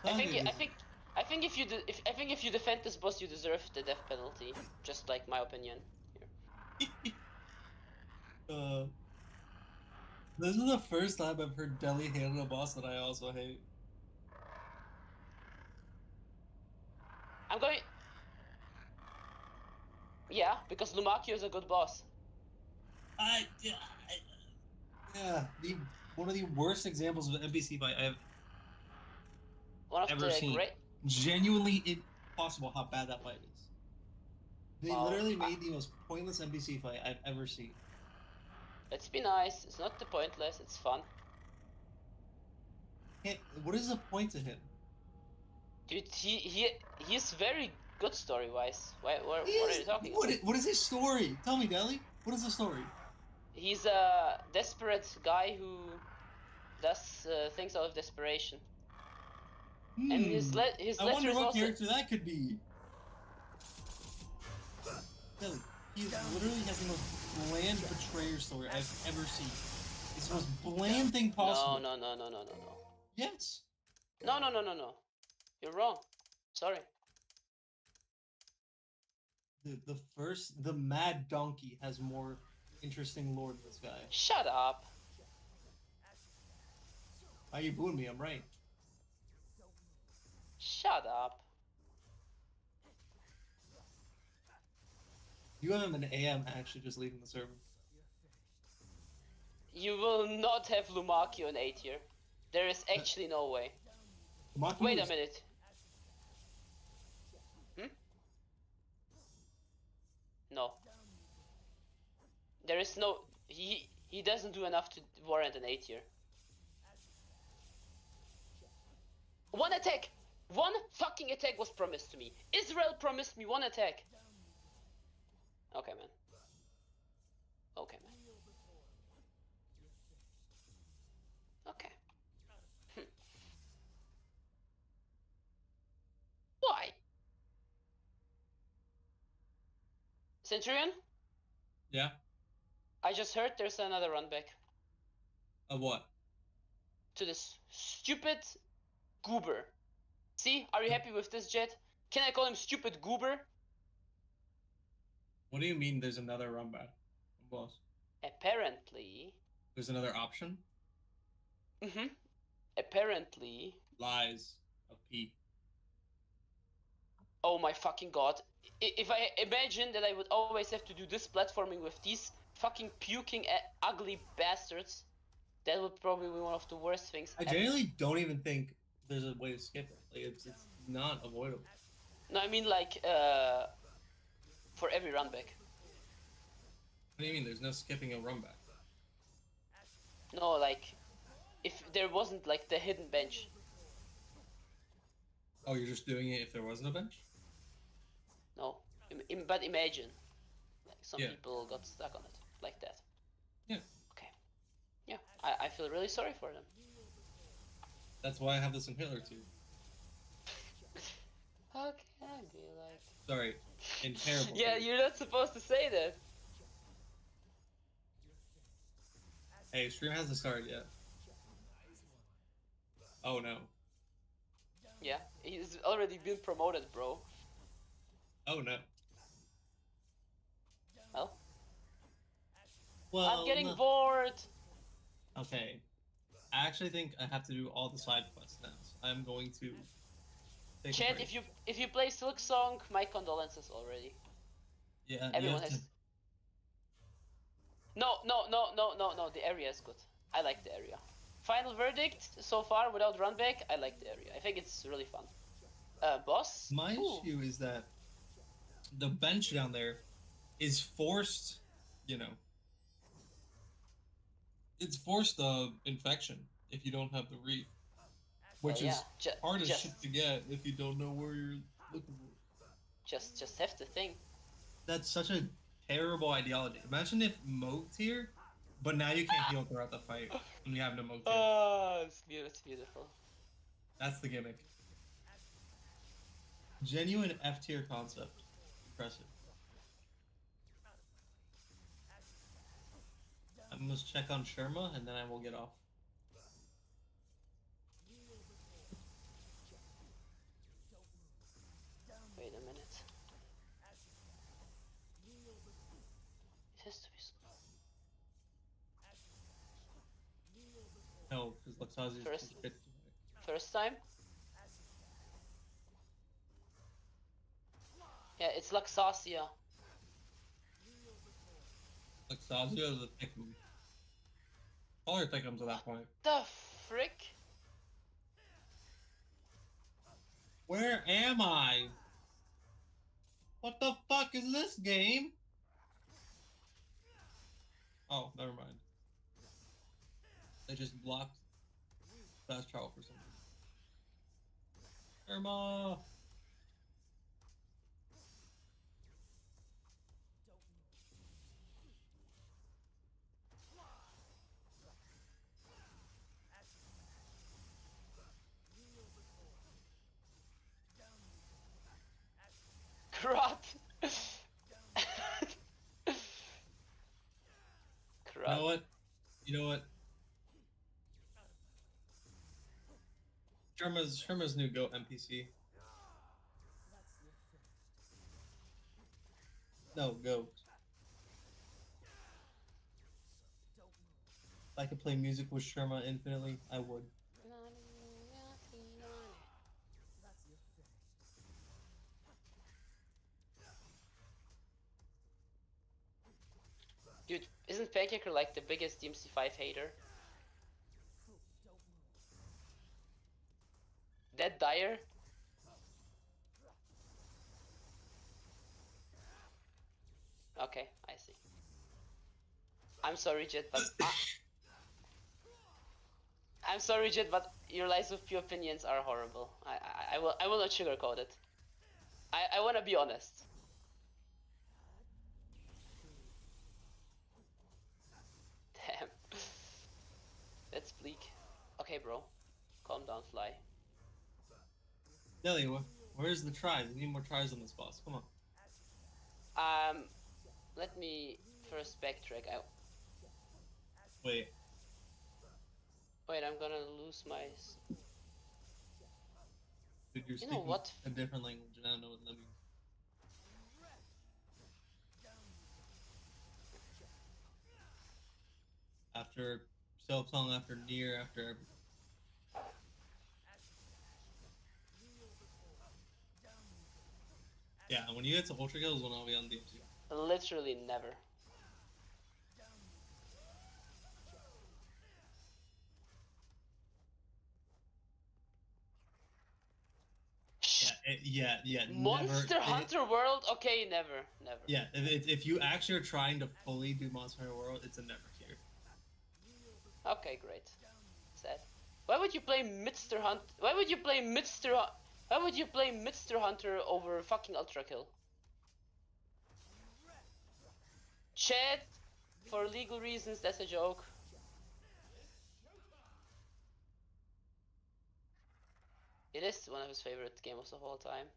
I think Target I is think I think if you if you defend this boss, you deserve the death penalty. Just like my opinion here. uh this is the first time I've heard Deli hating a boss that I also hate. I'm going. Yeah, because Lumakio is a good boss. Yeah, the one of the worst examples of an NPC fight I've One of ever the seen. great. Genuinely impossible how bad that fight is. They Well, literally made the most pointless NPC fight I've ever seen. let's be nice. It's not the pointless. It's fun. What is the point to him? Dude, he's very good story wise. He What are you is talking about? what is his story? Tell me, Deli. What is the story? He's a desperate guy who does things out of desperation, and his I letter wonder is what also. character that could be. Deli, he literally has the most bland betrayer story I've ever seen. It's the most bland thing No, possible. no, no, no, no, no, no. Yes. No, no, no, no, no. You're wrong. Sorry. The Mad Donkey has more interesting lore than this guy. Shut up. Why you booing me? I'm right. Shut up. You have an AM actually just leaving the server. You will not have Lumakio in A tier. There is actually no way. Wait a minute. Hmm? No. There is no. He doesn't do enough to warrant an A tier. One attack! One fucking attack was promised to me. Israel promised me one attack. Okay, man. Okay, man. Okay. Why? Centurion? Yeah. I just heard there's another run back Of what? to this stupid goober. See, are you happy with this, Jet? Can I call him stupid goober? What do you mean? There's another run back, boss? Apparently. There's another option. Apparently. Lies of P. Oh my fucking god. If I imagine that I would always have to do this platforming with these fucking puking ugly bastards, that would probably be one of the worst things I ever. genuinely don't even think there's a way to skip it. Like it's not avoidable. No, I mean like for every run back. What do you mean? There's no skipping a run back. No, like if there wasn't like the hidden bench. Oh, you're just doing it if there wasn't a bench? No, but imagine, like some Yeah. people got stuck on it like that. Yeah. Okay, yeah, I feel really sorry for them. That's why I have this inhaler too. How can I be like? Sorry. In terrible. Yeah, you're not supposed to say that. Hey, stream hasn't started yet. Oh no. Yeah, he's already been promoted, bro. Oh no. Well, Well, I'm getting no. bored. Okay. I actually think I have to do all the side quests now. So I'm going to take a Chad, break. if you play Silk Song, my condolences already. Yeah, you Everyone have has. to. No, no, no, no, no, no. The area is good. I like the area. Final verdict so far without run back. I like the area. I think it's really fun. Boss. My Ooh. issue is that the bench down there is forced, you know, it's forced infection if you don't have the reef, which Well, yeah. is hard as shit to get if you don't know where you're looking for. Just have the thing. That's such a terrible ideology. Imagine if Moat here, but now you can't heal throughout the fight and you have no Moat here. Oh, it's beautiful. That's the gimmick. Genuine F tier concept. Impressive. I must check on Sherma and then I will get off. Luxazia's First- too shit. First time? Yeah, it's Luxasia. Luxazia is a Pick'em. All her Pick'ems at that point. The frick? Where am I? What the fuck is this game? Oh, never mind. They just blocked fast travel for some reason. Irma! Crot. You know what? You know what? Sherma's new GOAT NPC. No, GOAT. If I could play music with Sherma infinitely, I would. Dude, isn't Pancaker like the biggest DMC5 hater? Dead Dyer? Okay, I see. I'm sorry, Jet, but I'm sorry, Jet, but your lies of pure opinions are horrible. I will not sugarcoat it. I wanna be honest. Damn. That's bleak. Okay, bro. Calm down, Fly. Nelly, where's the tries? We need more tries on this boss. Come on. Let me first backtrack. Wait. Wait, I'm gonna lose my... Dude, you're You know speaking what? a different language and I don't know what that means. After Silksong, after Nier, after everything. Yeah, when you get to Ultra Kills, when I'll be on DMC. Literally never. Yeah. Monster never, Hunter World? Okay, never. Yeah, if you actually are trying to fully do Monster Hunter World, it's a never tier. Okay, great. Sad. Why would you play Mr. Hunt? Why would you play Mr. Hunter over fucking Ultra Kill? Chat, for legal reasons, that's a joke. It is one of his favorite games of all time.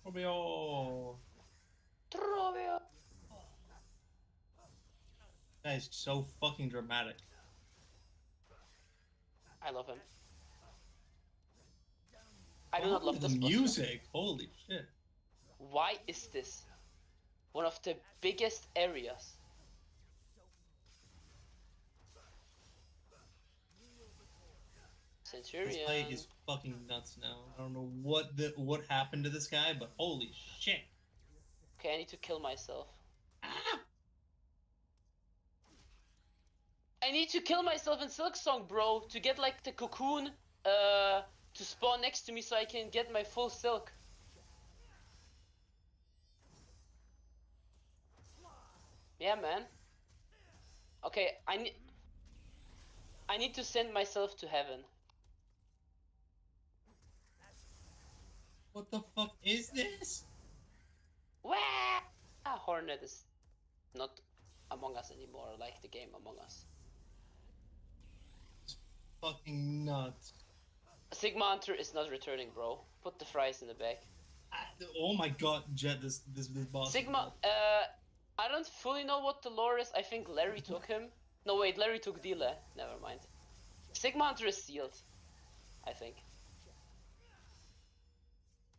Romeo! Trobio. That is so fucking dramatic. I love him. I do not love the this boss, though. music. Holy shit. Why is this one of the biggest areas? Centurion. This fight is fucking nuts now. I don't know what happened to this guy, but holy shit. Okay, I need to kill myself. Ah! I need to kill myself in Silksong, bro, to get like the cocoon to spawn next to me so I can get my full silk. Yeah, man. Okay, I need to send myself to heaven. What the fuck is this? Wah! Hornet is not Among Us anymore, like the game Among Us. It's fucking nuts. Sigma Hunter is not returning, bro. Put the fries in the bag. Oh my god, Jet, this boss. Sigma, I don't fully know what the lore is. I think Larry took him. No, wait, Larry took Dile. Never mind. Sigma Hunter is sealed, I think.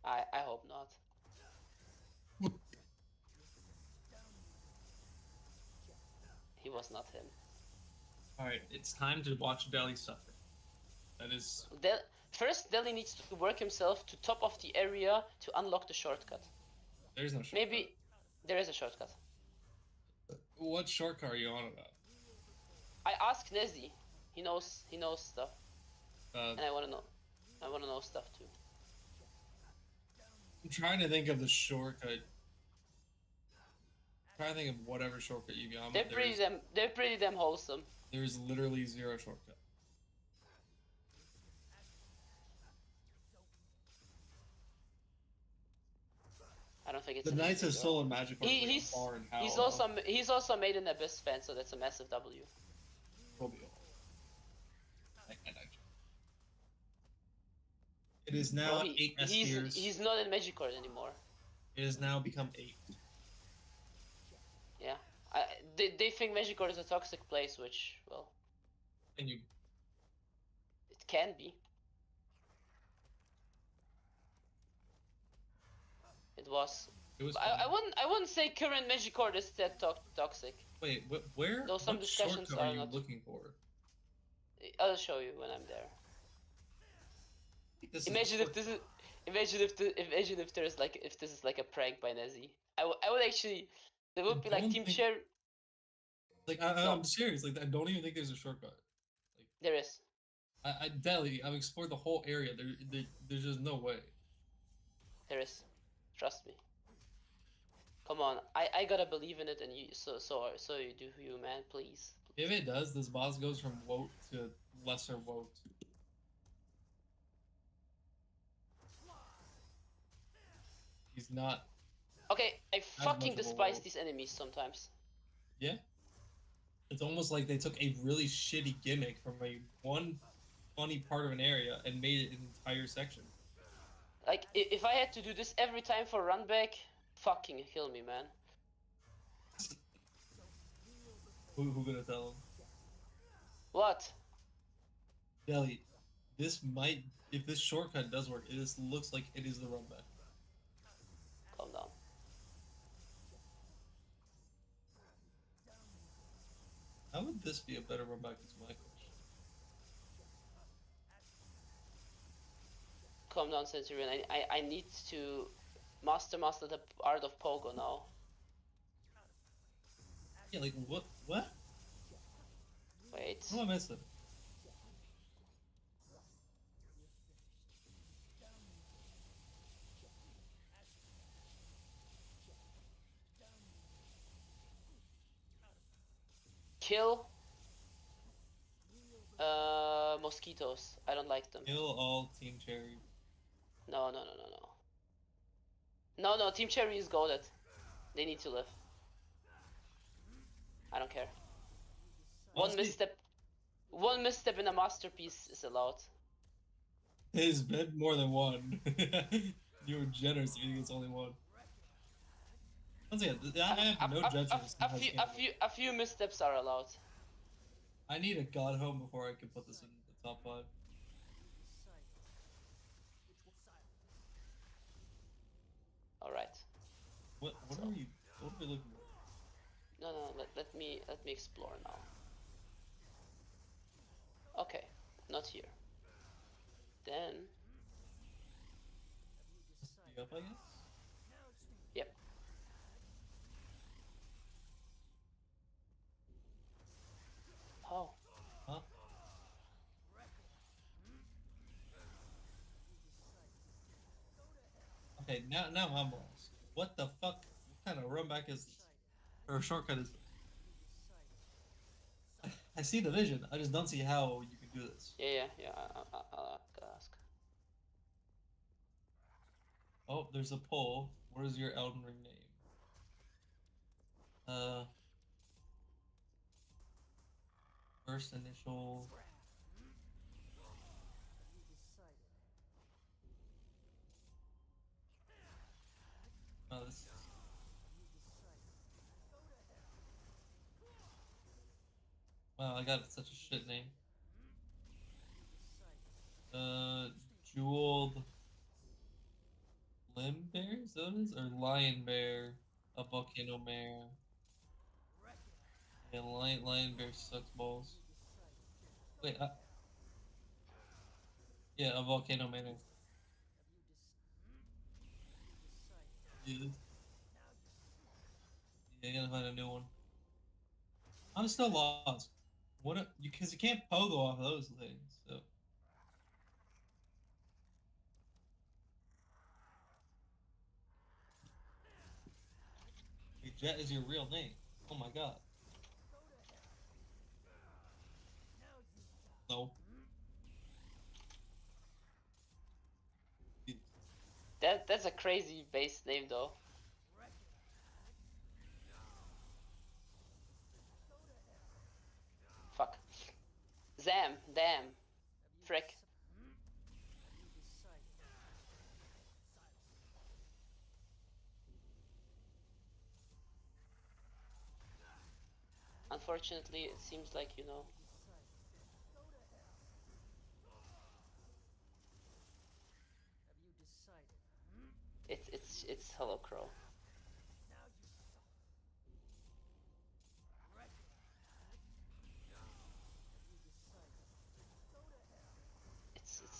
I hope not. He was not him. Alright, it's time to watch Deli suffer. That is... First, Deli needs to work himself to top of the area to unlock the shortcut. There's no shortcut. Maybe there is a shortcut. What shortcut are you on about? I asked Nezzy. He knows stuff. And I wanna know stuff too. I'm trying to think of the shortcut. I'm trying to think of whatever shortcut you got. They're pretty damn wholesome. There's literally zero shortcut. I don't think it's the Knights of Soul and Magic. He's also made an Abyss fan, so that's a massive W. It is now 8 S tiers. He's not in Magicord anymore. It has now become 8. Yeah, they think Magicord is a toxic place, which, well, and it can be. It was. I wouldn't say current Magicord is that toxic. Wait, where? Though some discussions are you looking for? I'll show you when I'm there. Imagine if this is like a prank by Nezzy. I would actually. There would be like Team Cherry. Like I'm serious. Like I don't even think there's a shortcut. Like there is. Deli, I've explored the whole area. There's just no way. There is. Trust me. Come on, I gotta believe in it, and you so you do you, man, please. If it does, this boss goes from woke to lesser woke. He's not. Okay, I fucking despise these enemies sometimes. Yeah. It's almost like they took a really shitty gimmick from one funny part of an area and made it an entire section. Like, if I had to do this every time for run back, fucking kill me, man. Who gonna tell him? What? Deli, this might, if this shortcut does work, it looks like it is the run back. Calm down. How would this be a better run back? Is my question. Calm down, Centurion. I need to master the art of Pogo now. Yeah, like what? Wait. What am I missing? Kill mosquitoes. I don't like them. Kill all Team Cherry. No. No, Team Cherry is goated. They need to live. I don't care. One misstep in a masterpiece is allowed. There's been more than one. You were generous if you think it's only one. Once again, I have no judgment. A few missteps are allowed. I need a god home before I can put this in the top 5. All right. What are we looking for? No. Let me explore now. Okay, not here. Then. Up, I guess. Yep. Oh. Huh? Okay, now I'm lost. What the fuck? What kind of run back is this? Or shortcut is this? I see the vision. I just don't see how you can do this. Yeah. I'll ask. Oh, there's a poll. What is your Elden Ring name? First initial. Oh, this. Wow, I got such a shit name. Jeweled Limb Bear? Is that what it is? Or Lion Bear? A Volcano Mare. Yeah, Lion Bear sucks balls. Wait, yeah, a volcano manning. Yeah, yeah, I gotta find a new one. I'm still lost. Because you can't pogo off those things. So hey, Jet is your real name. Oh my god. No. That's a crazy base name though. Fuck. Zam, damn. Frick. Unfortunately, it seems like, you know. It's Hello Crow.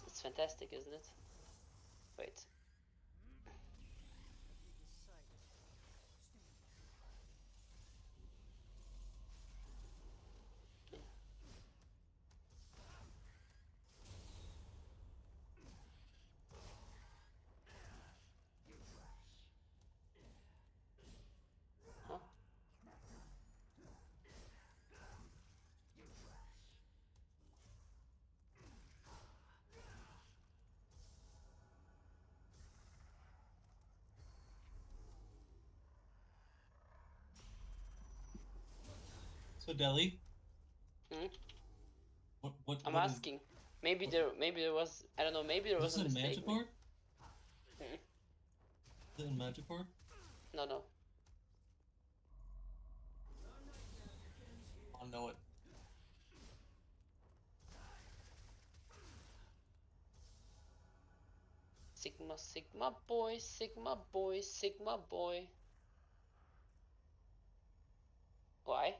It's fantastic, isn't it? Wait. Huh? So Delhi, Hmm? I'm what is asking. Maybe there was, I don't know, maybe there was a this in mistake. Manticore? Hmm? Is it in Manticore? No, no. I know it. Sigma, Sigma boy, Sigma boy, Sigma boy. Why?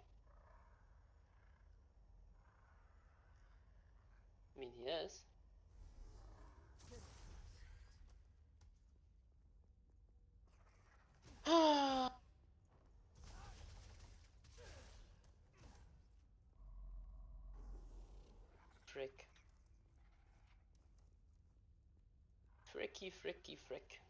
I mean, he is. Frick. Fricky, fricky, frick.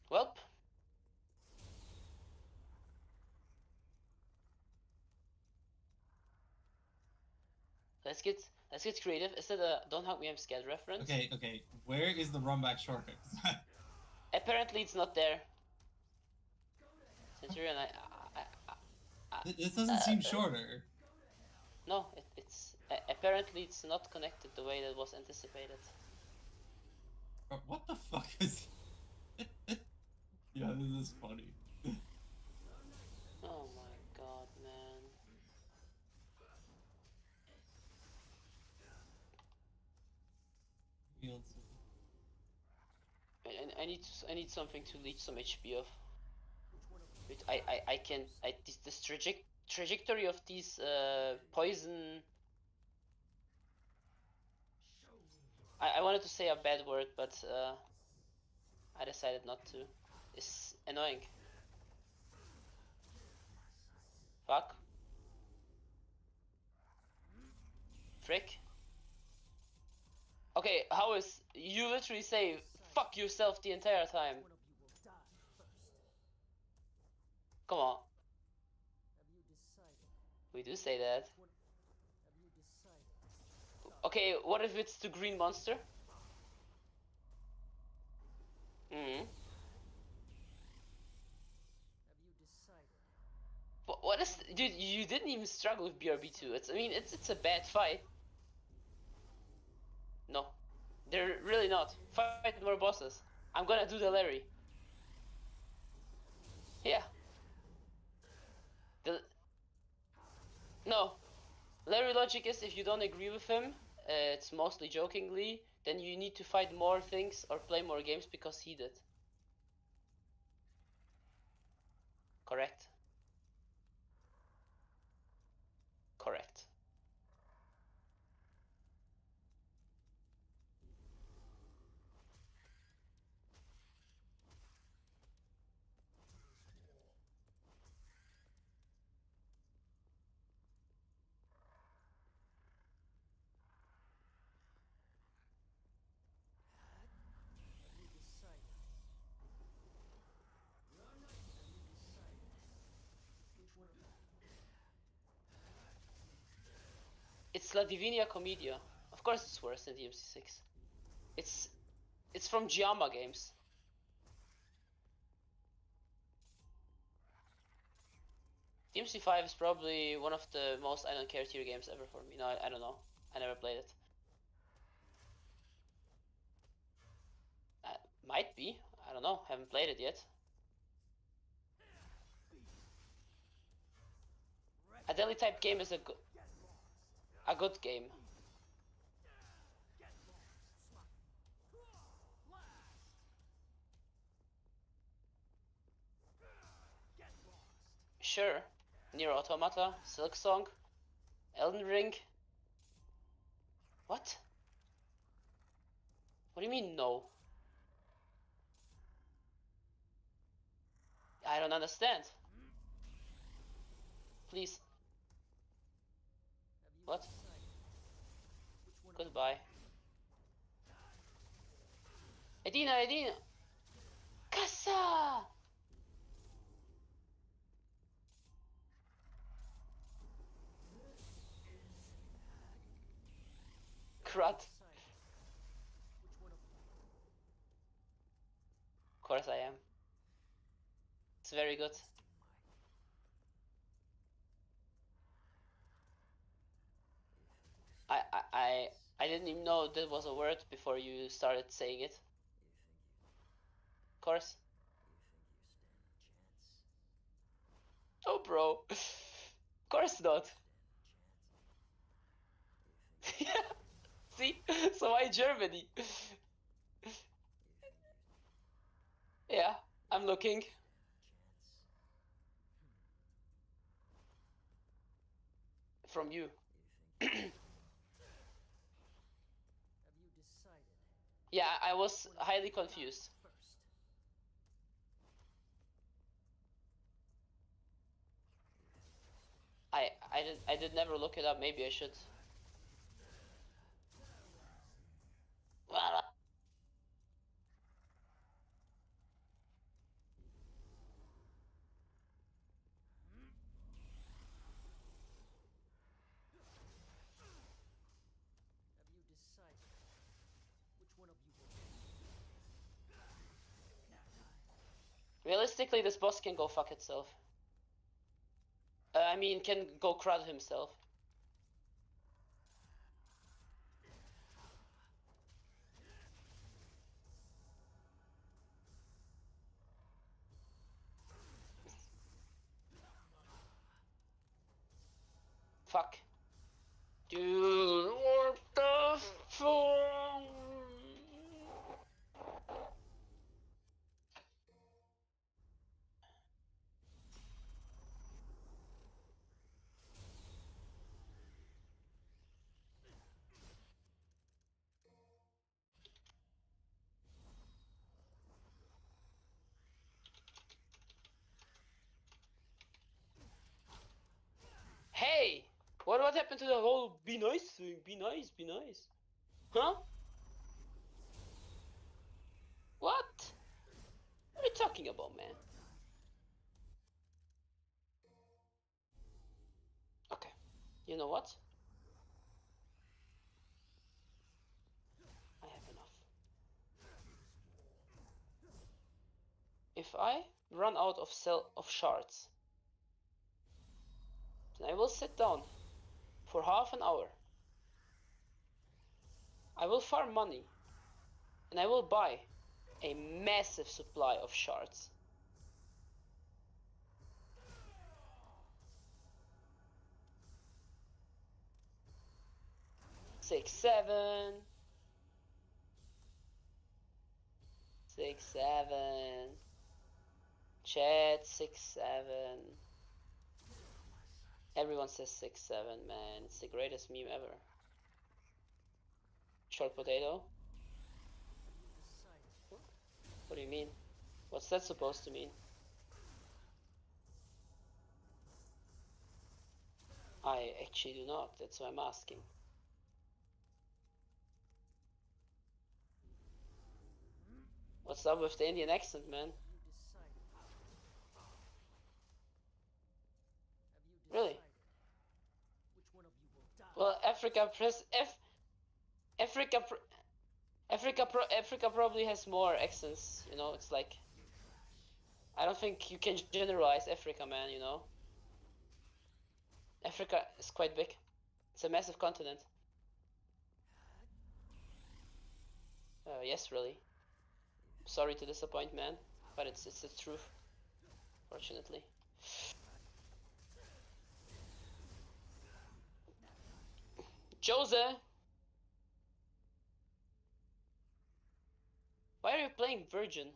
Welp. Let's get creative. Is that a Don't Hug Me I'm Scared reference? Okay, okay. Where is the run back shortcut? Apparently it's not there. Centurion, This doesn't seem shorter. No, it's apparently it's not connected the way that was anticipated. What the fuck is? Yeah, this is funny. Oh my god, man. I need something to leech some HP off. Wait, I can this trajectory of these poison. I wanted to say a bad word, but I decided not to. It's annoying. Fuck. Frick. Okay, how is you literally say fuck yourself the entire time? Come on. We do say that. Okay, what if it's the green monster? Hmm. What is, dude? You didn't even struggle with BRB2. I mean, it's a bad fight. No, they're really not. Fight more bosses. I'm gonna do the Larry. Yeah. The no, Larry logic is if you don't agree with him, it's mostly jokingly. Then you need to fight more things or play more games because he did. Correct. Correct. It's La Divina Commedia. Of course, it's worse than DMC6. It's from Giamma Games. DMC5 is probably one of the most I don't care tier games ever for me. No, I don't know. I never played it. Might be. I don't know. Haven't played it yet. A daily type game is a good game. Sure. Nier Automata, Silk Song, Elden Ring. What? What do you mean no? I don't understand. Please. What? Goodbye. Edina! Casa! Crud. Of course I am. It's very good. I didn't even know that was a word before you started saying it. Of course. Oh, bro. Of course not. Yeah. See? So why Germany? Yeah, I'm looking. From you. Yeah, I was highly confused. I did never look it up. Maybe I should. Realistically, this boss can go fuck itself. I mean, can go crud himself. Fuck. Dude, what the fuck? Hey! What happened to the whole be nice thing? Be nice, be nice. Huh? What? What are you talking about, man? Okay. You know what? I have enough. If I run out of shards, then I will sit down for half an hour. I will farm money, and I will buy a massive supply of shards. Six, 7. 6, 7. Chat, 6, 7. Everyone says 6, 7, man. It's the greatest meme ever. Short potato? What do you mean? What's that supposed to mean? I actually do not. That's why I'm asking. What's up with the Indian accent, man? Really? Well, Africa Africa probably has more accents, you know. It's like, I don't think you can generalize Africa, man, you know. Africa is quite big. It's a massive continent. Yes, really. Sorry to disappoint, man, but it's the truth, fortunately. Jose! Why are you playing Virgin?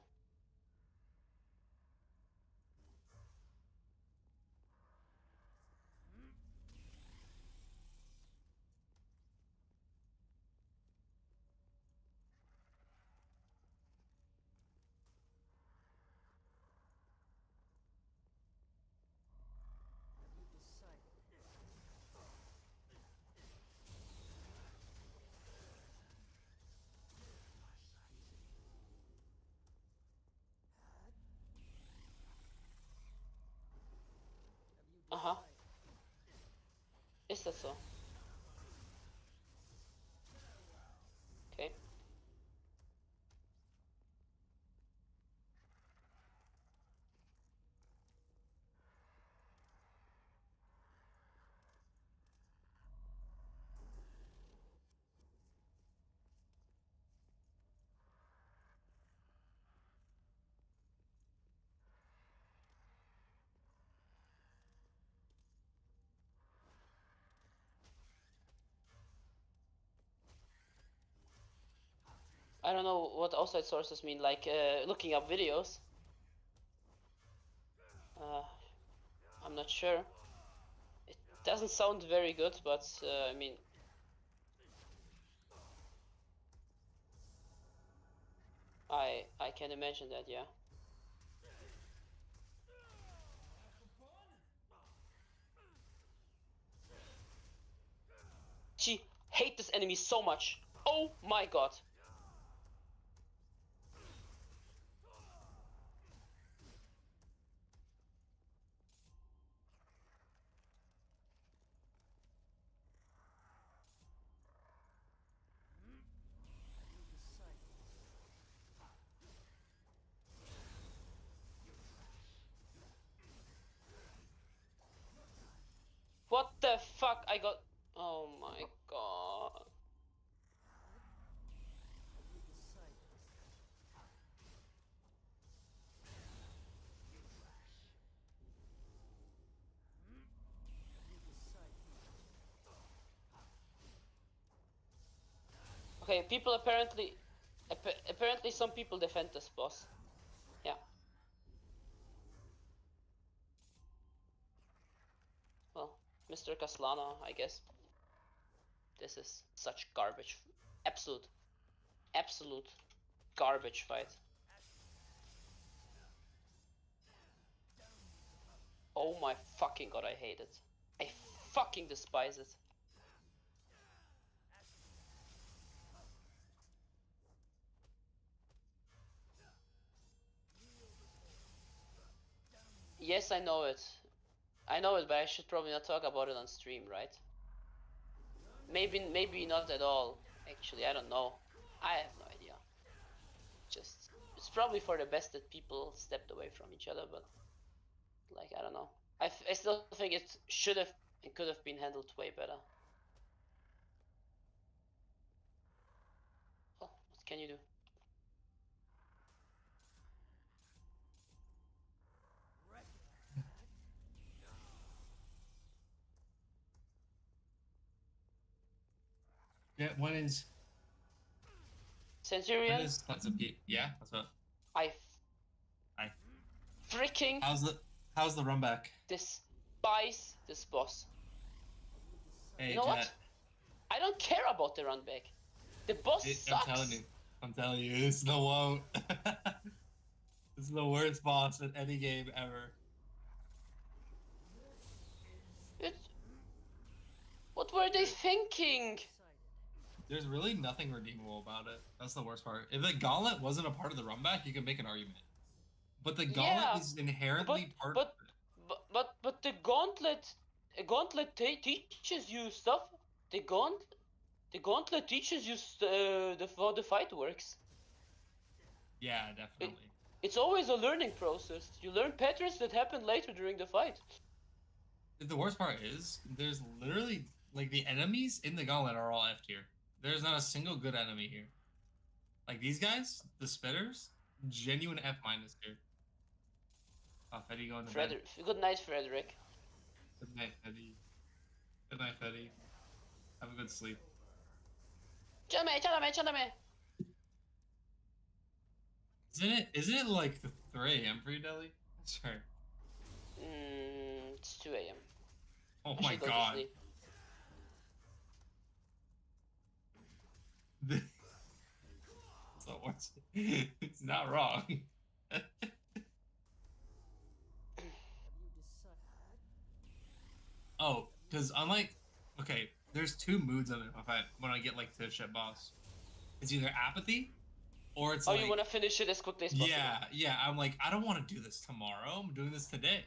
Uh-huh. Is that so? Okay. I don't know what outside sources mean, like looking up videos. I'm not sure. It doesn't sound very good, but I mean, I can imagine that, yeah. She hate this enemy so much. Oh my god. What the fuck? I got... Oh my god. Okay, people apparently... apparently some people defend this boss. Yeah. Well, Mr. Caslana, I guess. This is such garbage. Absolute garbage fight. Oh my fucking god, I hate it. I fucking despise it. Yes, I know it. I know it, but I should probably not talk about it on stream, right? maybe not at all. Actually, I don't know. I have no idea. Just it's probably for the best that people stepped away from each other, but like I don't know. I still think it should have and could have been handled way better. Oh, what can you do? Yeah, when is Centurion? that's a P. Yeah, that's what. I Hi. freaking How's the run back? despise this boss. Hey, You know Jet. what? I don't care about the run back. The boss sucks. I'm telling you, it's the one. This is the worst boss in any game ever. What were they thinking? There's really nothing redeemable about it. That's the worst part. If the gauntlet wasn't a part of the run back, you could make an argument. But the gauntlet is inherently part of it. But the gauntlet teaches you stuff. The gauntlet teaches you how the fight works. Yeah, definitely. It's always a learning process. You learn patterns that happen later during the fight. The worst part is, there's literally, like, the enemies in the gauntlet are all F tier. There's not a single good enemy here. Like, these guys, the spitters, genuine F minus here. Oh, Fetty going to bed. Good night, Frederick. Good night, Fetty. Good night, Fetty. Have a good sleep. Chame. Isn't it like the 3 a.m. for you, Deli? Sure. It's 2 a.m. Oh my god. It's not worse. It's not wrong. Oh, because unlike, okay, there's 2 moods of it when I get like to shit boss. It's either apathy, or it's like, you want to finish it as quickly as possible. Yeah. I'm like, I don't want to do this tomorrow. I'm doing this today,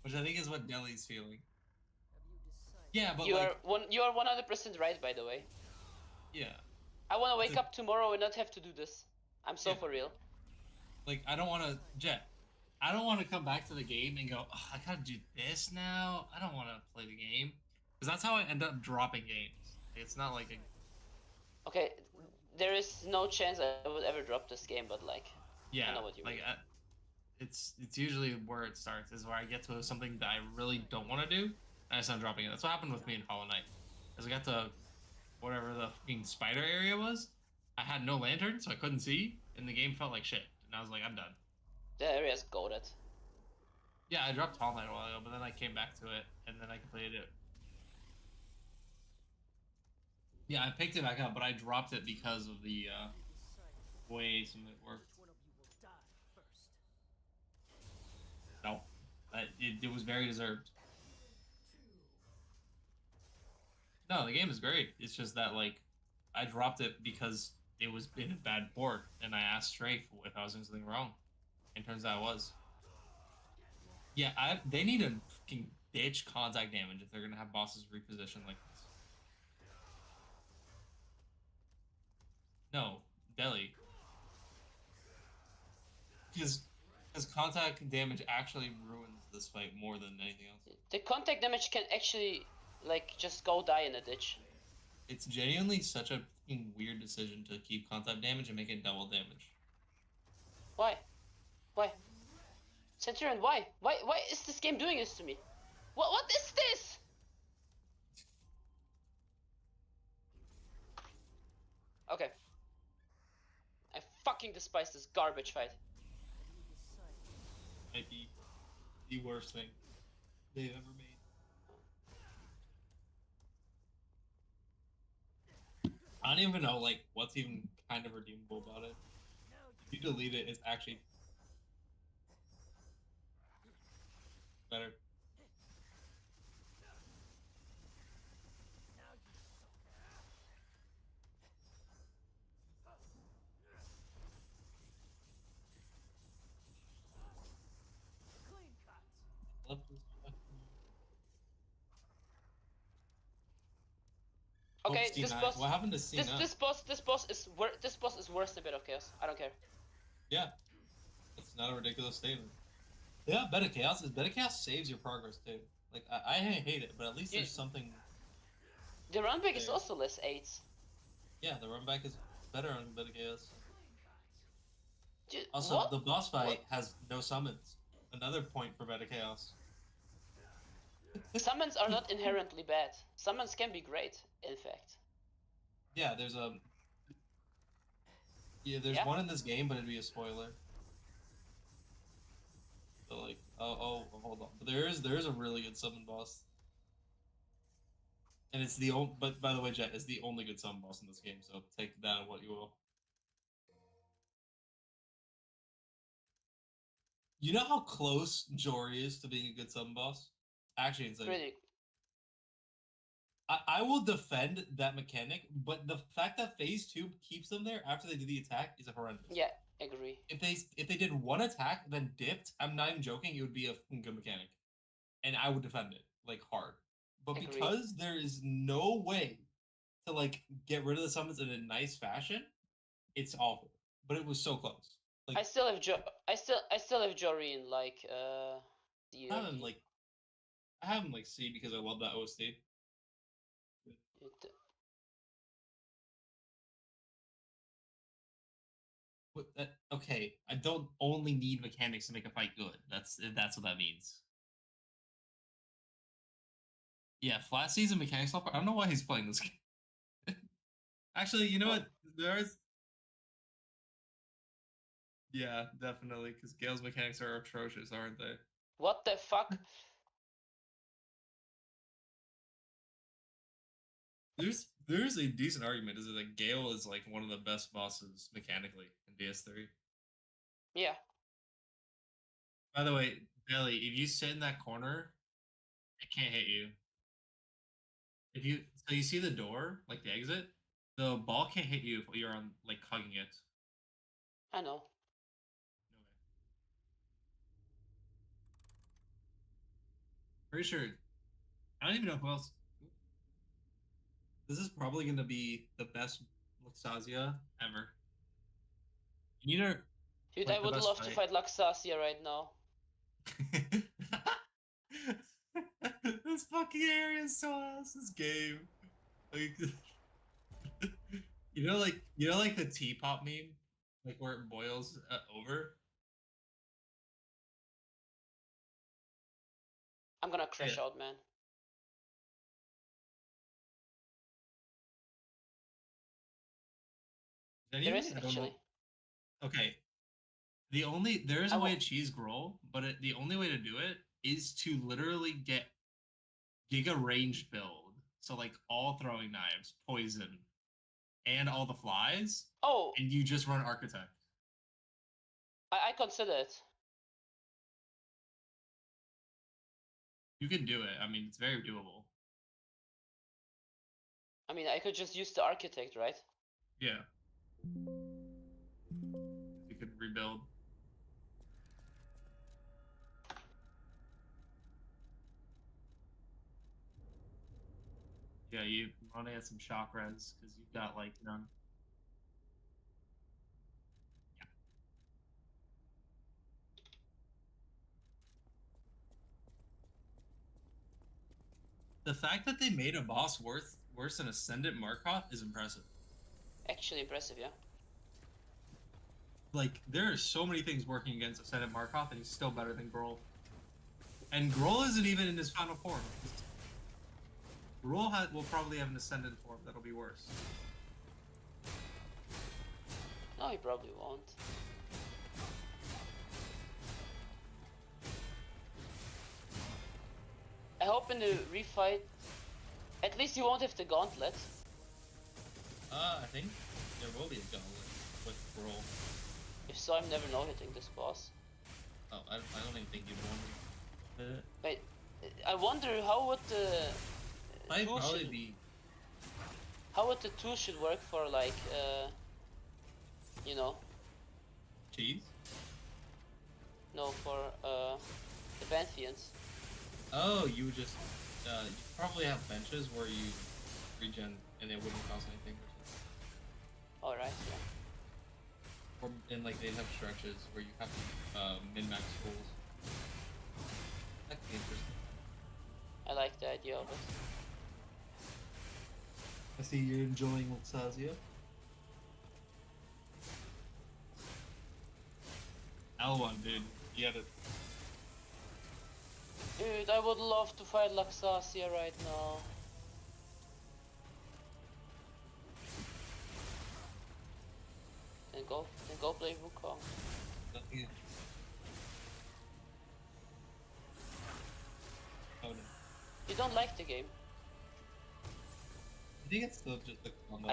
which I think is what Deli's feeling. Yeah, but you are 100% right, by the way. Yeah. I want to wake up tomorrow and not have to do this. I'm so for real. Like, I don't want to, Jet. I don't want to come back to the game and go, oh, I gotta do this now. I don't want to play the game, because that's how I end up dropping games. It's not like a. Okay, there is no chance I would ever drop this game, but like. Yeah. I know what you mean. It's usually where it starts, is where I get to something that I really don't want to do, and I start dropping it. That's what happened with me in Hollow Knight. As I got to whatever the fucking spider area was, I had no lantern, so I couldn't see, and the game felt like shit. And I was like, I'm done. The area's goated. Yeah, I dropped Hollow Knight a while ago, but then I came back to it, and then I completed it. Yeah, I picked it back up, but I dropped it because of the way some of it worked. No, it was very deserved. No, the game is great. It's just that, like, I dropped it because it was in a bad port, and I asked Strafe if I was doing something wrong. And turns out I was. Yeah, they need to fucking ditch contact damage if they're gonna have bosses repositioned like this. No, Deli. Because contact damage actually ruins this fight more than anything else. The contact damage can actually, like, just go die in a ditch. It's genuinely such a weird decision to keep contact damage and make it double damage. Why? Centurion, why? Why is this game doing this to me? What is this? Okay. I fucking despise this garbage fight. Might be the worst thing they've ever made. I don't even know, like, what's even kind of redeemable about it. If you delete it, it's actually better. Okay, this C9. boss. What happened to C9? This boss is worse than Bit of Chaos. I don't care. Yeah, that's not a ridiculous statement. Yeah, Beta Chaos saves your progress too. Like I hate it, but at least there's something. The run back is there. also less 8s. Yeah, the run back is better on Beta Chaos. Dude, Also, what? the boss fight has no summons. Another point for Meta Chaos. Summons are not inherently bad. Summons can be great, in fact. Yeah, there's one in this game, but it'd be a spoiler. So like, hold on. But there is a really good summon boss, and it's the only. But by the way, Jet, it's the only good summon boss in this game. So take that on what you will. You know how close Jory is to being a good summon boss? Actually, it's like Really. I will defend that mechanic, but the fact that Phase 2 keeps them there after they do the attack is horrendous. Yeah, agree. If they did one attack then dipped, I'm not even joking, it would be a good mechanic, and I would defend it like hard. But Agree. because there is no way to like get rid of the summons in a nice fashion, it's awful. But it was so close. Like I still have Jory in like the I have him like C because I love that OST. Okay, I don't only need mechanics to make a fight good. That's what that means. Yeah, Flat C's a mechanics swapper. I don't know why he's playing this game. Actually, you know what? There's. Yeah, definitely, because Gale's mechanics are atrocious, aren't they? What the fuck? There's a decent argument is that Gale is like one of the best bosses mechanically in DS3. Yeah. By the way, Belly, if you sit in that corner, it can't hit you. So you see the door, like the exit, the ball can't hit you if you're on like hugging it. I know. No way. Pretty sure. I don't even know who else. This is probably gonna be the best Luxasia ever. You need to. Dude, Like I the would best love to fight Luxasia right now. This fucking area is so ass. This game, like, like the teapot meme, like where it boils over. I'm gonna crash out, man. There is actually. Okay. There is a way to cheese Growl, but the only way to do it is to literally get Giga ranged build. So like all throwing knives, poison, and all the flies. Oh. And you just run Architect. I consider it. You can do it. I mean, it's very doable. I mean, I could just use the Architect, right? Yeah. You could rebuild. Yeah, you want to add some shock res because you've got like none. Yeah. The fact that they made a boss worse than Ascendant Markov is impressive. Actually impressive, yeah. Like, there are so many things working against Ascendant Markov, and he's still better than Grohl. And Grohl isn't even in his final form. Grohl will probably have an Ascendant form that'll be worse. No, he probably won't. I hope in the refight, at least you won't have the gauntlet. I think there will be a gauntlet with Grohl. If so, I'm never no-hitting this boss. Oh, I don't even think you'd want it. Wait, I wonder how would the... I'd probably be... How would the tool should work for like, you know... Cheese? No, for the Pantheons. Oh, you would just... you probably have benches where you regen and it wouldn't cost anything. All right. Yeah. Or and like they'd have stretches where you have to min-max goals. That could be interesting. I like the idea of it. I see you're enjoying Sazia. L1, dude. You gotta. Dude, I would love to fight Laxasia right now. Then go play Wukong. Nothing. Oh no. You don't like the game. I think it's still just the combo.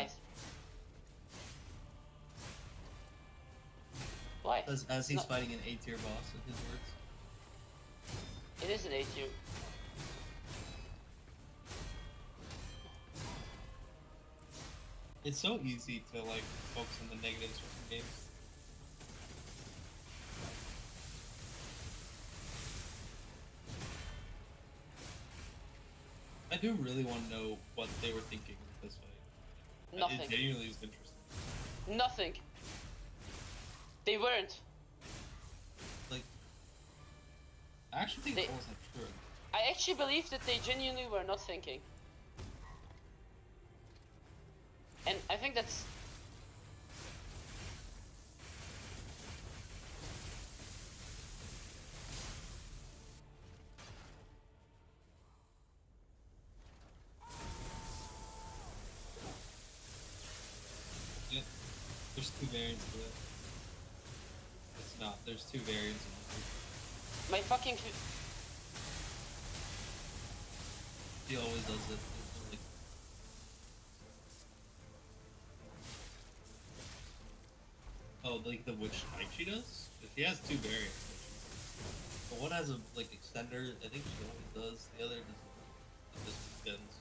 Why? As he's fighting an A-tier boss, in his words. It is an A tier. It's so easy to like focus on the negatives from games. I do really want to know what they were thinking with this fight. Nothing. It genuinely was interesting. Nothing. They weren't. Like, I actually think that wasn't true. I actually believe that they genuinely were not thinking. And I think that's... Yep. There's two variants of it. It's not. There's two variants of it. My fucking... He always does it. Like... Oh, like the which type she does? She has two variants. But one has a like extender. I think she always does. The other doesn't. It just extends.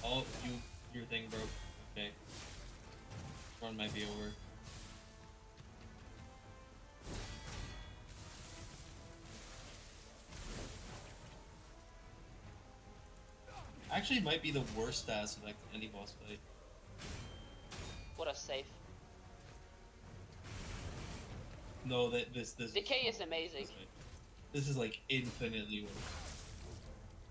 Oh, your thing broke. Okay. This run might be over. Actually, might be the worst stat select in any boss fight. What a save. No, this Decay is amazing. This is like infinitely worse.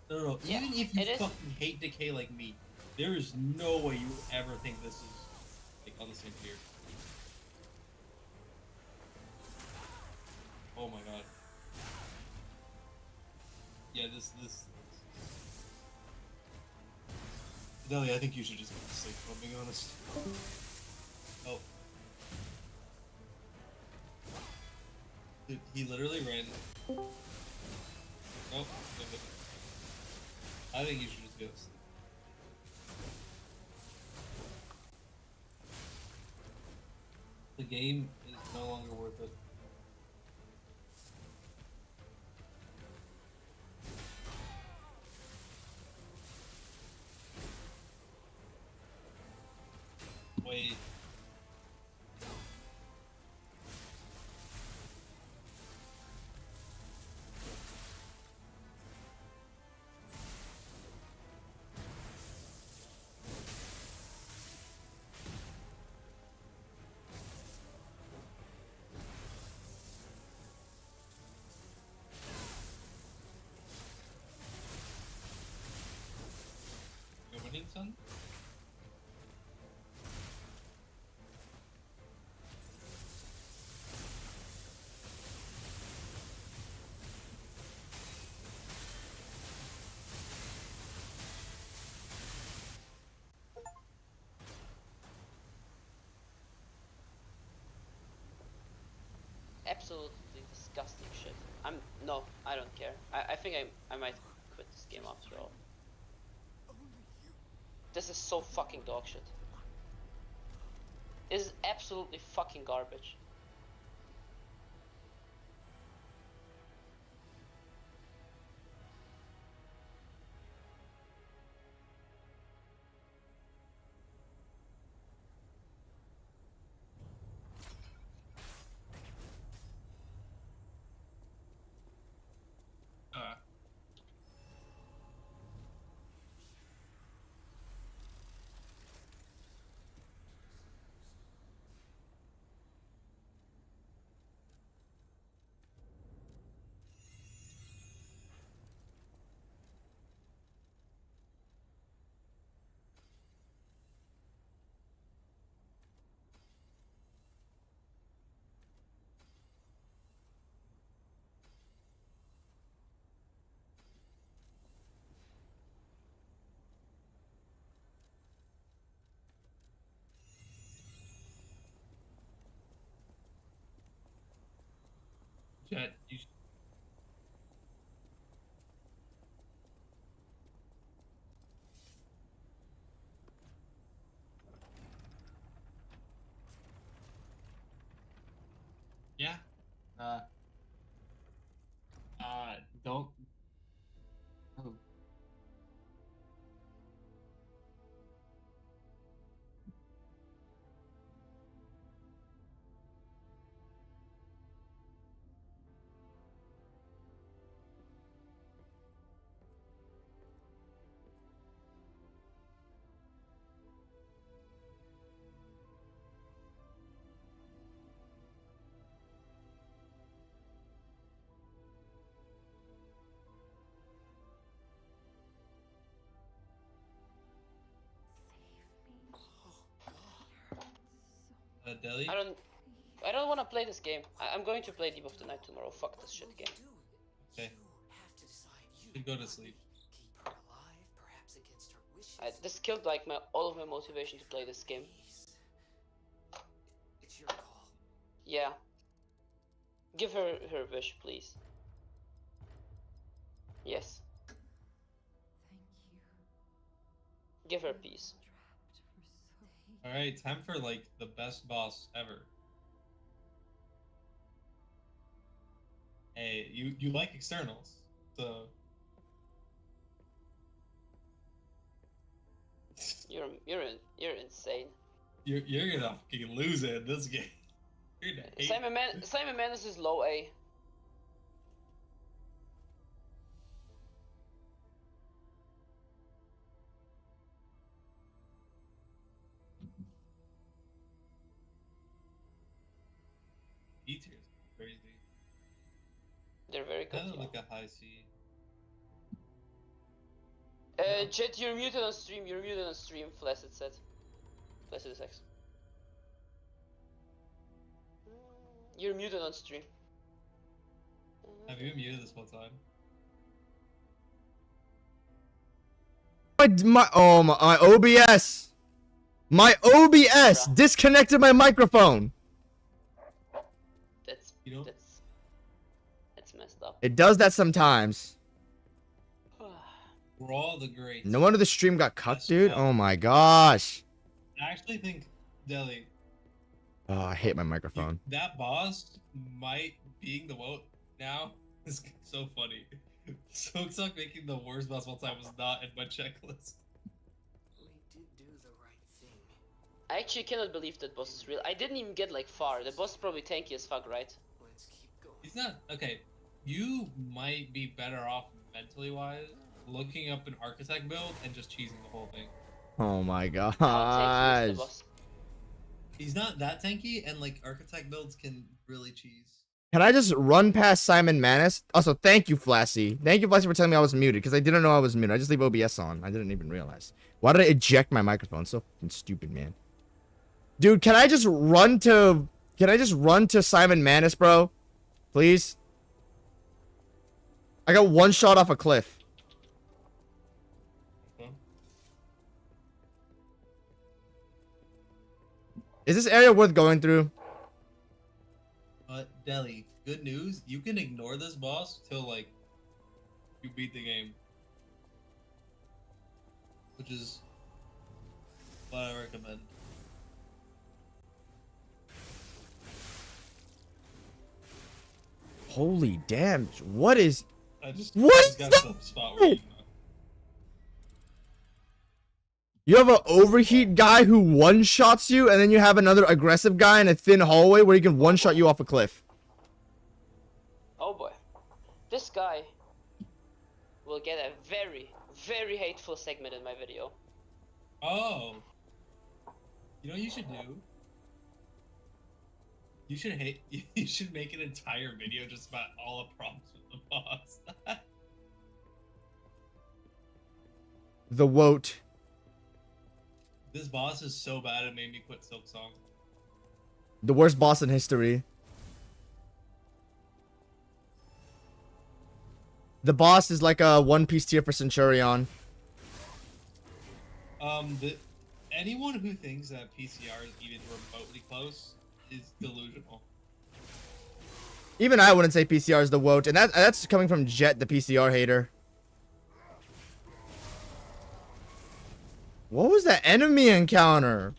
No. Yeah, even if you fucking hate Decay like me, there is no way you ever think this is like on the same tier. Oh my god. Yeah, this. Delia, I think you should just go to sleep, if I'm being honest. Oh. Dude, he literally ran. Oh, okay. I think you should just go to sleep. The game is no longer worth it. Wait. You're winning, son? Absolutely disgusting shit. No, I don't care. I think I might quit this game after all. This is so fucking dog shit. This is absolutely fucking garbage. Jet, you yeah. Uh, don't. Oh. Deli? I don't want to play this game. I'm going to play Deep of the Night tomorrow. Fuck this shit game. Okay. You go to sleep. This killed like all of my motivation to play this game. It's your call. Yeah. Give her her wish, please. Yes. Thank you. Give her peace. All right, time for like the best boss ever. Hey, you like externals, so You're insane. you're gonna fucking lose it in this game. You're gonna hate Simon Mendes is low A. E tier is crazy. They're very good. Kind of Yeah. like a high C. Jet, you're muted on stream. You're muted on stream. Flaccid said. Flaccid is X. You're muted on stream. Have you been muted this whole time? My OBS. My OBS Bruh. disconnected my microphone. That's You know? that's messed up. It does that sometimes. We're all the greats. No wonder the stream got cut, Yes, dude. yeah. Oh my gosh. I actually think Deli, Oh, I hate my microphone. that boss might being the vote now is so funny. Soaksuck making the worst boss of all time was not in my checklist. We did do the right thing. I actually cannot believe that boss is real. I didn't even get like far. The boss is probably tanky as fuck, right? Let's keep going. He's not okay. You might be better off mentally wise looking up an architect build and just cheesing the whole thing. Oh my How tanky is gosh. the boss? He's not that tanky, and like architect builds can really cheese. Can I just run past Simon Manis? Also, thank you, Flassy. Thank you, Flassy, for telling me I was muted, because I didn't know I was muted. I just leave OBS on. I didn't even realize. Why did I eject my microphone? So fucking stupid, man. Dude, can I just run to Simon Manis, bro? Please? I got one shot off a cliff. Is this area worth going through? Deli, good news. You can ignore this boss till like you beat the game, which is what I recommend. Holy damn. What is... I just What just is got that? to the spot where You have an overheat guy who one-shots you, and then you have another aggressive guy in a thin hallway where he can one-shot you off a cliff. Oh boy. This guy will get a very, very hateful segment in my video. Oh, you know what you should do? You should You should make an entire video just about all the problems with the boss. The woat. This boss is so bad it made me quit Silk Song. The worst boss in history. The boss is like a One Piece tier for Centurion. Anyone who thinks that PCR is even remotely close is delusional. Even I wouldn't say PCR is the woat, and that's coming from Jet, the PCR hater. What was that enemy encounter?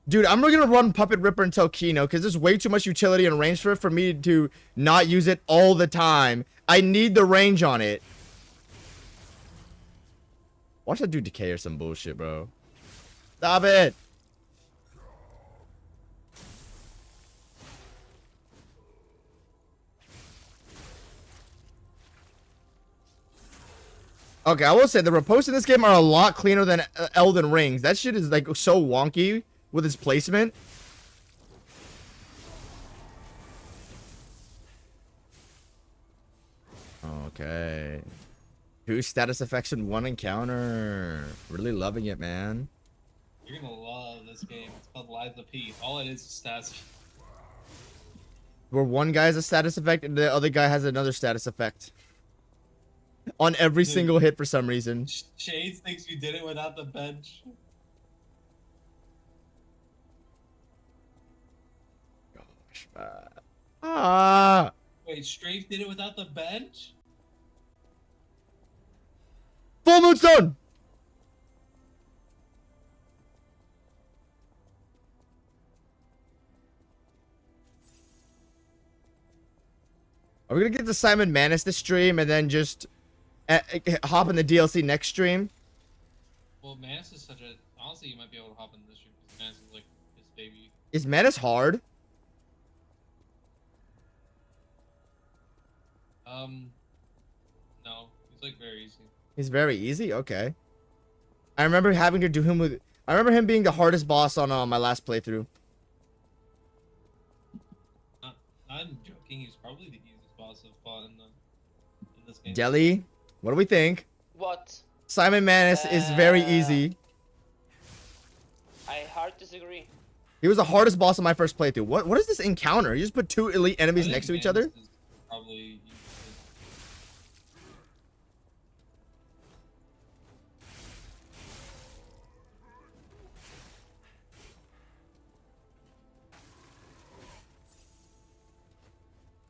Dude, I'm gonna run Puppet Ripper until Kino, because there's way too much utility and range for it for me to not use it all the time. I need the range on it. Watch that do decay or some bullshit, bro. Stop it. Okay, I will say the riposte in this game are a lot cleaner than Elden Rings. That shit is like so wonky with its placement. Okay. 2 status effects in 1 encounter. Really loving it, man. You're gonna love this game. It's called Lies of P. All it is stats. Where one guy has a status effect and the other guy has another status effect. On every single hit for some reason. Shades thinks you did it without the bench. Gosh, man. Ah! Wait, Strafe did it without the bench? Full Moonstone! Are we gonna get to Simon Manus this stream and then just hop in the DLC next stream? Well, Manus is such a... Honestly, you might be able to hop in this stream because Manus is like his baby. Is Manus hard? No. He's like very easy. He's very easy? Okay. I remember having to do him with... I remember him being the hardest boss on my last playthrough. I'm joking. He's probably the easiest boss I've fought in this game. Jelly, what do we think? What? Simon Manus is very easy. I hard disagree. He was the hardest boss on my first playthrough. What is this encounter? You just put 2 elite enemies next to each other? Manus is probably...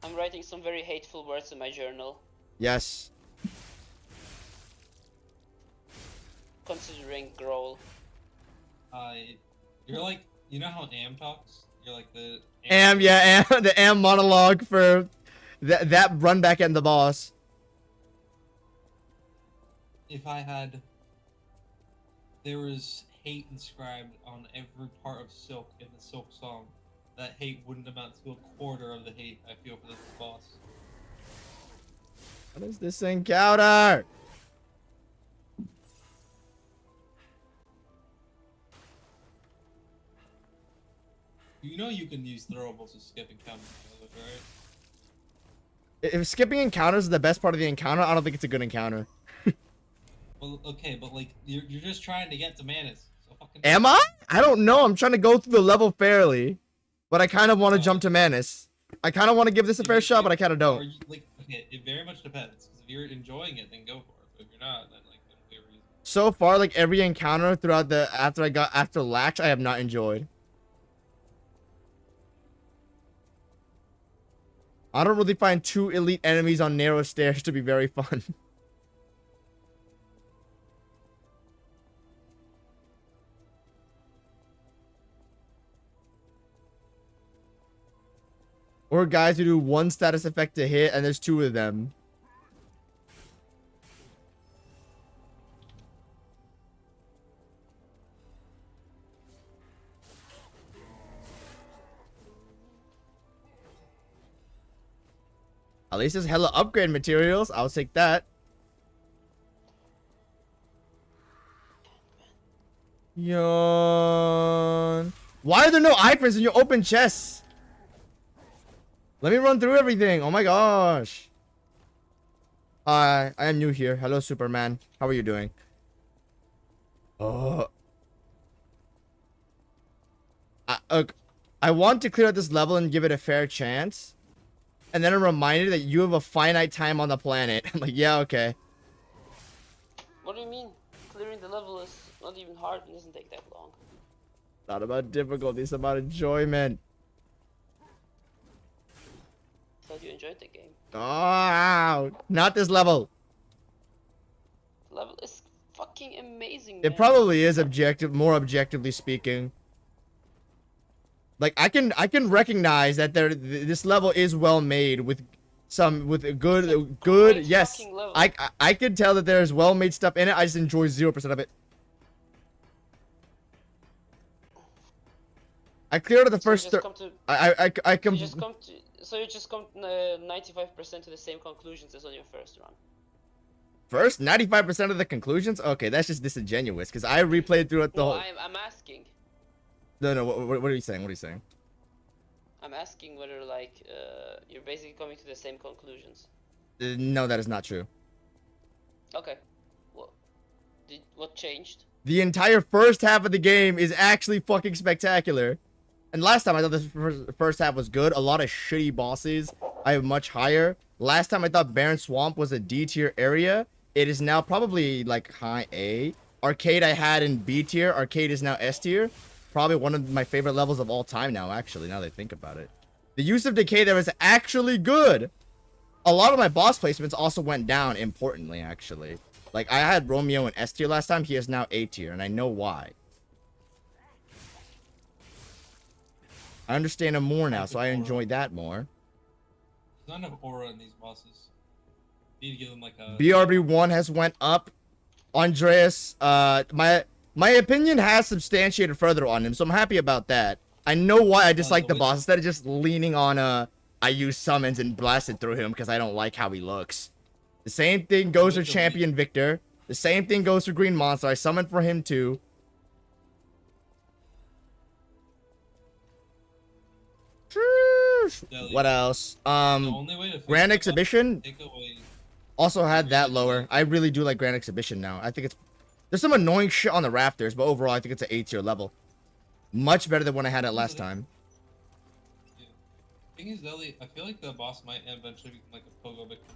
I'm writing some very hateful words in my journal, Yes. considering Growl. You're like... You know how Am talks? You're like the... Yeah, the Am monologue for that run back at the boss. If I had... There was hate inscribed on every part of Silk in the Silk song. That hate wouldn't amount to a quarter of the hate I feel for this boss. What is this encounter? You know you can use throwables to skip encounters, right? If skipping encounters is the best part of the encounter, I don't think it's a good encounter. Well, okay, but like, you're just trying to get to Manus. So fucking... Am I? I don't know. I'm trying to go through the level fairly. But I kind of want to jump to Manus. I kind of want to give this a fair shot, but I kind of don't. Like, okay, it very much depends. Because if you're enjoying it, then go for it. But if you're not, then like, there'll be a reason. So far, like every encounter throughout the after Latch, I have not enjoyed. I don't really find 2 elite enemies on narrow stairs to be very fun. Or guys who do 1 status effect to hit and there's 2 of them. At least there's hella upgrade materials. I'll take that. Yawn. Why are there no items in your open chests? Let me run through everything. Oh my gosh. Hi, I am new here. Hello, Superman. How are you doing? Oh. I want to clear out this level and give it a fair chance. And then I'm reminded that you have a finite time on the planet. I'm like, yeah, okay. What do you mean? Clearing the level is not even hard. It doesn't take that long. Not about difficulty, it's about enjoyment. thought you enjoyed the game. Oh, not this level. The level is fucking amazing, It man. probably is more objectively speaking. Like I can recognize that this level is well made with a good great yes. fucking level. I can tell that there's well made stuff in it. I just enjoy 0% of it. I cleared the first. So you just come 95% to the same conclusions as on your first run. First 95% of the conclusions. Okay, that's just disingenuous because I replayed through it the whole. I'm asking. No. What are you saying? What are you saying? I'm asking whether like you're basically coming to the same conclusions. No, that is not true. Okay. What changed? The entire first half of the game is actually fucking spectacular. And last time I thought the first half was good. A lot of shitty bosses. I have much higher. Last time I thought Barren Swamp was a D tier area. It is now probably like high A. Arcade I had in B tier. Arcade is now S tier. Probably one of my favorite levels of all time now, actually, now that I think about it. The use of decay there is actually good. A lot of my boss placements also went down, importantly, actually. Like, I had Romeo in S tier last time. He is now A tier, and I know why. I understand him more now, so I enjoy that more. There's not enough aura in these bosses. You need to give them like a... BRB1 has went up. Andreas, my opinion has substantiated further on him, so I'm happy about that. I know why I dislike the boss, instead of just leaning on, I use summons and blasted through him because I don't like how he looks. The same thing goes for Champion Victor. The same thing goes for Green Monster. I summoned for him too. What else? Grand Exhibition also had that lower. I really do like Grand Exhibition now. I think it's... There's some annoying shit on the rafters, but overall I think it's an A tier level. Much better than when I had it last time. Yeah. Thing is, Ellie, I feel like the boss might eventually become like a pogo victim.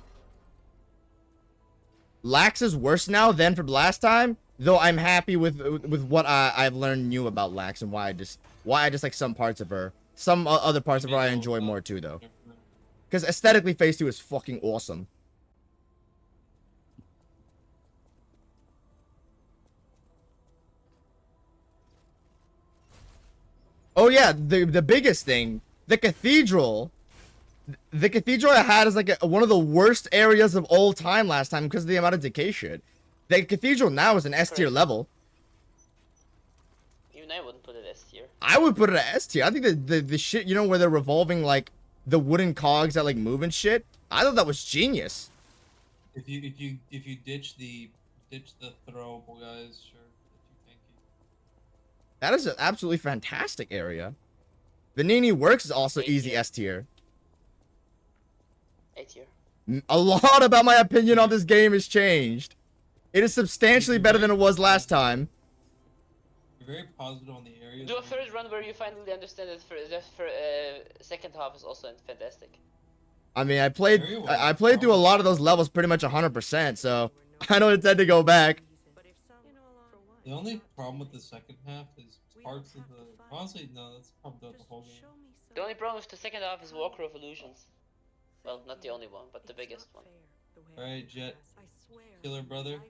Lax is worse now than from last time, though I'm happy with what I've learned new about Lax and why I just like some parts of her. Some other parts of her I enjoy more too, though. Because aesthetically, Phase 2 is fucking awesome. Oh yeah, the biggest thing, the cathedral. The cathedral I had is like one of the worst areas of all time last time because of the amount of decay shit. The cathedral now is an S tier level. Even I wouldn't put it S tier. I would put it at S tier. I think the shit, you know, where they're revolving like the wooden cogs that like move and shit. I thought that was genius. If you ditch the throwable guys, sure. That is an absolutely fantastic area. Vanini Works is also easy S tier. A tier. A lot about my opinion on this game has changed. It is substantially better than it was last time. You're very positive on the areas. Do a third run where you finally understand that for second half is also fantastic. I mean, I played through a lot of those levels pretty much 100%, so I don't intend to go back. The only problem with the second half is parts of the... Honestly, no, that's probably the whole game. The only problem with the second half is Walker of Illusions. Well, not the only one, but the biggest one. Alright, Jet. Killer brother.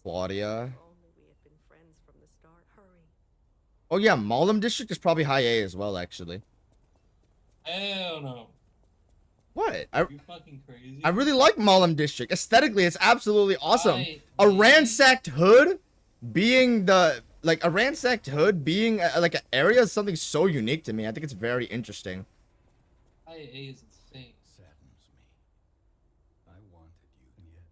Claudia. Oh yeah, Malum District is probably high A as well, actually. Hell no. What? Are you fucking crazy? I really like Malum District. Aesthetically, it's absolutely awesome. A ransacked hood being like an area is something so unique to me. I think it's very interesting. IA is insane. Saddens me. I wanted you, and yet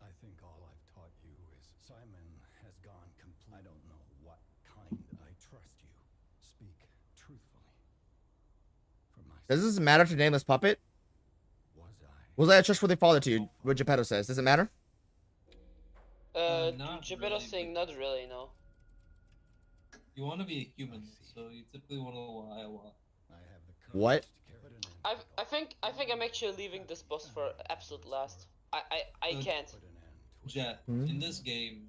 I think all I've taught you is Simon has gone complete. I don't know what kind. I trust you. Speak truthfully. For myself. Does this matter to Nameless Puppet? Was I a trustworthy father to you? What Geppetto says. Does it matter? Geppetto saying not really, no. You want to be a human, so you typically want to lie a lot. What? I think I'm actually leaving this boss for absolute last. I can't. Jet, in this game,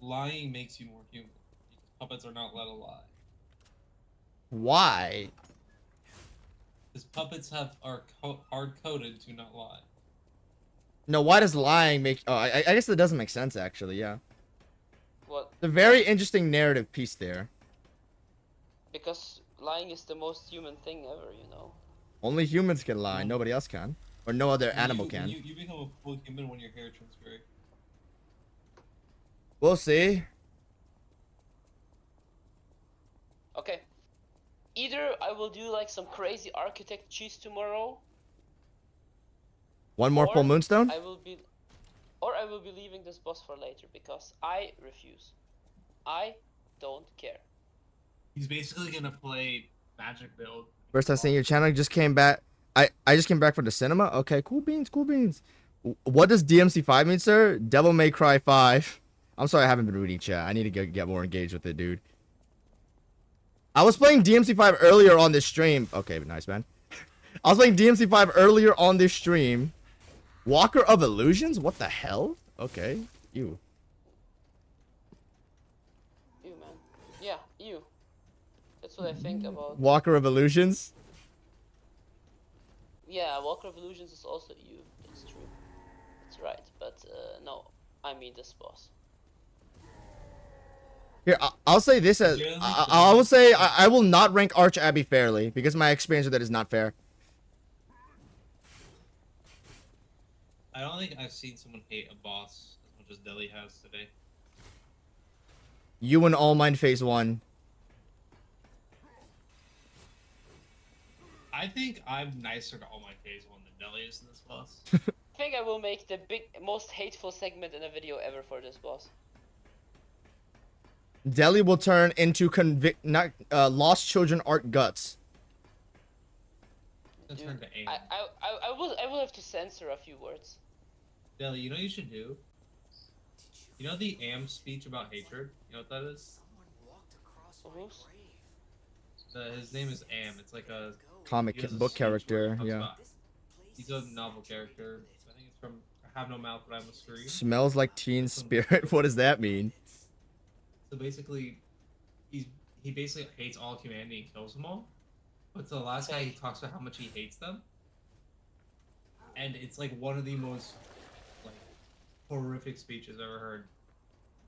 lying makes you more human. Puppets are not let a lie. Why? His puppets are hard coded to not lie. No, why does lying make... Oh, I guess that doesn't make sense, actually, yeah. What? It's a very interesting narrative piece there. Because lying is the most human thing ever, you know. Only humans can lie, Well, nobody else can. Or no other animal When can. you become a full human when your hair turns gray. We'll see. Okay. Either I will do like some crazy architect cheese tomorrow, One more or full moonstone? I will be leaving this boss for later because I refuse. I don't care. He's basically gonna play magic build. First time seeing your channel, just came back. I just came back from the cinema. Okay, cool beans, cool beans. What does DMC5 mean, sir? Devil May Cry 5. I'm sorry I haven't been reading chat. I need to get more engaged with it, dude. I was playing DMC5 earlier on this stream. Okay, nice, man. I was playing DMC5 earlier on this stream. Walker of Illusions? What the hell? Okay, you. You, man. Yeah, you. That's what I think about. Walker of Illusions? Yeah, Walker of Illusions is also you. That's true. That's right. But no, I mean this boss. Here, I'll say this as I will say I will not rank Arch Abbey fairly because my experience with it is not fair. I don't think I've seen someone hate a boss as much as Deli has today. You and All Mind Phase 1. I think I'm nicer to all my phase 1 than Deli is in this boss. I think I will make the most hateful segment in a video ever for this boss. Deli will turn into Lost Children Art Guts. Let's turn to aim. I will have to censor a few words. Deli, you know what you should do? You know the Am speech about hatred? You know what that is? Someone walked across my Whose? grave. His name is Am. It's like a Comic he has a book speech where character, he talks yeah. about- He's a novel character. I think it's from I Have No Mouth But I Must Scream. Smells like teen spirit. What does that mean? So basically, he basically hates all humanity and kills them all. But the last guy, he talks about how much he hates them, and it's like one of the most like horrific speeches I've ever heard.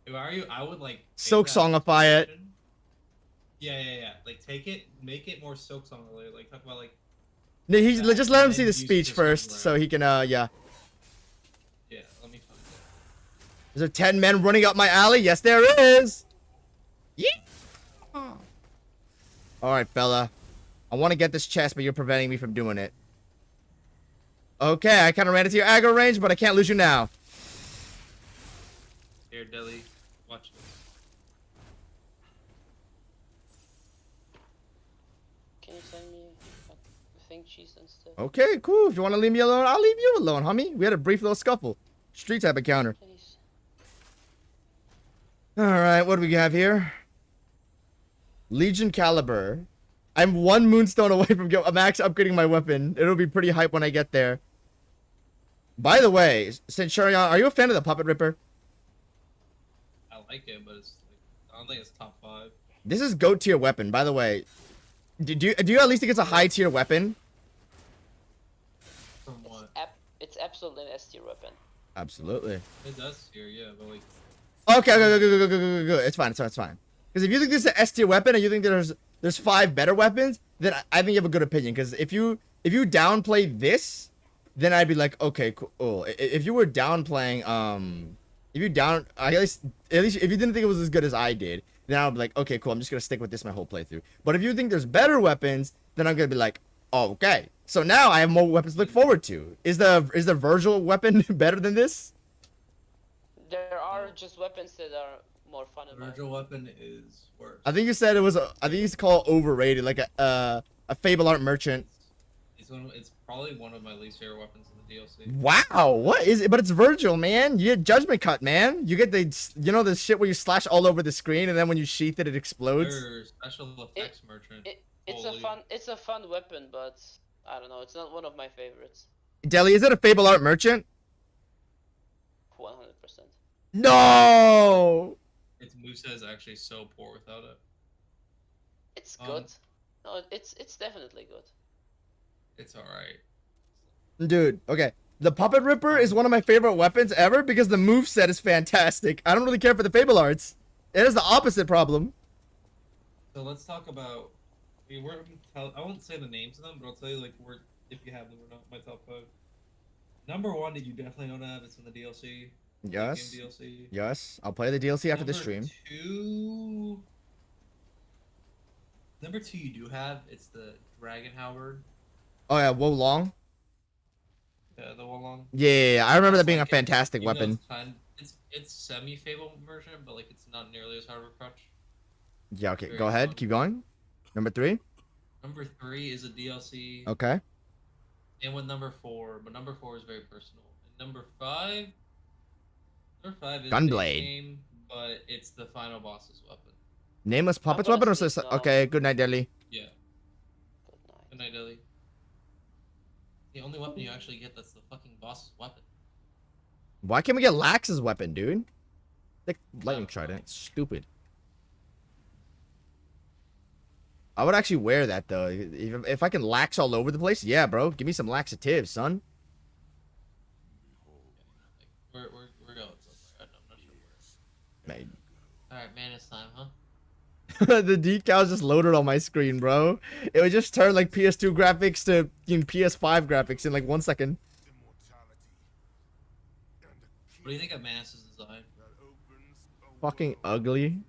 If I were you, I would like take Silk that songify it. section- Yeah. Like take it, make it more Silk song related. Like talk about like No, that, just let him and see then the use speech this first, one so word. he can yeah. Yeah, let me find it. Is there 10 men running up my alley? Yes, there is. Yeah. All right, fella. I want to get this chest, but you're preventing me from doing it. Okay, I kind of ran into your aggro range, but I can't lose you now. Here, Deli, watch this. Can you send me a thing cheese and stuff? Okay, cool. If you want to leave me alone, I'll leave you alone, homie. We had a brief little scuffle. Street type encounter. Please. All right, what do we have here? Legion Caliber. I'm one moonstone away from max upgrading my weapon. It'll be pretty hype when I get there. By the way, Centurion, are you a fan of the Puppet Ripper? I like it, but it's like I don't think it's top 5. This is GOAT tier weapon, by the way. Do you at least think it's a high tier weapon? From what? It's absolutely an S tier weapon. Absolutely. It does here, yeah, but like Okay, go. It's fine. Because if you think this is an S tier weapon and you think there's 5 better weapons, then I think you have a good opinion. Because if you downplay this, then I'd be like, okay, cool. If you were downplaying, at least if you didn't think it was as good as I did, then I'd be like, okay, cool. I'm just gonna stick with this my whole playthrough. But if you think there's better weapons, then I'm gonna be like, oh, okay. So now I have more weapons to look forward to. Is the Virgil weapon better than this? There are just weapons that are more fun the in my Virgil weapon is worse. I think you said it was. I think it's called overrated, like a Fable Art Merchant. It's probably one of my least favorite weapons in the DLC. Wow, what is it? But it's Virgil, man. You get Judgment Cut, man. You get the shit where you slash all over the screen, and then when you sheath it, it explodes. Their special effects merchant. It's a fun weapon, but I don't know. It's not one of my favorites. Deli, is it a Fable Art Merchant? 100%. No. Its moveset is actually so poor without it. It's good. No, it's definitely good. It's alright. Dude, okay. The Puppet Ripper is one of my favorite weapons ever because the moveset is fantastic. I don't really care for the Fable Arts. It has the opposite problem. So let's talk about. I won't say the names of them, but I'll tell you like where if you have them or not. My top 5. Number 1 that you definitely don't have. It's in the DLC. Yes. Game DLC. Yes. I'll play the DLC after the stream. Number 2 you do have. It's the Dragon Halberd. Oh yeah, Wo Long. Yeah, the Wolong. Yeah, I remember that being a Like, fantastic even though weapon. It's semi-Fable version, but like it's not nearly as hard of a crutch. Yeah, okay, Very go ahead. fun. Keep going. Number 3. Number 3 is a DLC. Okay. And with number 4, but number 4 is very personal. And number 5 is Gunblade. a game, but it's the final boss's weapon. Nameless Puppet's gonna weapon or sleep so? now. Okay, good night, Dilly. Yeah. Good night. Good night, Dilly. The only weapon you actually get that's the fucking boss's weapon. Why can't we get Lax's weapon, dude? Like lightning trident. It's stupid. I would actually wear that though. If I can lax all over the place, yeah, bro. Give me some laxatives, son. Like, we're going somewhere. I'm not sure where. Man. Alright, man, it's time, huh? The decals just loaded on my screen, bro. It would just turn like PS2 graphics to PS5 graphics in like 1 second. What do you think of Manus' design? Fucking ugly.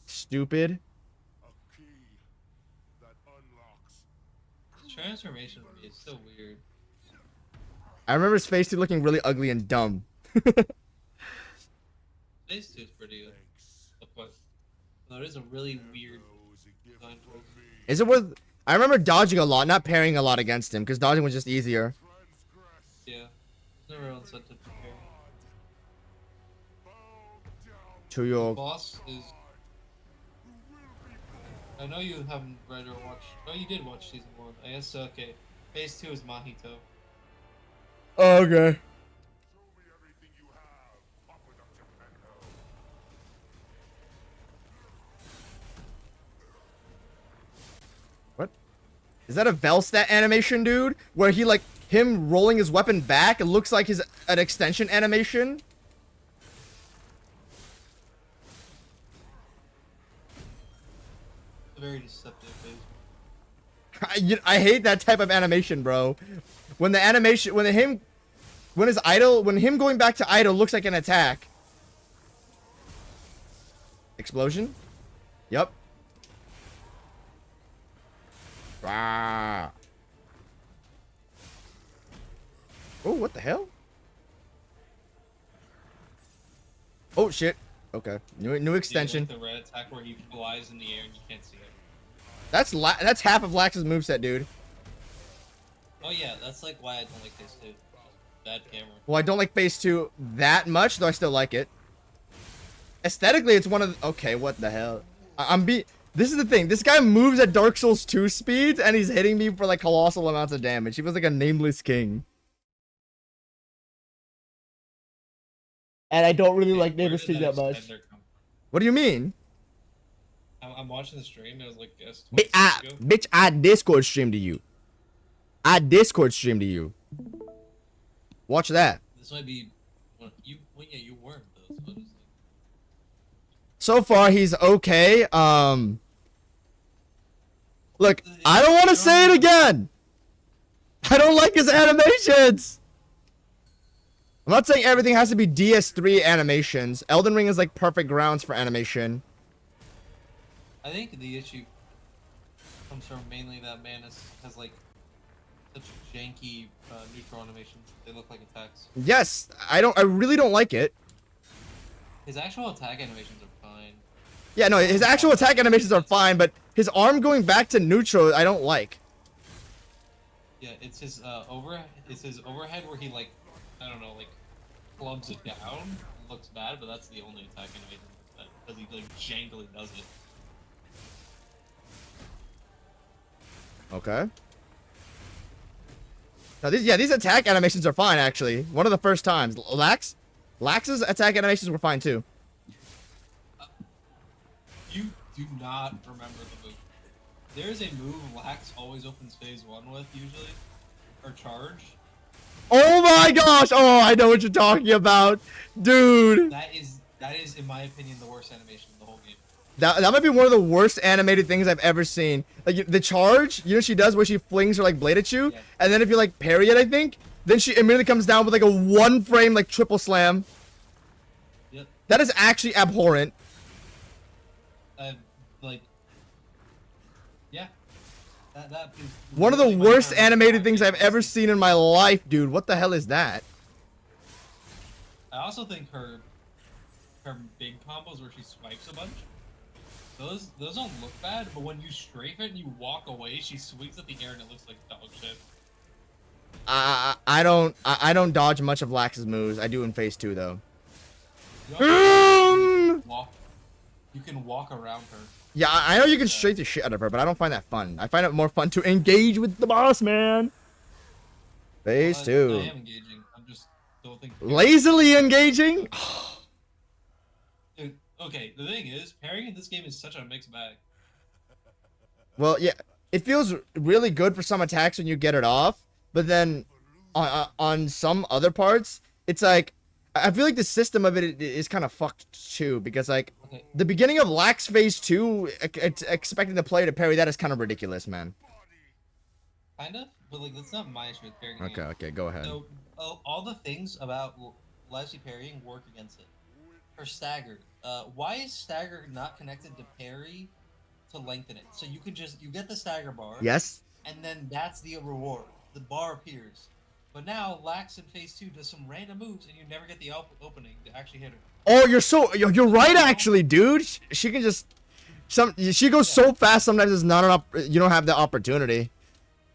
Stupid. His transformation for me is so weird. I remember his face too looking really ugly and dumb. Phase 2 is pretty good. But no, it is a really weird design choice. Is it worth... I remember dodging a lot, not parrying a lot against him, because dodging was just easier. Yeah. There's no real incentive to pair. To your... Boss is... I know you haven't read or watched... No, you did watch season 1. I guess, okay. Phase 2 is Mahito. Oh, okay. What? Is that a Velstat animation, dude? Where he, like, him rolling his weapon back, it looks like his an extension animation? It's a very deceptive phase. I hate that type of animation, bro. When the animation, when him going back to idle looks like an attack. Explosion? Yep. Ah. Oh, what the hell? Oh shit. Okay. New extension. Yeah, like the red attack where he flies in the air and you can't see it. That's half of Lax's moveset, dude. Oh yeah, that's like why I don't like this too. Bad camera. Well, I don't like Phase 2 that much, though I still like it. Aesthetically, it's one of the... Okay, what the hell? This is the thing. This guy moves at Dark Souls 2 speeds, and he's hitting me for, like, colossal amounts of damage. He was like a nameless king. And I don't really like Nameless King that much. What do you mean? I'm watching the stream, and it was like, yes, Bitch, I Discord stream to you. I Discord stream to you. Watch that. This might be... you weren't, though, so it's like... So far, he's okay. Look, I don't want to say it again. I don't like his animations. I'm not saying everything has to be DS3 animations. Elden Ring is like perfect grounds for animation. I think the issue comes from mainly that Manus has like such janky neutral animations. They look like attacks. Yes, I really don't like it. His actual attack animations are fine. Yeah, no, his actual attack animations are fine, but his arm going back to neutral, I don't like. Yeah, it's his overhead where he like, I don't know, like clubs it down. It looks bad, but that's the only attack animation that because he like jangly does it. Okay. Now these attack animations are fine actually. One of the first times. Lax's attack animations were fine too. You do not remember the move. There's a move Lax always opens phase 1 with usually, or charge. Oh my gosh! Oh, I know what you're talking about, dude. That is in my opinion the worst animation of the whole game. That might be one of the worst animated things I've ever seen. Like the charge, you know, she does where she flings her like blade at you, Yeah. and then if you like parry it, I think, then she immediately comes down with like a 1 frame like triple slam. Yep. That is actually abhorrent. Like, yeah. That is One of the really my worst favorite animated things I've animation ever seen in my life, dude. What the hell is that? I also think her big combos where she swipes a bunch, those don't look bad, but when you strafe it and you walk away, she sweeps at the air and it looks like dog shit. I don't dodge much of Lax's moves. I do in phase 2 though. You can walk around her. Yeah, I know you can strafe the shit out of her, but I don't find that fun. I find it more fun to engage with the boss, man. Phase 2. I am engaging. I'm just don't think. Lazily engaging? Dude, okay, the thing is, parrying in this game is such a mixed bag. Well, yeah, it feels really good for some attacks when you get it off, but then on some other parts, it's like, I feel like the system of it is kind of fucked too, because like, Okay. the beginning of Lax phase 2, expecting the player to parry that is kind of ridiculous, man. Kind of, but like that's not my issue with parrying. Okay, okay, go ahead. So, all the things about Leslie parrying work against it. Her stagger. Why is stagger not connected to parry to lengthen it? So you get the stagger bar. Yes? And then that's the reward. The bar appears. But now Lax in phase 2 does some random moves and you never get the opening to actually hit her. Oh, you're right actually, dude. She can just she goes so fast sometimes it's not you don't have the opportunity.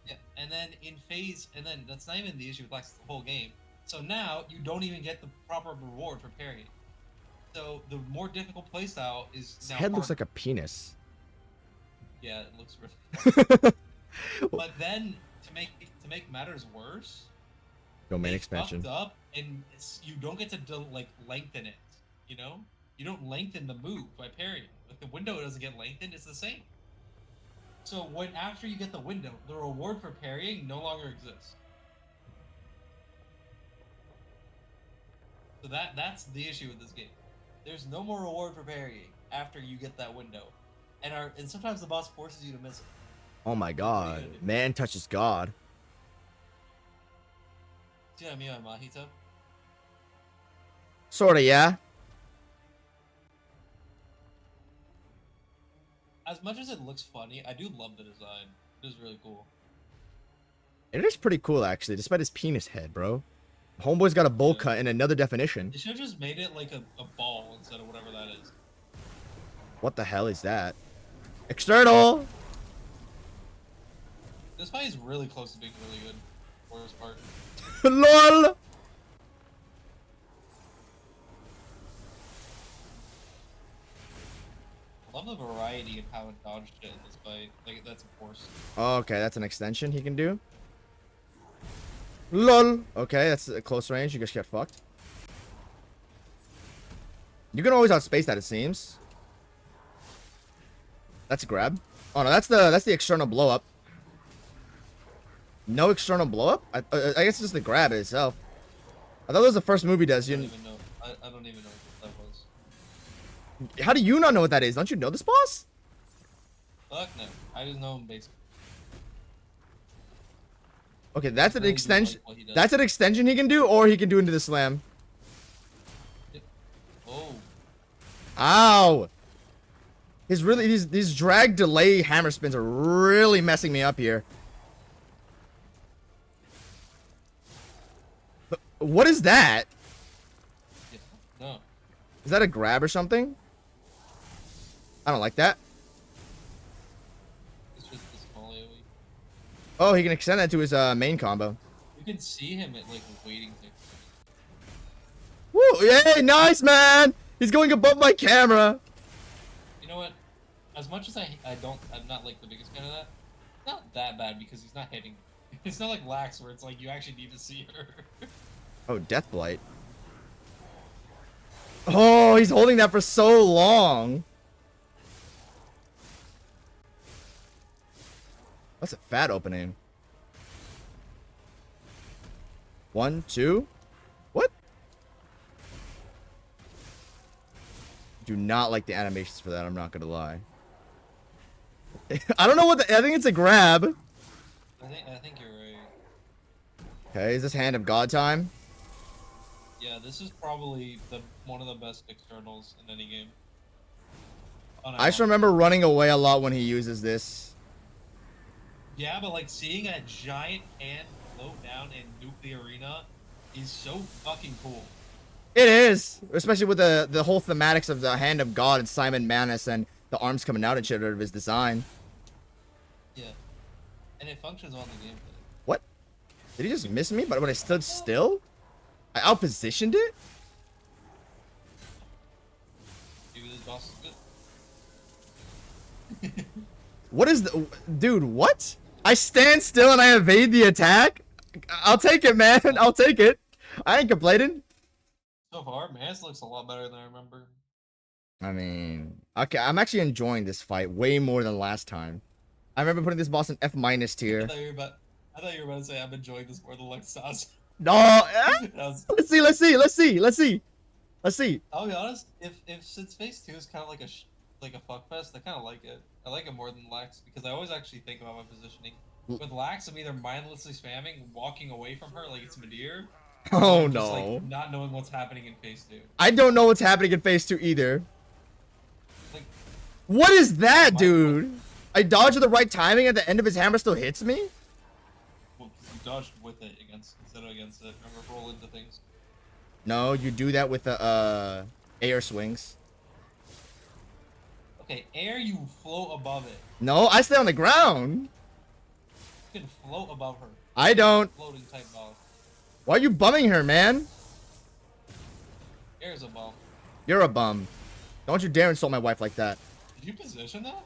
Yeah, and then that's not even the issue with Lax the whole game. So now you don't even get the proper reward for parrying. So the more difficult playstyle is His now head looks harder. like a penis. Yeah, it looks really. But then to make matters worse, Domain they expansion. fucked up and you don't get to like lengthen it. You know, you don't lengthen the move by parrying. Like the window doesn't get lengthened; it's the same. So after you get the window, the reward for parrying no longer exists. So that's the issue with this game. There's no more reward for parrying after you get that window, and sometimes the boss forces you to miss it. Oh my god. Man touches God. See what I mean by Mahito? Sorta, yeah. As much as it looks funny, I do love the design. It is really cool. It is pretty cool actually, despite his penis head, bro. Homeboy's got a bowl cut in another definition. They should have just made it like a ball instead of whatever that is. What the hell is that? External! This fight is really close to being really good. Worst part. LOL! I love the variety in how it dodged it in this fight. Like, that's a force. Okay, that's an extension he can do. LOL! Okay, that's a close range, you just get fucked. You can always outspace that, it seems. That's a grab. Oh no, that's the external blow up. No external blow up? I guess it's just the grab itself. I thought that was the first move he does. I don't even know. I don't even know what that was. How do you not know what that is? Don't you know this boss? Fuck no. I just know him basically. Okay, that's an Really do extension. like what he does. That's an extension he can do, or he can do into the slam. Oh. Ow! These drag delay hammer spins are really messing me up here. But what is that? Yeah. No. Is that a grab or something? I don't like that. It's just the small AoE. Oh, he can extend that to his main combo. You can see him at like waiting to. Woo! Yay! Nice, man! He's going above my camera. You know what? As much as I'm not like the biggest fan of that. Not that bad because he's not hitting. It's not like Lax where it's like you actually need to see her. Oh, Death Blight. Oh, he's holding that for so long. That's a fat opening. 1, 2. What? Do not like the animations for that. I'm not gonna lie. I don't know what I think it's a grab. I think you're right. Okay, is this Hand of God time? Yeah, this is probably one of the best externals in any game. I just remember running away a lot when he uses this. Yeah, but like seeing a giant hand float down and nuke the arena is so fucking cool. It is, especially with the whole thematics of the Hand of God and Simon Manus and the arms coming out and shit out of his design. Yeah, and it functions well in the gameplay. What? Did he just miss me? But when I stood still, I outpositioned it. Maybe this boss is good. What is the dude? What? I stand still and I evade the attack. I'll take it, man. I'll take it. I ain't complaining. So far, Mans looks a lot better than I remember. I mean, okay, I'm actually enjoying this fight way more than last time. I remember putting this boss in F- tier. I thought you were about to say I'm enjoying this more than Lexas. No, let's see. I'll be honest. If since Phase 2 is kind of like a fuck fest, I kind of like it. I like it more than Lax because I always actually think about my positioning. With Lax, I'm either mindlessly spamming, walking away from her like it's Midir. Oh just, no. like, not knowing what's happening in Phase 2. I don't know what's happening in Phase 2 either. Like, what is that, dude? I dodge at the right timing and the end of his hammer still hits me? well, you dodged with it instead of against it. Remember, roll into things. No, you do that with the air swings. Okay, air, you float above it. No, I stay on the ground. You can float above her. I don't. Floating type boss. Why are you bumming her, man? Air's a ball. You're a bum. Don't you dare insult my wife like that. Did you position that?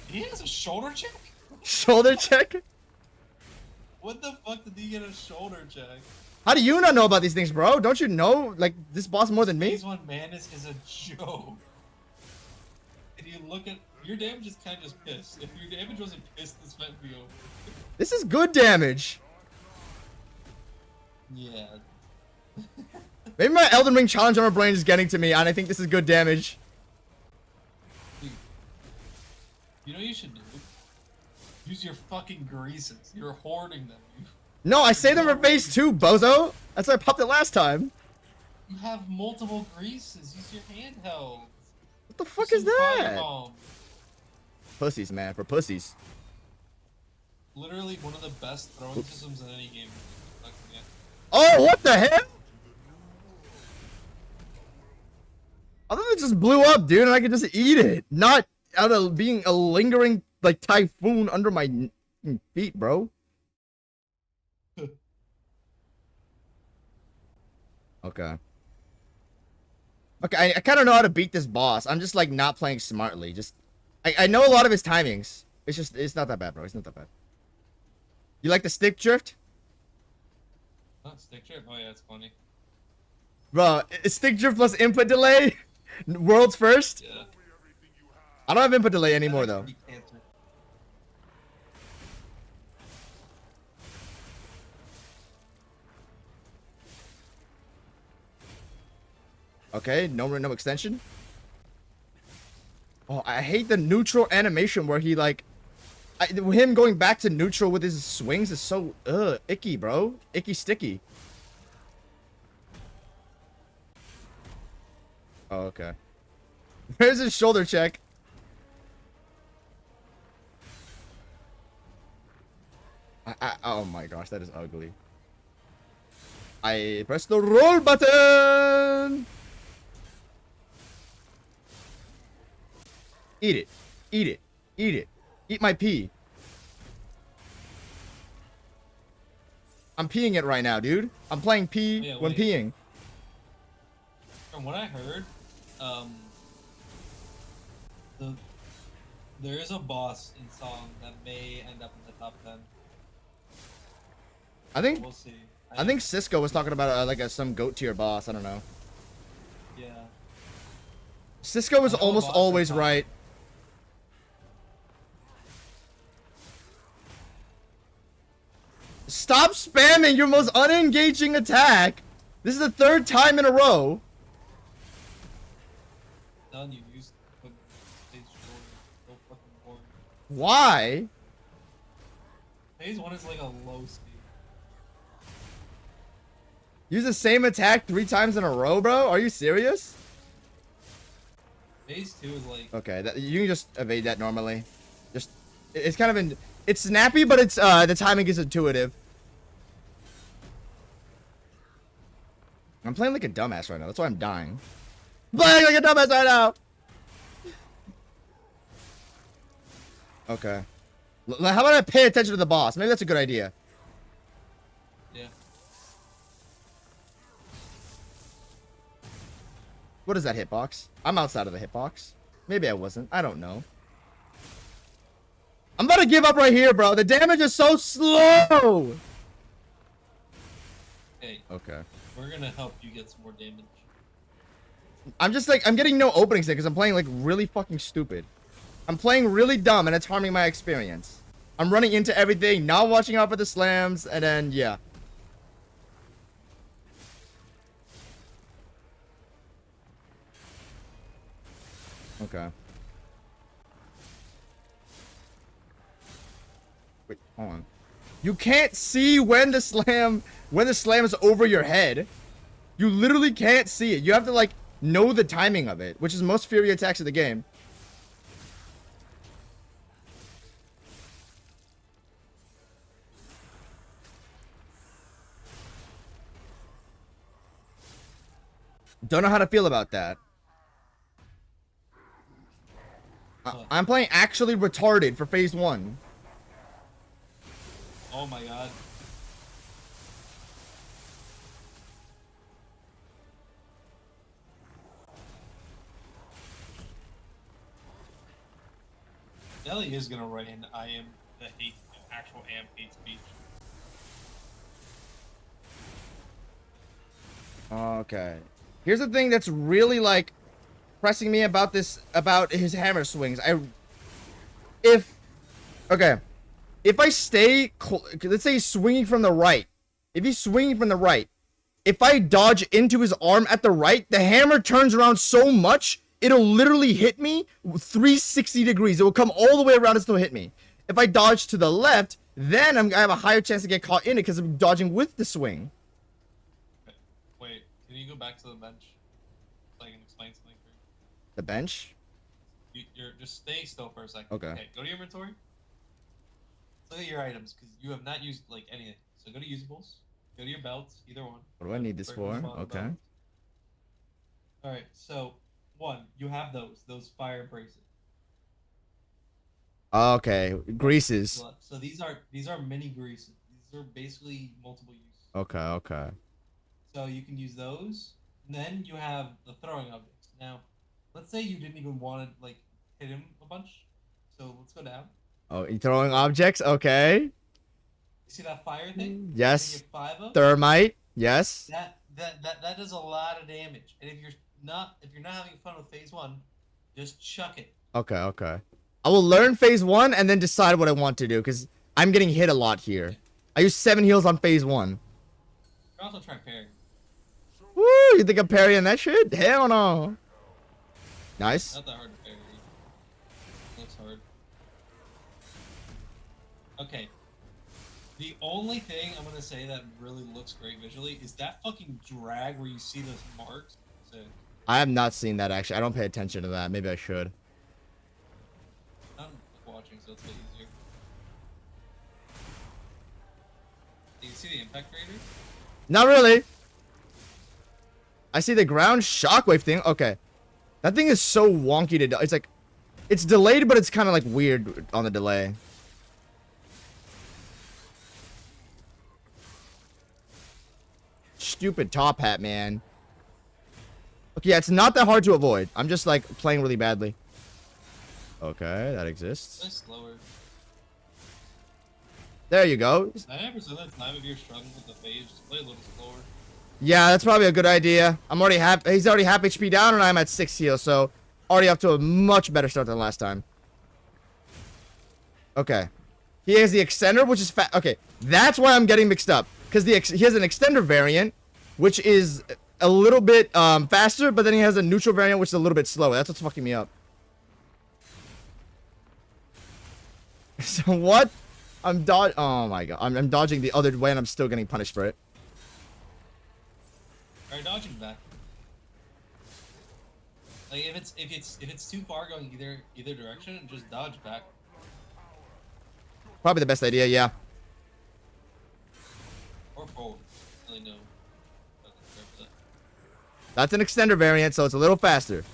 He has a shoulder check? Shoulder check? What the fuck did he get a shoulder check? How do you not know about these things, bro? Don't you know, like, this boss more than me? Phase 1 Madness is a joke. And you look at... Your damage is kind of just pissed. If your damage wasn't pissed, this might be over. This is good damage. Yeah. Maybe my Elden Ring challenge on my brain is getting to me, and I think this is good damage. Dude, you know what you should do? Use your fucking greases. You're hoarding them. No, I saved them for Phase 2, bozo. That's why I popped it last time. You have multiple greases. Use your handheld. What the fuck Use is some that? firebomb. Pussies, man, for pussies. Literally one of the best throwing systems in any game. Oh, what the hell? I thought it just blew up, dude, and I could just eat it. Not out of being a lingering, like, typhoon under my feet, bro. Okay. Okay, I kind of know how to beat this boss. I'm just, like, not playing smartly. Just, I know a lot of his timings. It's not that bad, bro. It's not that bad. You like the stick drift? Oh, stick drift? Oh yeah, it's funny. Bro, stick drift plus input delay? World's first? Yeah. I don't have input delay anymore, though. Okay, no extension. Oh, I hate the neutral animation where he, like... him going back to neutral with his swings is so, icky, bro. Icky sticky. Oh, okay. Where's his shoulder check? Oh my gosh, that is ugly. I press the roll button! Eat it. Eat it. Eat it. Eat my pee. I'm peeing it right now, dude. I'm playing pee Yeah, when wait. peeing. From what I heard, there is a boss in Song that may end up in the top 10. I think We'll see. I think Cisco was talking about some goat tier boss. I don't know. Yeah. Cisco is I know a almost boss always that's right. Stop spamming your most unengaging attack. This is the 3rd time in a row. Done. You used stage 4. So fucking boring. Why? Phase 1 is like a low speed. Use the same attack 3 times in a row, bro? Are you serious? Phase 2 is like. Okay, you can just evade that normally. Just, it's kind of it's snappy, but it's the timing is intuitive. I'm playing like a dumbass right now. That's why I'm dying. Playing like a dumbass right now. Okay. How about I pay attention to the boss? Maybe that's a good idea. Yeah. What is that hitbox? I'm outside of the hitbox. Maybe I wasn't. I don't know. I'm about to give up right here, bro. The damage is so slow. Hey, Okay. we're gonna help you get some more damage. I'm just like, I'm getting no openings there because I'm playing like really fucking stupid. I'm playing really dumb and it's harming my experience. I'm running into everything, not watching out for the slams, and then, yeah. Okay. Wait, hold on. You can't see when the slam is over your head. You literally can't see it. You have to like know the timing of it, which is most Fury attacks of the game. Don't know how to feel about that. I'm playing actually retarded for phase 1. Oh my god. Ellie is gonna write in I am the hate, actual am hate speech. Okay. Here's the thing that's really like pressing me about his hammer swings. If I stay, let's say he's swinging from the right. If he's swinging from the right, if I dodge into his arm at the right, the hammer turns around so much, it'll literally hit me 360 degrees. It will come all the way around and still hit me. If I dodge to the left, then I have a higher chance to get caught in it because I'm dodging with the swing. Wait, can you go back to the bench so I can explain something for you? The bench? You're just stay still for a second. Okay. Go to your inventory. Look at your items because you have not used like anything. So go to usables. Go to your belts, either one. What do I need this for? Okay. All right. So 1, you have those fire braces. Okay, greases. So these are mini greases. These are basically multiple use. Okay. So you can use those. And then you have the throwing objects. Now, let's say you didn't even want to like hit him a bunch. So let's go down. Oh, you throwing objects? Okay. You see that fire thing? Yes. You get 5 of. Thermite. Yes. That does a lot of damage. And if you're not having fun with phase 1, just chuck it. Okay. I will learn phase 1 and then decide what I want to do because I'm getting hit a lot here. I use 7 heals on phase 1. You can also try parrying. Woo! You think I'm parrying that shit? Hell no. Nice. Not that hard to parry. Looks hard. Okay. The only thing I'm gonna say that really looks great visually is that fucking drag where you see those marks. Sick. I have not seen that actually. I don't pay attention to that. Maybe I should. I'm watching, so it's a bit easier. Do you see the impact crater? Not really. I see the ground shockwave thing. Okay. That thing is so wonky to do. It's like, it's delayed, but it's kind of like weird on the delay. Stupid top hat, man. Okay, yeah, it's not that hard to avoid. I'm just like playing really badly. Okay, that exists. Play slower. There you go. 90% of the time, if you're struggling with the phase, just play a little slower. Yeah, that's probably a good idea. I'm already he's already half HP down and I'm at 6 heals, so already up to a much better start than last time. Okay. He has the extender, which is okay, that's why I'm getting mixed up. Because he has an extender variant, which is a little bit faster, but then he has a neutral variant, which is a little bit slower. That's what's fucking me up. So what? I'm oh my god. I'm dodging the other way and I'm still getting punished for it. Try dodging back. Like if it's too far going either direction, just dodge back. Probably the best idea, yeah. Or forward. Really no. That's an extender variant, so it's a little faster.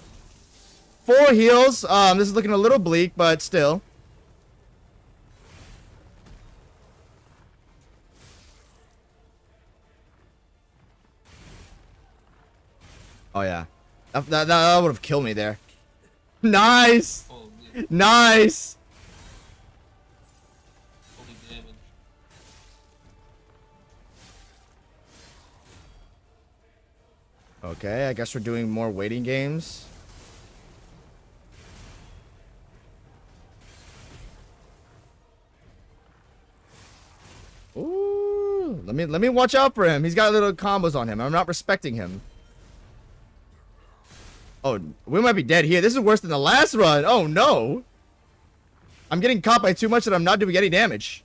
4 heals. This is looking a little bleak, but still. Oh yeah, that would have killed me there. Nice, Holy, nice. holy damage. Okay, I guess we're doing more waiting games. Ooh, let me watch out for him. He's got little combos on him. I'm not respecting him. Oh, we might be dead here. This is worse than the last run. Oh no. I'm getting caught by too much and I'm not doing any damage.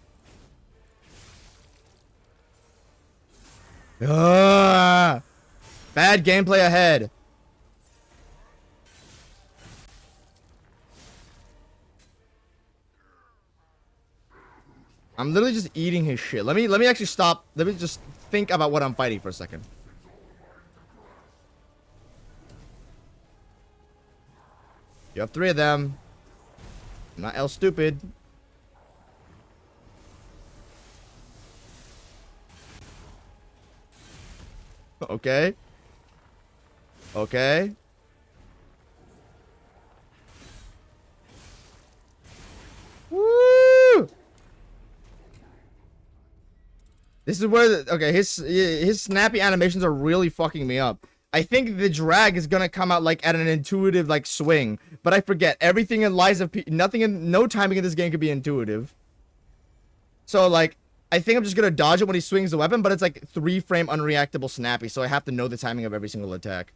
Bad gameplay ahead. I'm literally just eating his shit. Let me actually stop. Let me just think about what I'm fighting for a second. You have 3 of them. I'm not L stupid. Okay. Okay. Woo! This is where okay, his snappy animations are really fucking me up. I think the drag is gonna come out like at an intuitive like swing, but I forget everything in Lies of no timing in this game could be intuitive. So like, I think I'm just gonna dodge it when he swings the weapon, but it's like 3-frame unreactable snappy, so I have to know the timing of every single attack.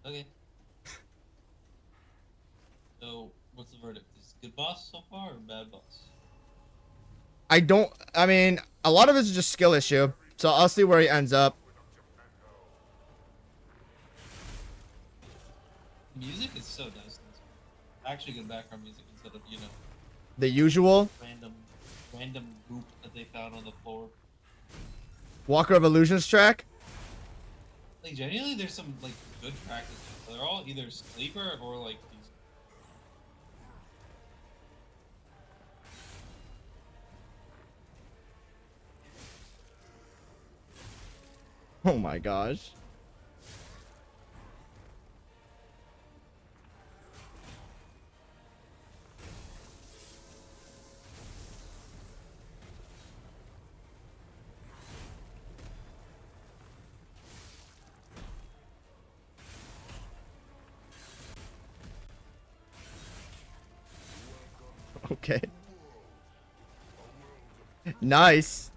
Okay. So, what's the verdict? Is it good boss so far or bad boss? I mean, a lot of it is just skill issue, so I'll see where he ends up. Music is so nice in this one. Actually good background music instead of, you know, The usual random goop that they found on the floor. Walker of Illusions track. Like genuinely there's some like good tracks. They're all either sleeper or like these. Oh my gosh. Okay. Nice.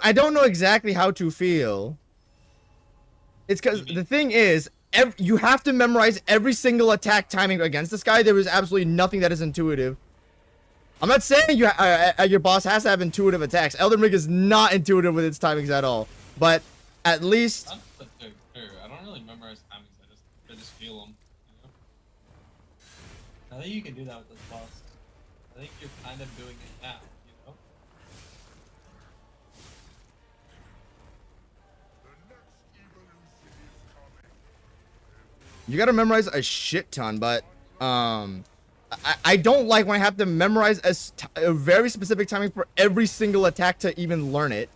I don't know exactly how to feel. It's because the thing is, you have to memorize every single attack timing against this guy. There is absolutely nothing that is intuitive. I'm not saying your boss has to have intuitive attacks. Elden Ring is not intuitive with its timings at all. But at least I don't really memorize timings. I just feel them. You know? I think you can do that with this boss. I think you're kind of doing it now. You know. you gotta memorize a shit ton. But I don't like when I have to memorize a very specific timing for every single attack to even learn it.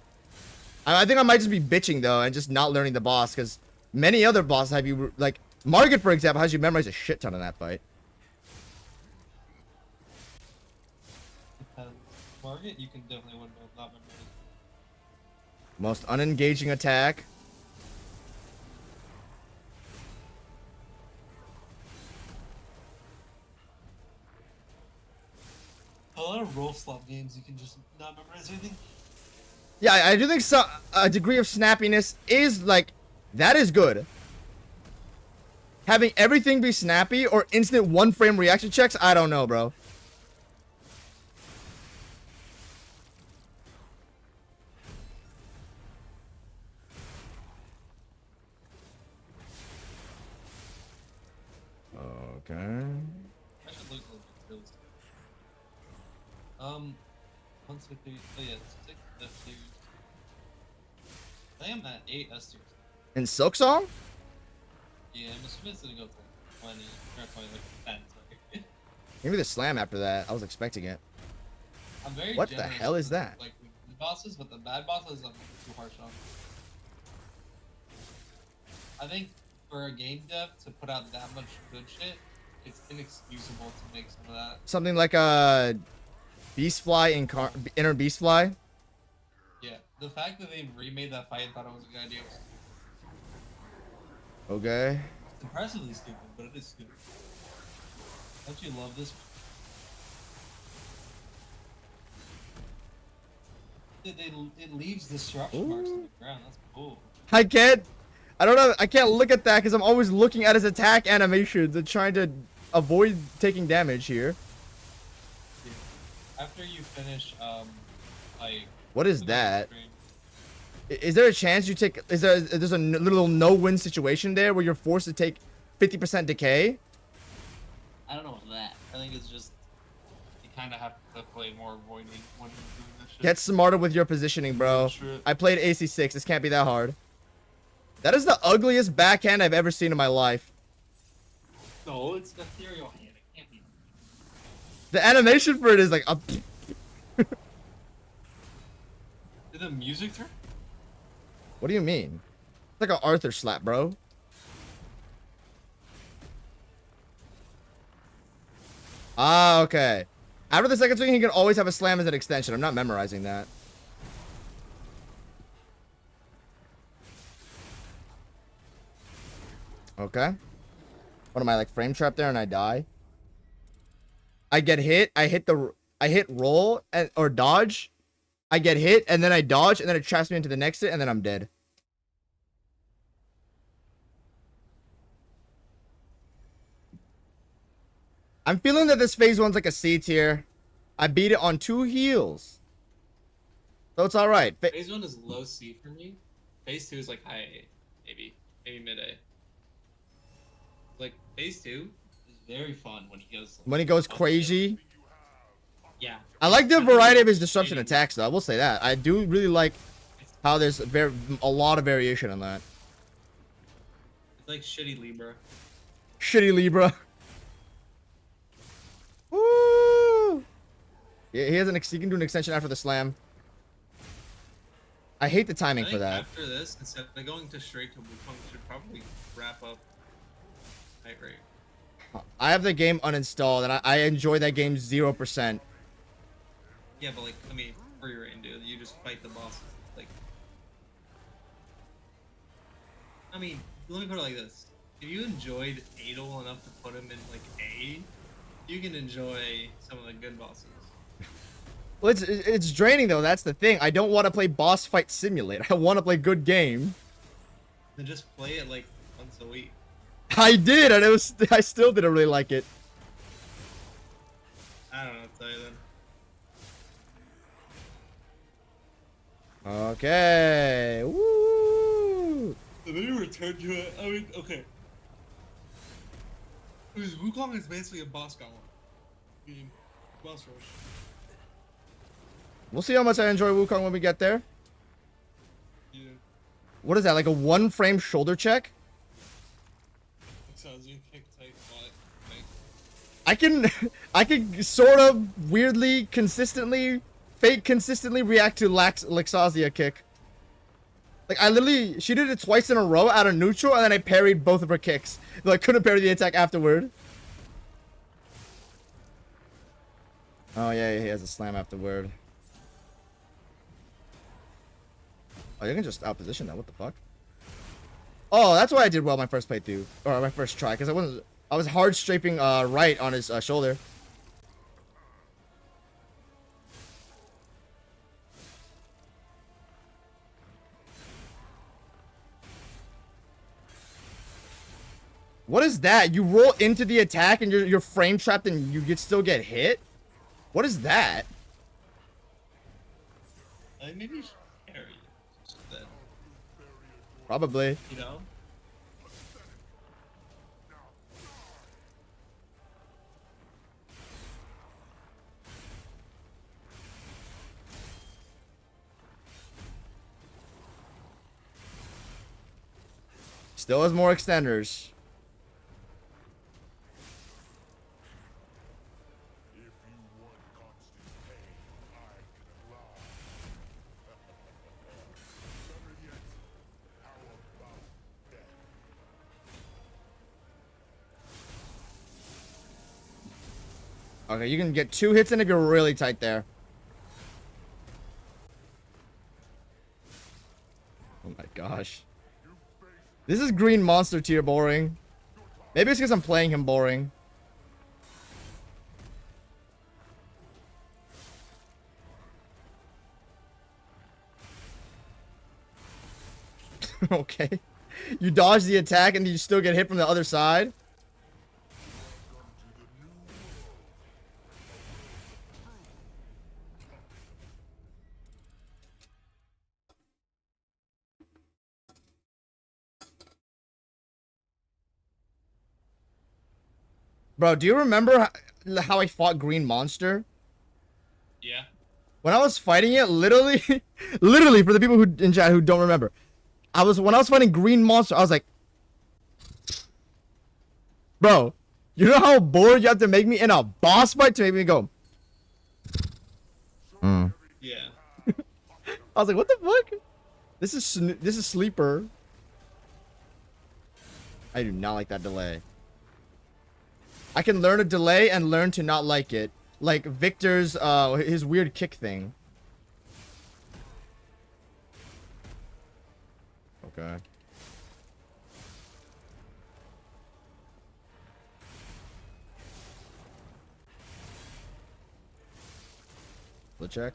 I think I might just be bitching though and just not learning the boss because many other bosses have you like Margit, for example, has you memorize a shit ton in that fight. Margit, you can definitely win both, not memorize. Most unengaging attack. A lot of roll slot games, you can just not memorize anything. Yeah, I do think so. A degree of snappiness is like that is good. Having everything be snappy or instant 1-frame reaction checks, I don't know, bro. Okay. I should look at the bills. 160. Oh yeah, 6 S tiers. I am at 8 S tiers. In Silk Song? Yeah, I'm assuming it's gonna go to 20 or 20, like 10. Sorry. Maybe the slam after that. I was expecting it. I'm very What the generous hell is with, that? Like with the bosses, but the bad bosses I'm too harsh on. I think for a game dev to put out that much good shit, it's inexcusable to make some of that. Something like a Beastfly Inner Beastfly. Yeah, the fact that they remade that fight and thought it was a good idea was Okay. impressively stupid, but it is stupid. Don't you love this? It leaves disruption marks on the ground. That's cool. I can't look at that because I'm always looking at his attack animations and trying to avoid taking damage here. Yeah. After you finish, like. What is that? Is there a chance you take? There's a little no-win situation there where you're forced to take 50% decay? I don't know about that. I think it's just you kind of have to play more avoiding when you're doing this shit. Get smarter with your positioning, bro. I played AC6. This can't be that hard. That is the ugliest backhand I've ever seen in my life. No, it's the ethereal hand. It can't be. The animation for it is like a. Did the music turn? What do you mean? It's like an Arthur slap, bro. Ah, okay. After the second swing, he can always have a slam as an extension. I'm not memorizing that. Okay. What am I, like frame trap there and I die? I get hit. I hit roll or dodge. I get hit and then I dodge and then it traps me into the next hit and then I'm dead. I'm feeling that this phase 1's like a C tier. I beat it on 2 heals. So it's alright. Phase 1 is low C for me. Phase 2 is like high A. Maybe mid A. Like, phase 2 is very fun when he goes crazy. Yeah. I like the variety of his disruption attacks though. I will say that. I do really like how there's a lot of variation on that. It's like shitty Libra. Shitty Libra. Woo! Yeah, he can do an extension after the slam. I hate the timing for that. After this, instead of going to straight to Wukong, we should probably wrap up Night Raid. I have the game uninstalled and I enjoy that game 0%. Yeah, but like, I mean, for your end, dude, you just fight the bosses. Like, I mean, let me put it like this: if you enjoyed Adol enough to put him in like A, you can enjoy some of the good bosses. Well, it's draining though. That's the thing. I don't want to play boss fight simulator. I want to play good game. Then just play it like once a week. I did, and I still didn't really like it. I don't know what to tell you then. Okay. Woo! And then you return to it. I mean, okay. Because Wukong is basically a boss golem. I mean, boss rush. We'll see how much I enjoy Wukong when we get there. Yeah. What is that? Like a 1-frame shoulder check? It sounds you kick tight bot. I can sort of weirdly, consistently react to Lexazia kick. Like, I literally, she did it twice in a row out of neutral, and then I parried both of her kicks. Though I couldn't parry the attack afterward. Oh, yeah, he has a slam afterward. Oh, you can just outposition that. What the fuck? Oh, that's why I did well my first playthrough. Or my first try, because I was hard strafing right on his shoulder. What is that? You roll into the attack and you're frame trapped and you still get hit? What is that? Maybe you should carry then, Probably. you know? Still has more extenders. Okay, you can get 2 hits in if you're really tight there. Oh my gosh. This is green monster tier boring. Maybe it's because I'm playing him boring. Okay. You dodge the attack and you still get hit from the other side. Bro, do you remember how I fought Green Monster? Yeah. When I was fighting it, literally, literally, for the people who in chat who don't remember, when I was fighting Green Monster, I was like, bro, you know how bored you have to make me in a boss fight to make me go, Yeah. I was like, what the fuck? This is sleeper. I do not like that delay. I can learn a delay and learn to not like it. Like Victor's, his weird kick thing. Okay. Split check.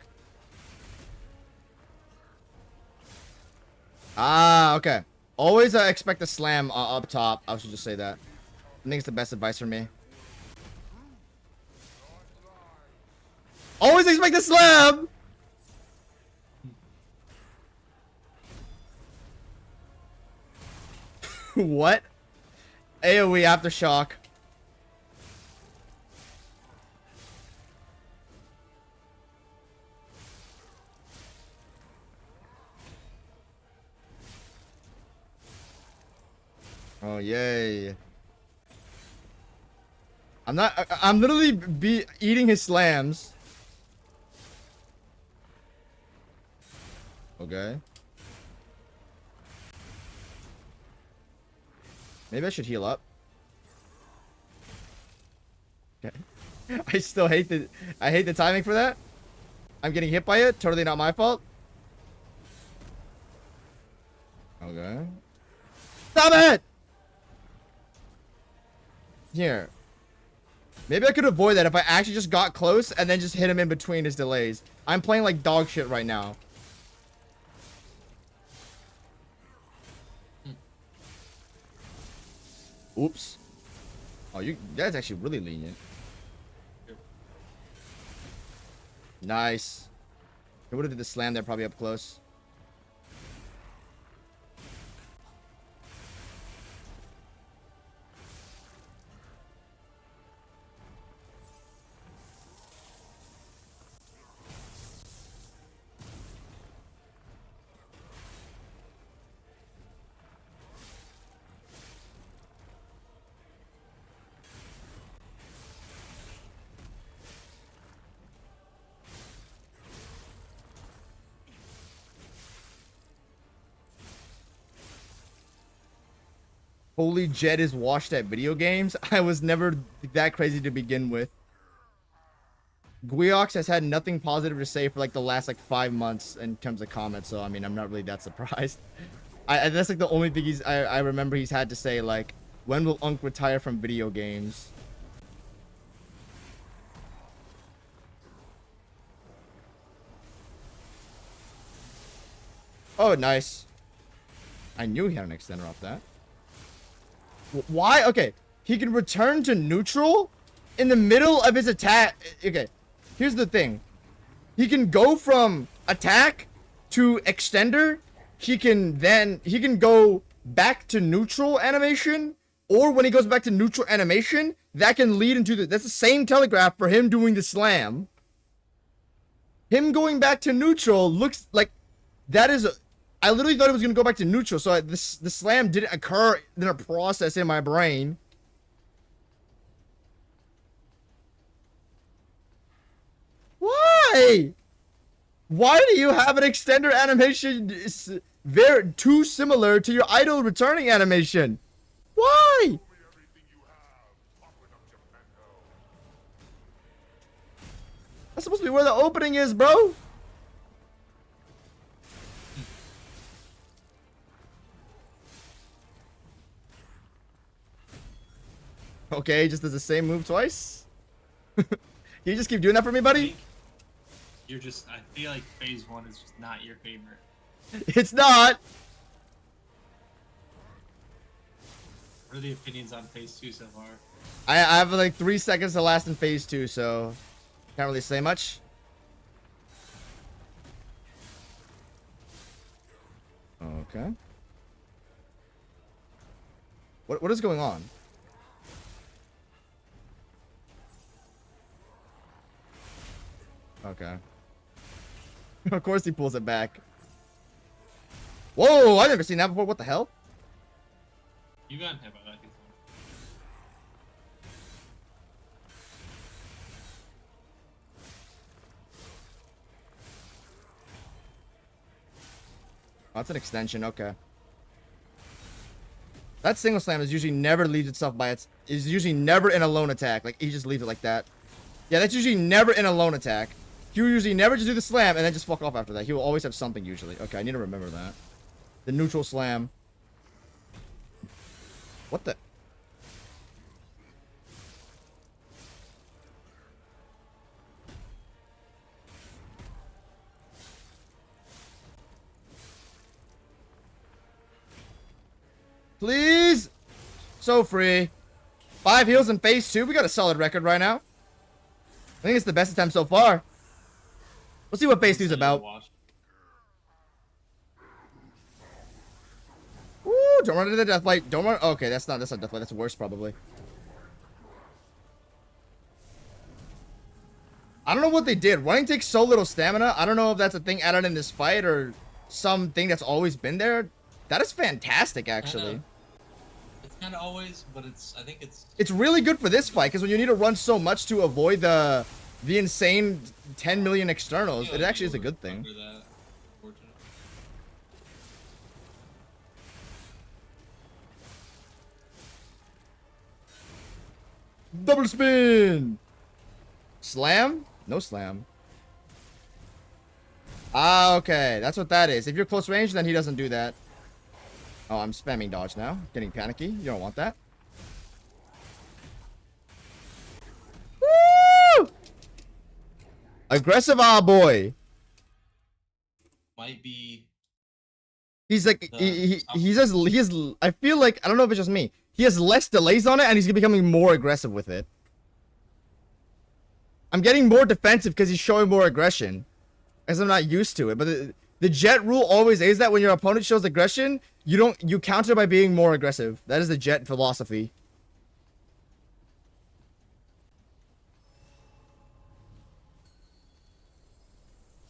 Ah, okay. Always expect a slam up top. I should just say that. I think it's the best advice for me. Always expect a slam! What? AoE aftershock. Oh, yay. I'm literally eating his slams. Okay. Maybe I should heal up. Okay. I hate the timing for that. I'm getting hit by it. Totally not my fault. Okay. Stop it! Here. Maybe I could avoid that if I actually just got close and then just hit him in between his delays. I'm playing like dog shit right now. Oops. Oh, that's actually really lenient. Nice. I would have did the slam there probably up close. Holy Jet is washed at video games. I was never that crazy to begin with. Guiox has had nothing positive to say for like the last like 5 months in terms of comments, so I mean I'm not really that surprised. That's like the only thing I remember he's had to say, like, when will Unk retire from video games? Oh, nice. I knew he had an extender off that. Why? Okay, he can return to neutral in the middle of his attack. Okay, here's the thing. He can go from attack to extender. He can go back to neutral animation, or when he goes back to neutral animation, that can lead into that's the same telegraph for him doing the slam. Him going back to neutral looks like that is I literally thought it was going to go back to neutral, so the slam didn't occur in a process in my brain. Why? Why do you have an extender animation very too similar to your idol returning animation? Why? That's supposed to be where the opening is, bro. Okay, just does the same move twice? Can you just keep doing that for me, buddy? You're just, I feel like phase 1 is just not your favorite. It's not! What are the opinions on phase 2 so far? I have like 3 seconds to last in phase 2, so can't really say much. Okay. What is going on? Okay. Of course he pulls it back. Whoa, I've never seen that before. What the hell? You got hit by that before. Oh, that's an extension. Okay. That single slam is usually never leaves itself by its... is usually never in a lone attack. Like, he just leaves it like that. Yeah, that's usually never in a lone attack. He will usually never just do the slam and then just fuck off after that. He will always have something usually. Okay, I need to remember that. The neutral slam. What the... Please! So free. 5 heals in phase 2. We got a solid record right now. I think it's the best attempt so far. We'll see what phase 2 is about. Woo! Don't run into the deathlight. Don't run. Okay, that's not deathlight. That's worse probably. I don't know what they did. Running takes so little stamina. I don't know if that's a thing added in this fight or something that's always been there. That is fantastic, actually. It's kind of always, but I think it's... It's really good for this fight, because when you need to run so much to avoid the insane 10 million externals, it actually is a good thing. Double spin! Slam? No slam. Ah, okay. That's what that is. If you're close range, then he doesn't do that. Oh, I'm spamming dodge now. Getting panicky. You don't want that. Woo! Aggressive, ah boy. Might be... He's like, he has, I feel like, I don't know if it's just me. He has less delays on it, and he's becoming more aggressive with it. I'm getting more defensive because he's showing more aggression. As I'm not used to it. But the jet rule always is that when your opponent shows aggression, you counter by being more aggressive. That is the jet philosophy.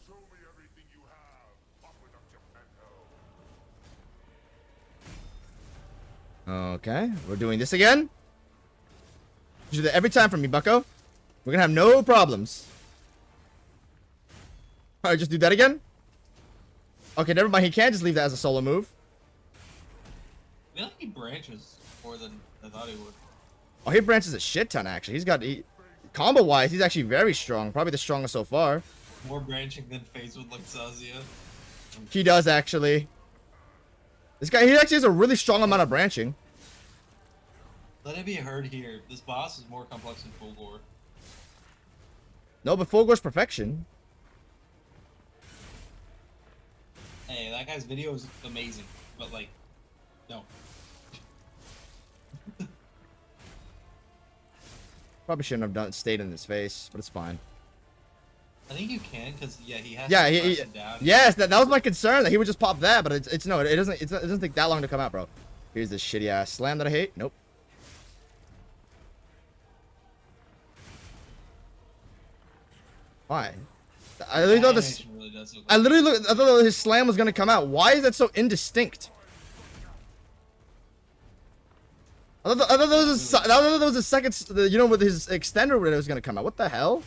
Show me everything you have. Open up your Okay, we're doing this again. You do that every time for me, bucko. We're gonna have no problems. Alright, just do that again. Okay, never mind. He can't just leave that as a solo move. I feel like he branches more than I thought he would. Oh, he branches a shit ton, actually. Combo-wise, he's actually very strong. Probably the strongest so far. More branching than phase with Luxazia. He does, actually. This guy, he actually has a really strong amount of branching. Let it be heard here. This boss is more complex than Fulgore. No, but Fulgore's perfection. Hey, that guy's video is amazing, but like, no. Probably shouldn't have stayed in his face, but it's fine. I think you can, cause yeah, he has. Yeah, to he press it down. yes, that was my concern, that he would just pop that, but it doesn't take that long to come out, bro. Here's this shitty ass slam that I hate. Nope. Why? I literally thought this. Animation really does look I like- literally I thought his slam was gonna come out. Why is that so indistinct? I thought there was a second, you know, with his extender where it was gonna come out. What the hell?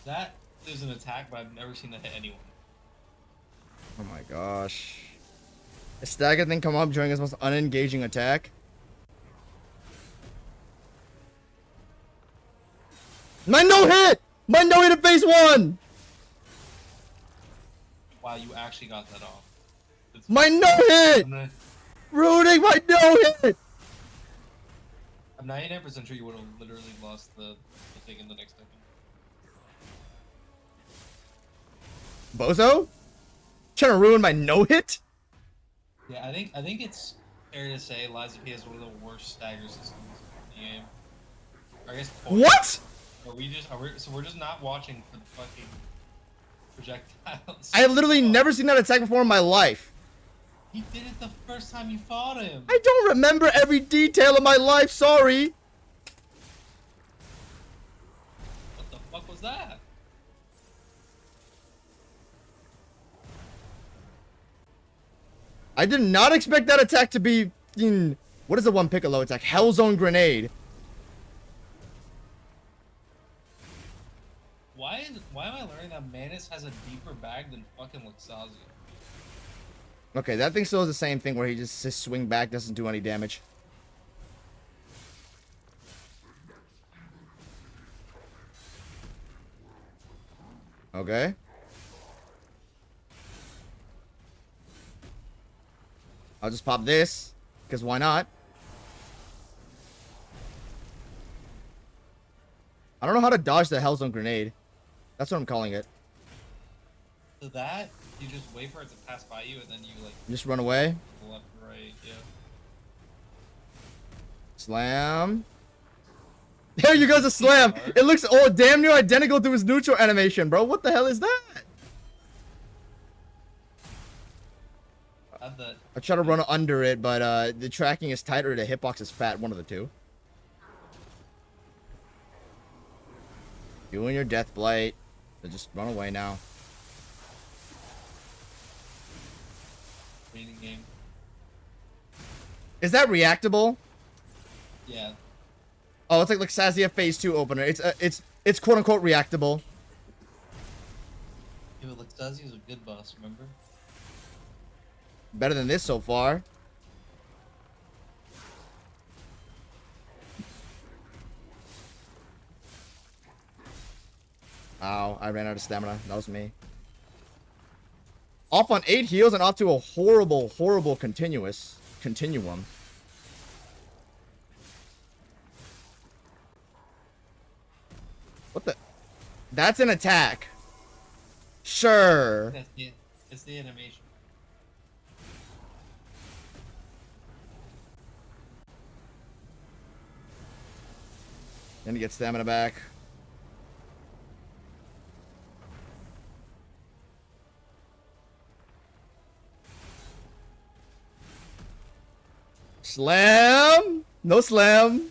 That is an attack, but I've never seen that hit anyone. Oh my gosh. A stagger thing come up during his most unengaging attack. My no hit! My no hit at phase 1! Wow, you actually got that off. It's- My no hit! I'm not- Ruining my no hit! I'm 99% sure you would have literally lost the thing in the next second. Bozo? Trying to ruin my no hit? Yeah, I think it's fair to say Lies of P has one of the worst stagger systems in the game. Or I guess. What? So we're just not watching for the fucking projectiles. I have literally never seen that attack before in my life. He did it the first time you fought him. I don't remember every detail of my life, sorry. What the fuck was that? I did not expect that attack to be in, what is the one Piccolo attack? Hellzone Grenade. Why am I learning that Manus has a deeper bag than fucking Luxazia? Okay, that thing still is the same thing where his swing back doesn't do any damage. Okay. I'll just pop this, because why not? I don't know how to dodge the Hellzone Grenade. That's what I'm calling it. So that, you just wait for it to pass by you and then you like Just run away. left, right, yeah. Slam. There you goes a slam. It looks damn near identical to his neutral animation, bro. What the hell is that? I try to run under it, but the tracking is tight or the hitbox is fat. One of the two. You and your death blight. So just run away now. Training game. Is that reactable? Yeah. Oh, it's like Luxazia Phase 2 opener. It's quote unquote reactable. Yeah, but Luxazia's a good boss, remember? Better than this so far. Ow, I ran out of stamina. That was me. Off on 8 heals and off to a horrible, horrible continuum. What the? That's an attack. Sure. It's the animation. Then you get stamina back. Slam! No slam.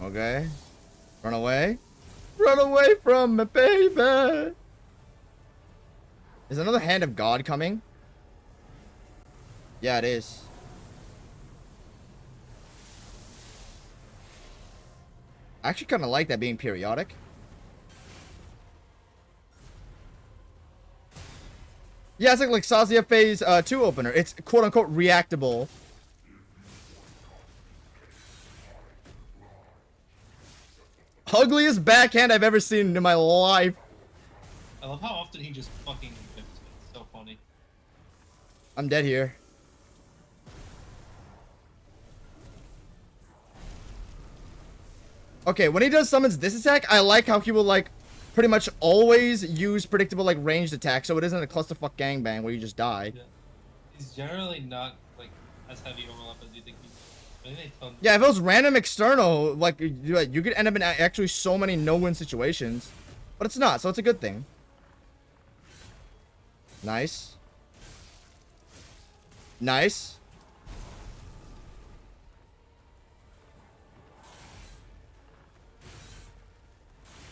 Okay. Run away. Run away from me, baby. Is another Hand of God coming? Yeah, it is. I actually kind of like that being periodic. Yeah, it's like Sazia Phase 2 opener. It's quote-unquote reactable. Ugliest backhand I've ever seen in my life. I love how often he just fucking whips it. It's so funny. I'm dead here. Okay, when he does summons this attack, I like how he will like pretty much always use predictable like ranged attacks, so it isn't a clusterfuck gangbang where you just die. Yeah. He's generally not like as heavy overlap as you think he's. I think they tons. Yeah, if it was random external, like you could end up in actually so many no-win situations, but it's not, so it's a good thing. Nice. Nice.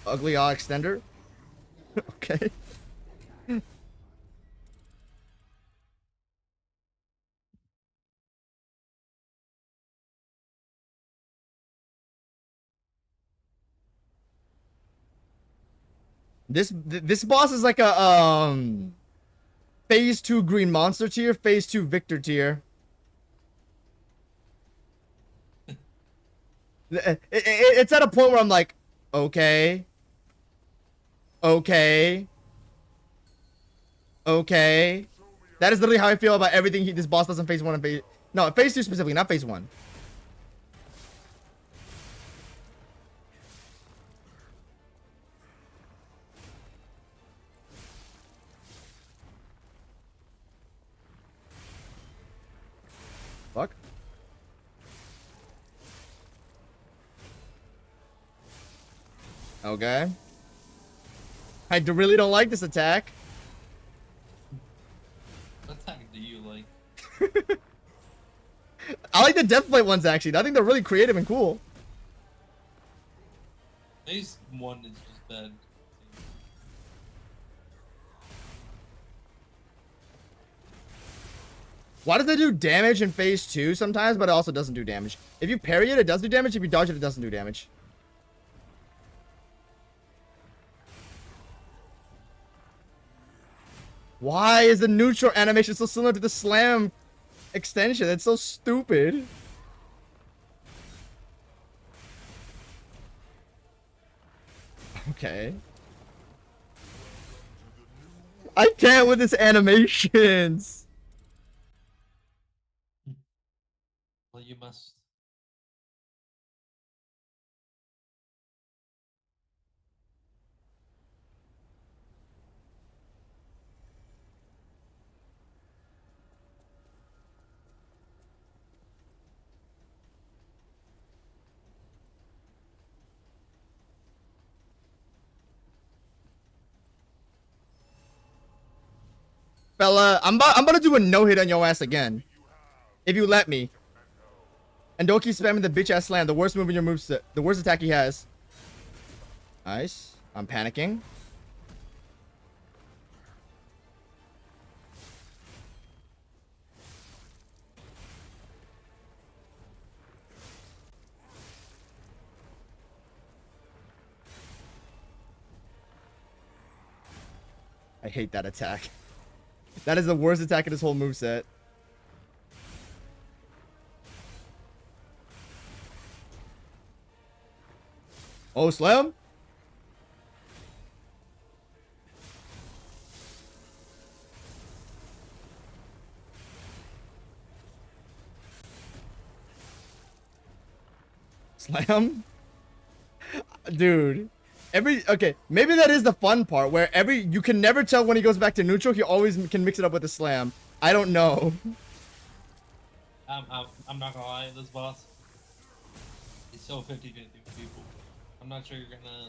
Ugly awe extender. Okay. This boss is like a phase 2 green monster tier, phase 2 victor tier. It's at a point where I'm like, okay. Okay. Okay. That is literally how I feel about everything this boss does in phase 1 and phase... No, phase 2 specifically, not phase 1. Fuck. Okay. I really don't like this attack. What attack do you like? I like the Deathblade ones actually. I think they're really creative and cool. Phase 1 is just bad. Why does it do damage in phase 2 sometimes, but it also doesn't do damage? If you parry it, it does do damage. If you dodge it, it doesn't do damage. Why is the neutral animation so similar to the slam extension? It's so stupid. Okay. I can't with this animations. Well, you must. Fella, I'm about to do a no-hit on your ass again. If you let me. And don't keep spamming the bitch-ass slam, the worst move in your moveset. The worst attack he has. Nice. I'm panicking. I hate that attack. That is the worst attack in this whole moveset. Oh, slam? Slam? Dude. Okay, maybe that is the fun part where you can never tell when he goes back to neutral. He always can mix it up with a slam. I don't know. I'm not gonna lie, this boss is so 50-50 with people. I'm not sure you're gonna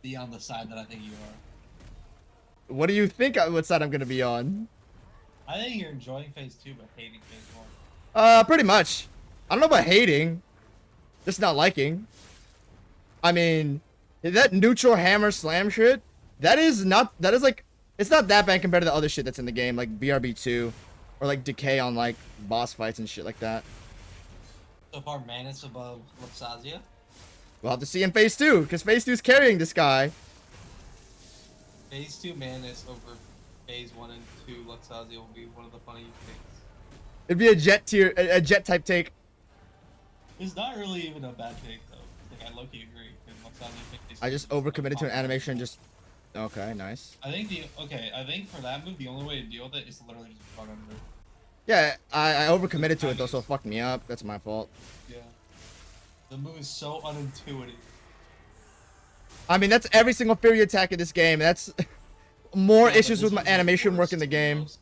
be on the side that I think you are. What do you think? What side I'm gonna be on? I think you're enjoying phase 2 but hating phase 1. Pretty much. I don't know about hating, just not liking. I mean, that neutral hammer slam shit, that is like, it's not that bad compared to the other shit that's in the game, like BRB2, or like decay on like boss fights and shit like that. So far, Manus above Luxazia? We'll have to see in phase 2, because phase 2 is carrying this guy. Phase 2 Manus over phase 1 and 2 Luxazi will be one of the funny things. It'd be a jet tier, a jet type take. It's not really even a bad take though. Like I low-key agree. I just overcommitted to an animation and just. Okay, nice. I think I think for that move the only way to deal with it is to literally just run under. Yeah, I overcommitted to it though, so it fucked me up. That's my fault. Yeah. The move is so unintuitive. I mean, that's every single Fury attack in this game. That's more Yeah, but issues this with my was the animation work worst in the game. most.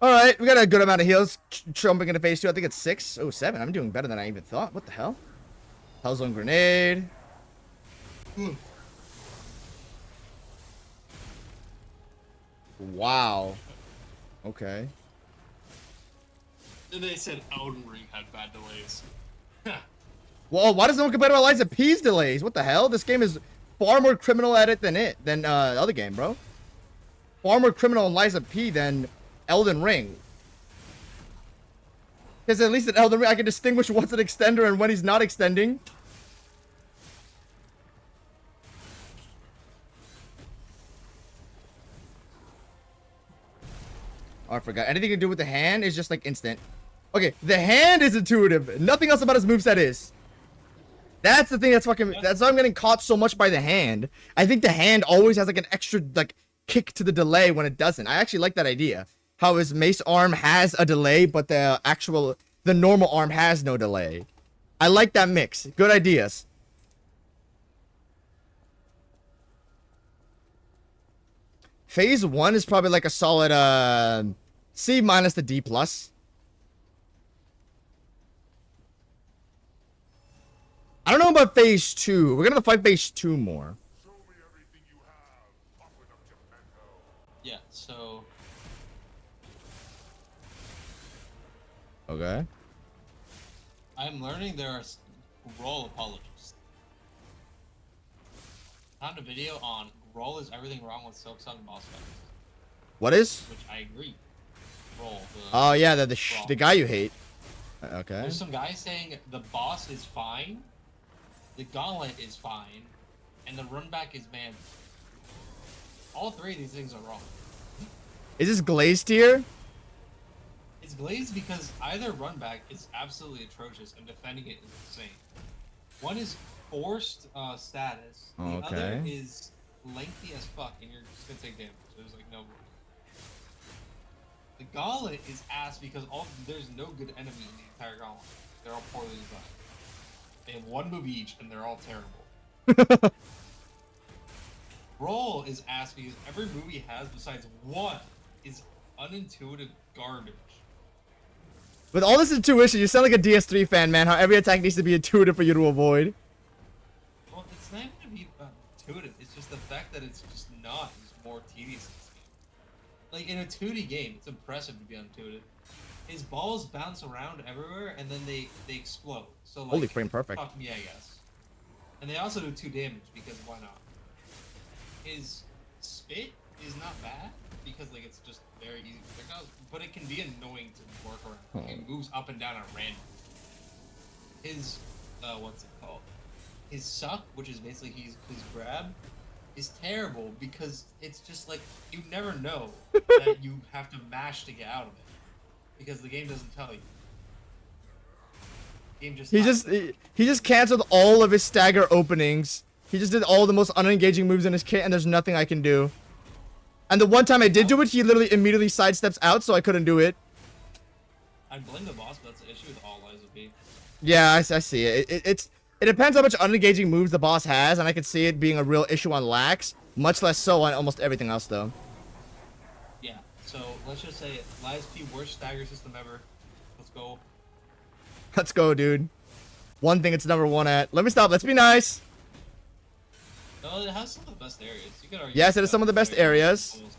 Alright, we got a good amount of heals jumping into phase 2. I think it's 6. Oh, 7. I'm doing better than I even thought. What the hell? Hellzone grenade. Wow. Okay. They said Elden Ring had bad delays. Well, why does no one compare to Eliza P's delays? What the hell? This game is far more criminal at it than the other game, bro. Far more criminal in Eliza P than Elden Ring. Because at least in Elden Ring, I can distinguish what's an extender and when he's not extending. Oh, I forgot. Anything to do with the hand is just like instant. Okay, the hand is intuitive. Nothing else about his moveset is. That's the thing that's fucking. That's why I'm getting caught so much by the hand. I think the hand always has like an extra like kick to the delay when it doesn't. I actually like that idea. How his mace arm has a delay, but the normal arm has no delay. I like that mix. Good ideas. Phase 1 is probably like a solid C minus to D plus. I don't know about phase 2. We're gonna fight phase 2 more. Show me everything you have. Open up Geppetto. Yeah, so Okay. I'm learning there are Groll apologists. Found a video on Groll is everything wrong with Silk Song boss fights, What is? which I agree. Groll. Oh yeah, the guy you hate. Okay. There's some guy saying the boss is fine, the gauntlet is fine, and the run back is man. All three of these things are wrong. Is this glazed tier? It's glazed because either run back is absolutely atrocious and defending it is insane. One is forced status. The other Okay. is lengthy as fuck and you're just gonna take damage. There's like no. The gauntlet is ass because there's no good enemy in the entire gauntlet. They're all poorly designed. They have one move each and they're all terrible. Roll is ass because every move he has besides one is unintuitive garbage. With all this intuition, you sound like a DS3 fan, man. How every attack needs to be intuitive for you to avoid. Well, it's not even to be intuitive. It's just the fact that it's just not is more tedious in this game. Like in a 2D game, it's impressive to be intuitive. His balls bounce around everywhere and then they explode. So like, Holy frame perfect. fuck me, I guess. And they also do 2 damage because why not? His spit is not bad because like it's just very easy to pick up, but it can be annoying to work around. It moves up and down at random. His what's it called? His suck, which is basically his grab, is terrible because it's just like you never know that you have to mash to get out of it because the game doesn't tell you. The game just He just canceled all of his stagger openings. He just did all the most unengaging moves in his kit, and there's nothing I can do. And the one time I did do it, he literally immediately sidesteps out, so I couldn't do it. I blame the boss, but that's the issue with all Lies of B. Yeah, I see it. It depends how much unengaging moves the boss has, and I can see it being a real issue on Lax. Much less so on almost everything else, though. Yeah, so let's just say it. Lies P worst stagger system ever. Let's go. Let's go, dude. One thing it's number 1 at. Let me stop. Let's be nice. No, it has some of the best areas. You could argue Yes, it is some of the best areas. Almost-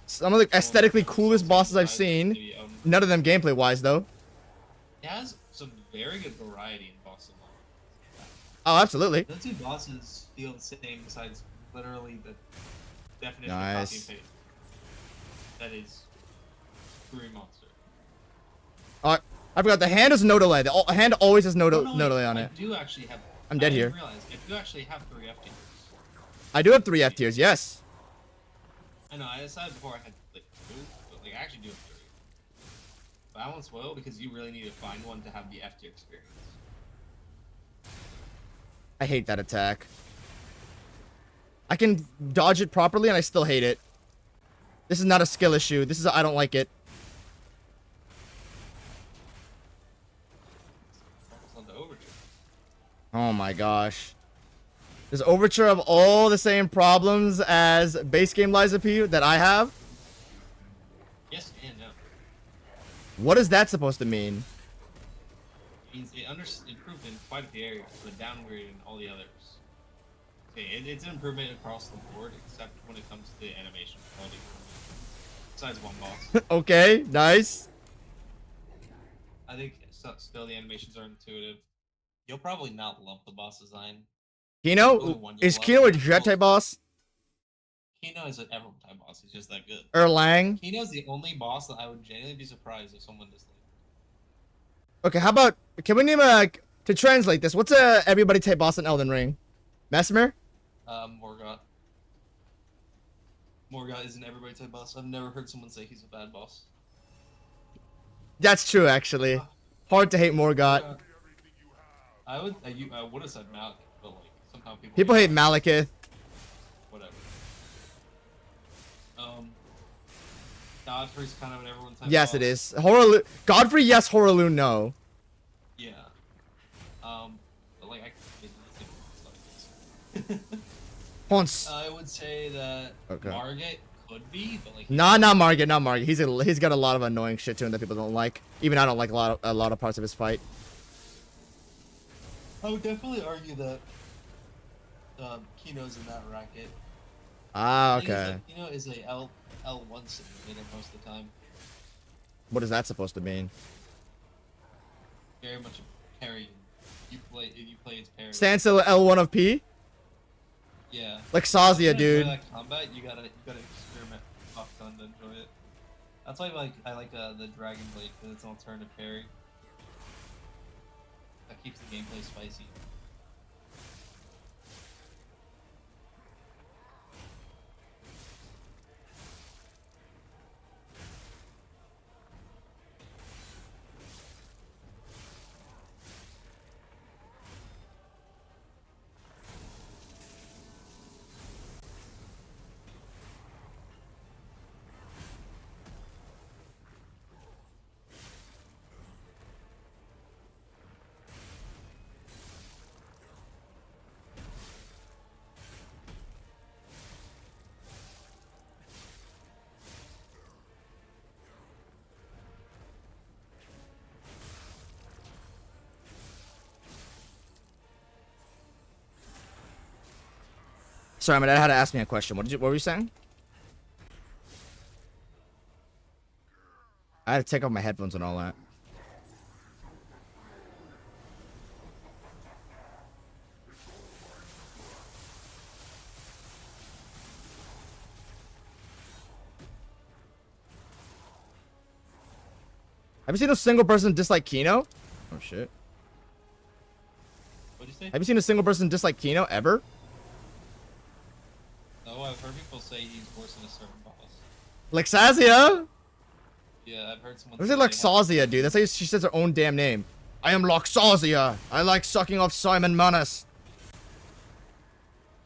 Some of the aesthetically coolest bosses I've seen. None of them gameplay-wise, though. It has some very good variety in boss level. Oh, absolutely. The 2 bosses feel the same besides literally the definition Nice. of copy and paste. That is Screwy Monster. I forgot the hand is no delay. The hand always has no Oh, no, delay on I it. do actually have. I'm dead I here. didn't realize I do actually have 3 F tiers. I do have 3 F tiers. Yes. I know. I decided before I had like 2, but like I actually do have 3. Balance well because you really need to find one to have the F tier experience. I hate that attack. I can dodge it properly and I still hate it. This is not a skill issue. This is I don't like it. Focus on the overture. Oh my gosh. Does Overture have all the same problems as base game Lies of P that I have? Yes and no. What is that supposed to mean? It means it improved in quite a few areas, but downgraded in all the others. Okay, it's an improvement across the board, except when it comes to animation quality. Besides one boss. Okay, nice. I think still the animations are intuitive. You'll probably not love the boss design. Only Kino? one you'll Is love. Kino a Dread type boss? Kino is an everyone type boss. He's just that good. Erlang? Kino's the only boss that I would genuinely be surprised if someone disliked. Okay, how about... Can we name a... To translate this, what's a everybody type boss in Elden Ring? Mesmer? Morgott. Morgott is an everybody type boss. I've never heard someone say he's a bad boss. That's true, actually. Hard to hate Morgott. I would have said Malik, but like somehow People hate Malekith. whatever. Godfrey's kind of an everyone type Yes, boss. it is. Godfrey, yes. Horaloon, no. Yeah. But like I would say that Okay. Margit could be, but like Nah, not Margit, not Margit. He's got a lot of annoying shit to him that people don't like. Even I don't like a lot of parts of his fight. I would definitely argue that Kino's in that racket. Ah, I think okay. Kino is a L1 simulator most of the time. What is that supposed to mean? Very much a parry. You play its parry. Standstill L1 of P? Yeah. Like If Sazia, you enjoy dude. that combat, you gotta experiment off gun to enjoy it. That's why I like the Dragon Blade because it's an alternative parry. That keeps the gameplay spicy. Sorry, my dad had to ask me a question. What were you saying? I had to take off my headphones and all that. Have you seen a single person dislike Kino? Oh shit. What'd you say? Have you seen a single person dislike Kino ever? No, I've heard people say he's worse than a certain boss. Lexazia? Yeah, I've heard someone. What is it, Lexazia, dude? That's how she says her own damn name. I am Loxazia. I like sucking off Simon Manus.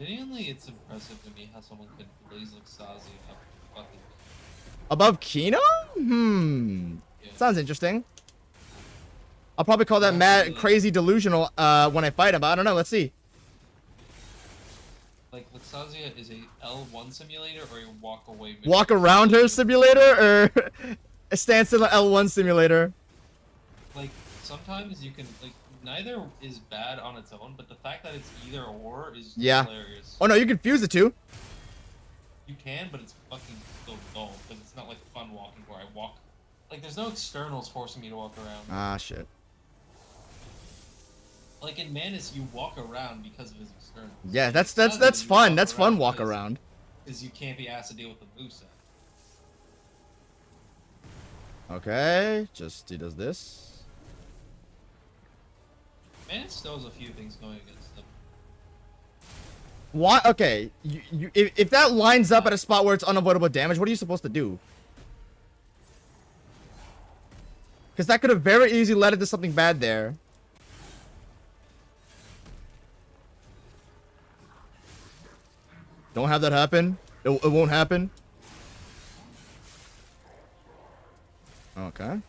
Genuinely, it's impressive to me how someone could blaze Luxazi up fucking. Above Kino? Yeah. Sounds interesting. I'll probably call that mad, crazy, delusional when I fight him, but I don't know. Let's see. Like, Luxazia is a L1 simulator or a walk away. Walk around her simulator or a standstill L1 simulator? Like, sometimes you can, like, neither is bad on its own, but the fact that it's either or is hilarious. Oh no, you can fuse the two. You can, but it's fucking still dull, because it's not like fun walking where I walk. Like, there's no externals forcing me to walk around. Ah, shit. Like, in Manus, you walk around because of his externals. Yeah, that's fun. That's fun walk around. Because you can't be asked to deal with the moveset. Okay, just he does this. Man still has a few things going against them. Why? Okay, if that lines up at a spot where it's unavoidable damage, what are you supposed to do? Because that could have very easily led into something bad there. Don't have that happen. It won't happen. Okay.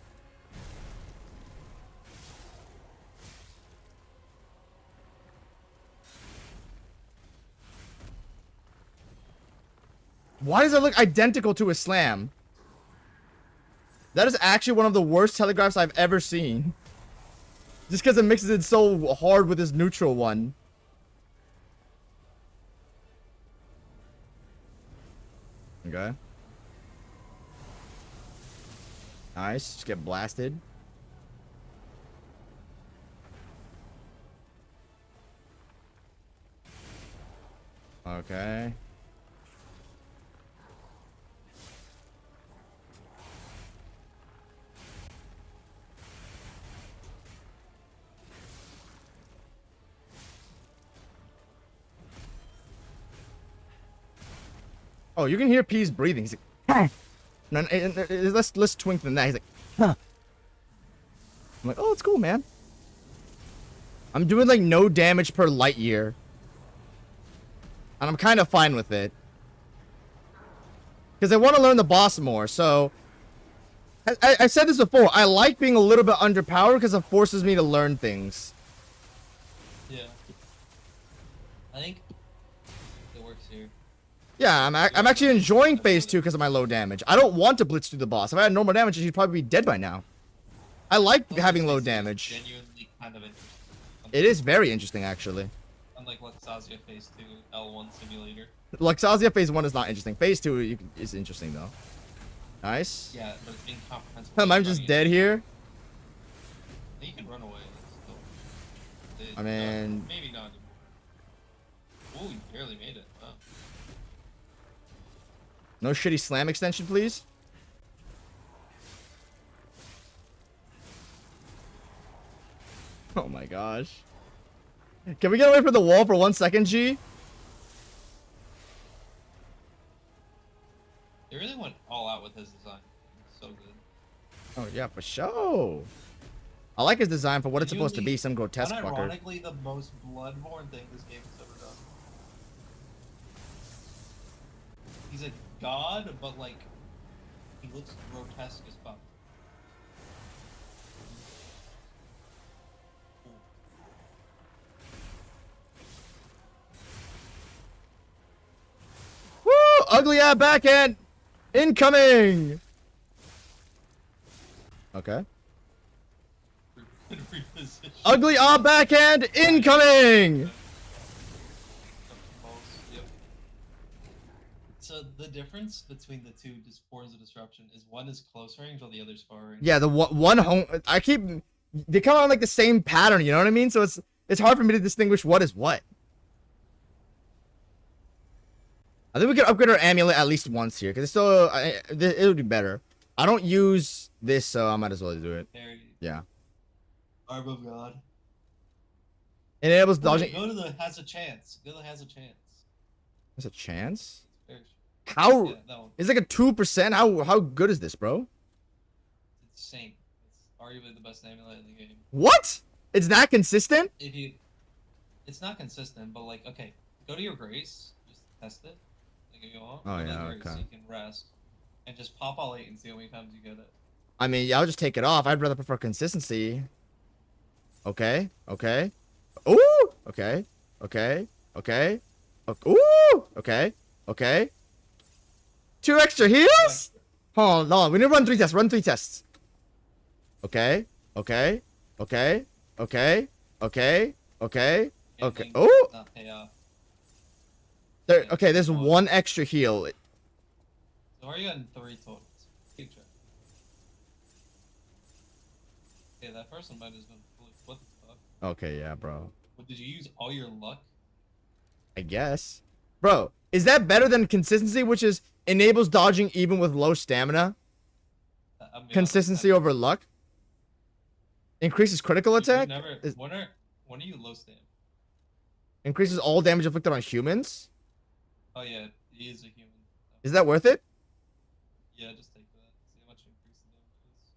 Why does it look identical to a slam? That is actually one of the worst telegraphs I've ever seen. Just because it mixes it so hard with his neutral one. Okay. Nice. Just get blasted. Okay. Oh, you can hear P's breathing. He's like, no, let's twink than that. He's like, huh. I'm like, oh, it's cool, man. I'm doing like no damage per light year, and I'm kind of fine with it because I want to learn the boss more. So I said this before. I like being a little bit underpowered because it forces me to learn things. Yeah. I think it works here. Yeah, I'm actually enjoying phase 2 because of my low damage. I don't want to blitz through the boss. If I had normal damage, he'd probably be dead by now. I like having low damage. Genuinely kind of interesting. It is very interesting, actually. Unlike Luxasia Phase 2 L1 simulator. Luxasia phase 1 is not interesting. Phase 2 is interesting, though. Nice. Yeah, but it's incomprehensible. I'm just dead here. You can run away. I mean... maybe not anymore. Ooh, you barely made it. Wow. No shitty slam extension, please. Oh my gosh. Can we get away from the wall for 1 second, G? They really went all out with his design. It's so good. Oh yeah, for sure. I like his design for what it's supposed to be, some grotesque fucker. Unironically, the most bloodborne thing this game has ever done. He's a god, but like, he looks grotesque as fuck. Woo! Ugly ass backhand! Incoming! Okay. Reposition. Ugly ass backhand! Incoming! Yep. So the difference between the two forms of disruption is one is close range while the other's far range. Yeah, the one home... They come on like the same pattern, you know what I mean? So it's hard for me to distinguish what is what. I think we could upgrade our amulet at least once here, because it's still... it would be better. I don't use this, so I might as well do it. Yeah. Arm of God. It enables dodging... Go to the has a chance. Go to the has a chance. There's a chance? Very- How... Yeah, that one. It's like a 2%? How good is this, bro? It's insane. It's arguably the best amulet in the game. What? It's that consistent? If you... It's not consistent, but like, okay, go to your grace, just test it. Like if you want. Oh, Go to yeah, grace so okay. you can rest. And just pop all 8 and see how many times you get it. I mean, yeah, I'll just take it off. I'd rather prefer consistency. Okay. Okay. Ooh! Okay. Okay. Okay. Ooh! Okay. Okay. 2 extra heals? Hold on. We need to run 3 tests. Run 3 tests. Okay. Okay. Okay. Okay. Okay. Okay. Okay. Anything Oh! does not pay off. There, okay, there's 1 extra heal. So are you getting 3 totals? Keep track. Okay, that first one might have been what the fuck? Okay, yeah, bro. What, did you use all your luck? I guess. Bro, is that better than consistency, which is enables dodging even with low stamina? I mean, Consistency over luck? Increases critical you attack? never, Is- when When are you low stamp? Increases all damage inflicted on humans. Oh yeah, he is a human. Is that worth it? Yeah, just take that. See how much increase the damage is.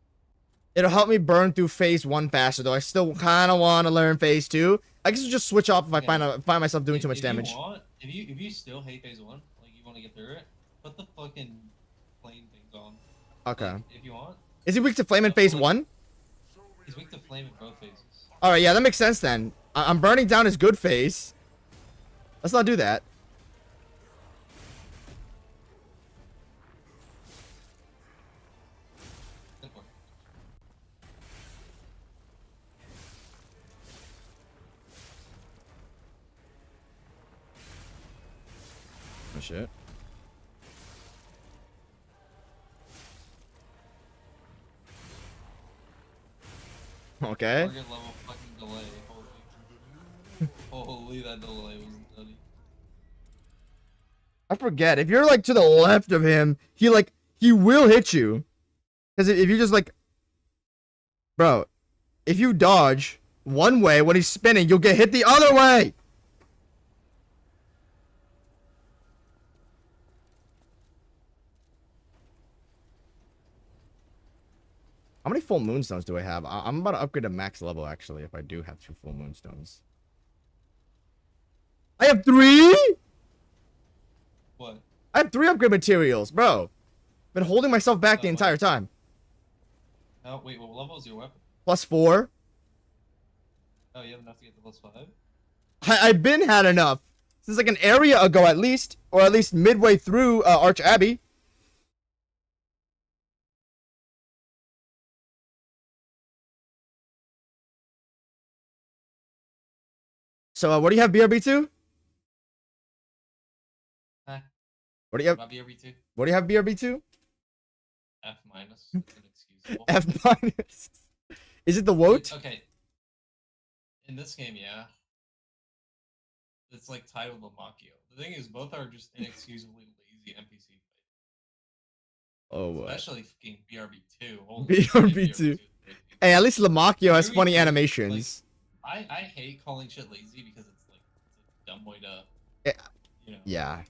It'll help me burn through phase 1 faster, though. I still kind of want to learn phase 2. I guess I'll just switch off if I Okay. find myself doing too much If damage. You want, if you still hate phase 1, like you want to get through it, put the fucking flame things on. Okay. Like, if you want. Is he weak to flame in phase 1? He's weak to flame in both phases. Alright, yeah, that makes sense then. I'm burning down his good phase. Let's not do that. Good work. Oh shit. Okay. Target level fucking delay. Holy, that delay was nutty. I forget. If you're like to the left of him, he will hit you. Because if you just like, bro, if you dodge one way when he's spinning, you'll get hit the other way. How many full moonstones do I have? I'm about to upgrade to max level actually. If I do have 2 full moonstones, I have 3. What? I have 3 upgrade materials, bro. Been holding myself back the Oh, entire time. Oh, wait, what level is your weapon? +4. Oh, you have enough to get to +5? I've been had enough. Since like an area ago at least. Or at least midway through Arch Abbey. So what do you have BRB2? Huh? What do you have? Not BRB2? What do you have BRB2? F minus. That's inexcusable. F minus. Is it the Woat? Okay. In this game, yeah. It's like tied with Lamakio. The thing is, both are just inexcusably lazy NPC fights. Oh what? Especially fucking BRB2. Holy BRB2. shit, Hey, at least Lamakio has funny BRB2, animations. I hate calling shit lazy because it's like it's a dumb way to Eh, you know. Yeah.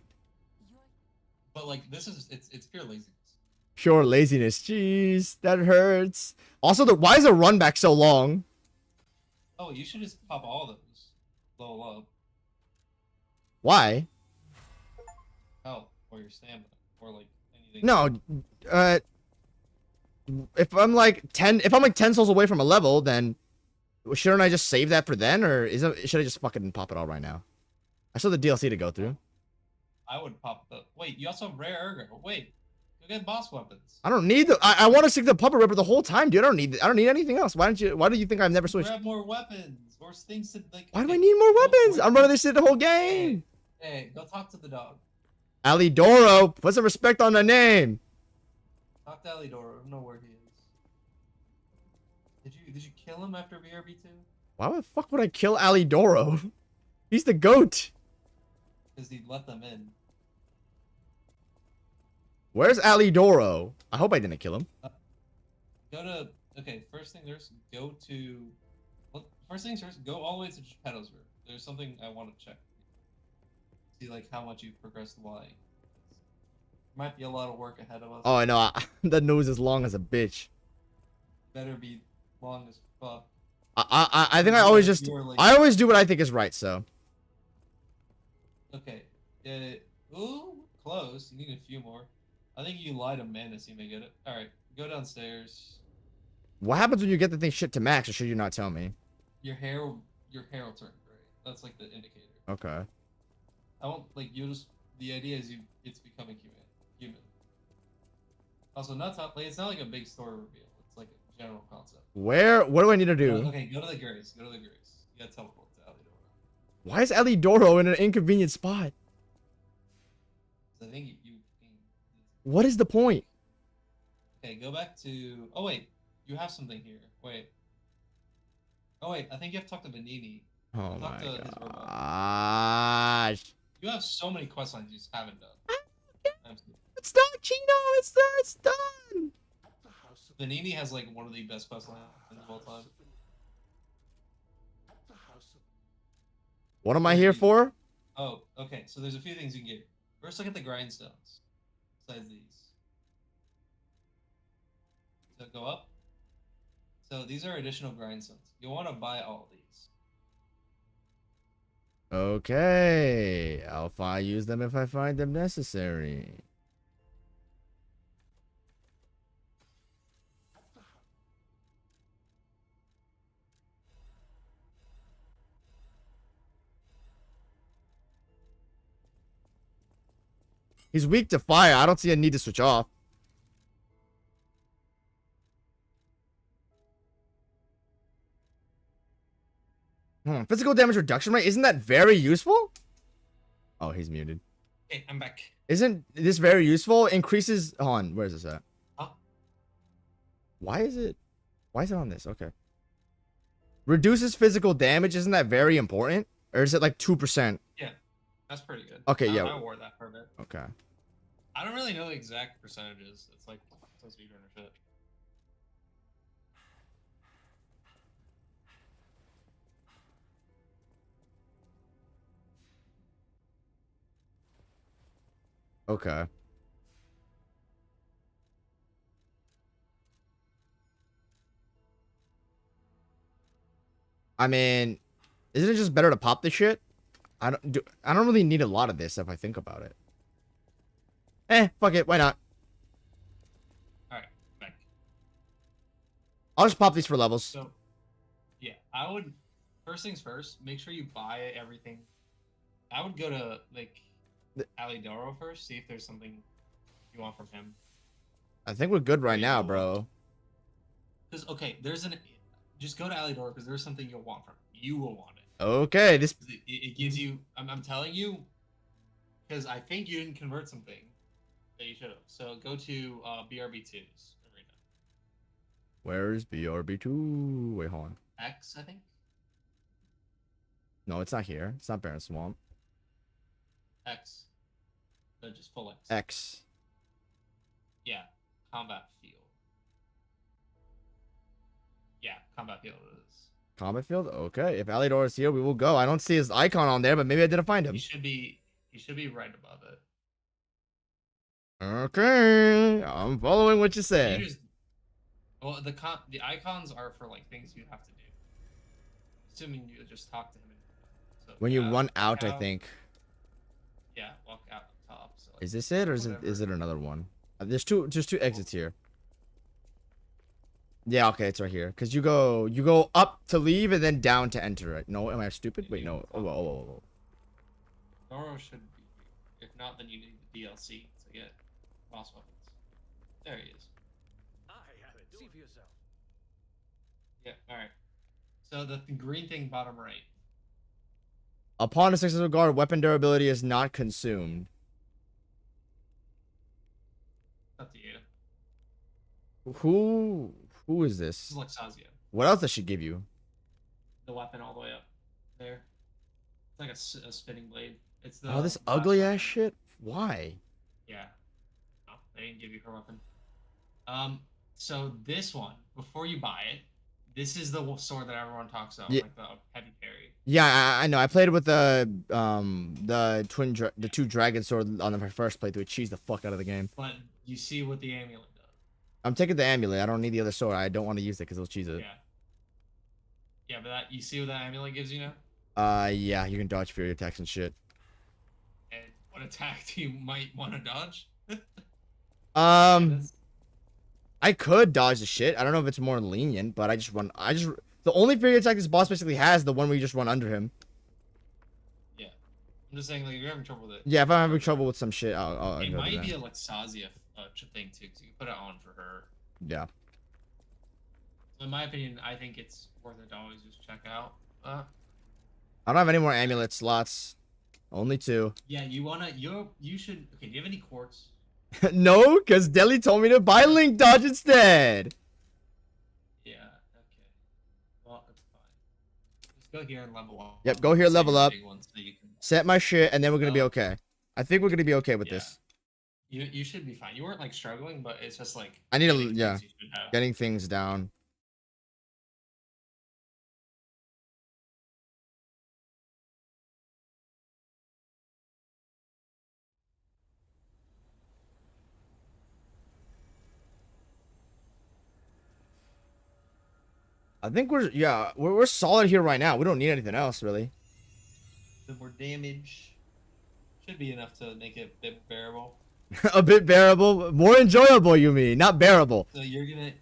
But like this is it's pure laziness. Pure laziness. Jeez, that hurts. Also, why is the run back so long? Oh, you should just pop all those. Level up. Why? Health or your stamina or like anything. No, if I'm like 10 souls away from a level, then shouldn't I just save that for then, or should I just fucking pop it all right now? I still have the DLC to go through. I would pop the. Wait, you also have rare ergo. Wait, go get boss weapons. I don't need the. I want to stick the puppet ripper the whole time, dude. I don't need anything else. Why do you think I've never switched? Grab more weapons. More things to like. Why do I okay, need more go- weapons? where- I'm running this shit the whole game. Hey, go talk to the dog. Alidoro, put some respect on the name. Talk to Alidoro. I don't know where he is. Did you kill him after BRB2? Why the fuck would I kill Alidoro? He's the goat. Because he let them in. Where's Alidoro? I hope I didn't kill him. Go to okay. First thing first, go to. Well, first things first, go all the way to Petalsburg. There's something I want to check. See like how much you've progressed lying. Might be a lot of work ahead of us. Oh, I know. That nose is long as a bitch. Better be long as fuck. I think I always just You are, like- I always do what I think is right. So Okay. Ooh, close. You need a few more. I think you lied to Manus. You may get it. All right, go downstairs. what happens when you get the thing shit to max, or should you not tell me? Your hair will turn gray. That's like the indicator. Okay. I won't like you just. The idea is it's becoming human. Also, not like it's not like a big story reveal. It's like a general concept. What do I need to do? Okay, go to the Grace. Go to the Grace. You gotta teleport to Alidoro. Why is Alidoro in an inconvenient spot? I think you. What is the point? Okay, go back to. Oh wait, you have something here. Wait. Oh wait, I think you have to talk to Benini. Oh Talk my to his robot. gosh. You have so many quest lines you just haven't done. Absolutely. It's done, Chino. It's done. Benini has like one of the best quest lines of all time. At the house of What am I here for? Oh, okay. So there's a few things you can get. First, look at the grindstones. Besides these. So go up. So these are additional grindstones. You'll want to buy all these. Okay. I'll use them if I find them necessary. He's weak to fire. I don't see a need to switch off. Physical damage reduction rate, isn't that very useful? Oh, he's muted. Okay, I'm back. Isn't this very useful? Increases. Hold on, where is this at? Huh? Why is it on this? Okay. Reduces physical damage. Isn't that very important? Or is it like 2%? Yeah, that's pretty good. Okay, yeah. I wore that for a bit. Okay. I don't really know the exact percentages. It's like some speedrunner shit. Okay. I mean, isn't it just better to pop this shit? I don't really need a lot of this if I think about it. Fuck it, why not? Alright, back. I'll just pop these for levels. So, yeah, I would, first things first, make sure you buy everything. I would go to, like, Alidoro first, see if there's something you want from him. I think we're good right Yeah, now, you bro. Because, okay, just go to Alidoro because there's something you'll want from him. You will want it. Okay, this... It gives you, I'm telling you, because I think you didn't convert something that you should have. So go to BRB2's arena. Where's BRB2? Wait, hold on. X, I think? No, it's not here. It's not Barren Swamp. X. No, just full X. X. Yeah, combat field. Yeah, combat field it is. Combat field? Okay. If Alidor is here, we will go. I don't see his icon on there, but maybe I didn't find him. He should be right above it. Okay. I'm following what you said. Well, the icons are for like things you have to do. Assuming you just talk to him. So, When you yeah, run walk out, I think. Yeah, walk out top. So, like, Is this it or is it another one? There's two exits here. Yeah, okay, it's right here. Cause you go up to leave and then down to enter it. No, am I stupid? Wait, no. Oh. Noro should be here. If not, then you need the DLC to get boss weapons. There he is. See for yourself. Yeah, alright. So the green thing bottom right. Upon a successful guard, weapon durability is not consumed. Up to you. Who is This this? is Luxazia. What else does she give you? The weapon all the way up there. It's like a spinning blade. It's the Oh, this last ugly weapon. ass shit? Why? Yeah. No, they didn't give you her weapon. So this one, before you buy it, this is the sword that everyone talks about, Yeah. like the heavy parry. Yeah, I know. I played with the two dragon sword on my first playthrough. It cheesed the fuck out of the game. But you see what the amulet does. I'm taking the amulet. I don't need the other sword. I don't want to use it because it'll cheese it. Yeah. Yeah, but you see what that amulet gives you now? Yeah, you can dodge fury attacks and shit. And what attack do you might want to dodge? I could dodge the shit. I don't know if it's more lenient, but the only fury attack this boss basically has, the one where you just run under him. Yeah. I'm just saying, like, if you're having trouble with it. Yeah, if I'm having trouble with some shit, I'll It go might to be that. a Luxazia thing too, because you can put it on for her. Yeah. So in my opinion, I think it's worth it to always just check out. I don't have any more amulet slots. Only 2. Yeah, you should. Okay, do you have any quartz? No, because Deli told me to buy Link Dodge instead. Yeah. Okay. Well, that's fine. Just go here and level up. Yep, go here, Save level your up. big ones so you can... Set my shit, and then we're gonna be okay. I think we're gonna be okay with Yeah. this. You should be fine. You weren't like struggling, but it's just like I need to, getting yeah, things you should have. getting things down. I think we're solid here right now. We don't need anything else really. The more damage should be enough to make it a bit bearable. A bit bearable, more enjoyable. You mean not bearable? So you're gonna,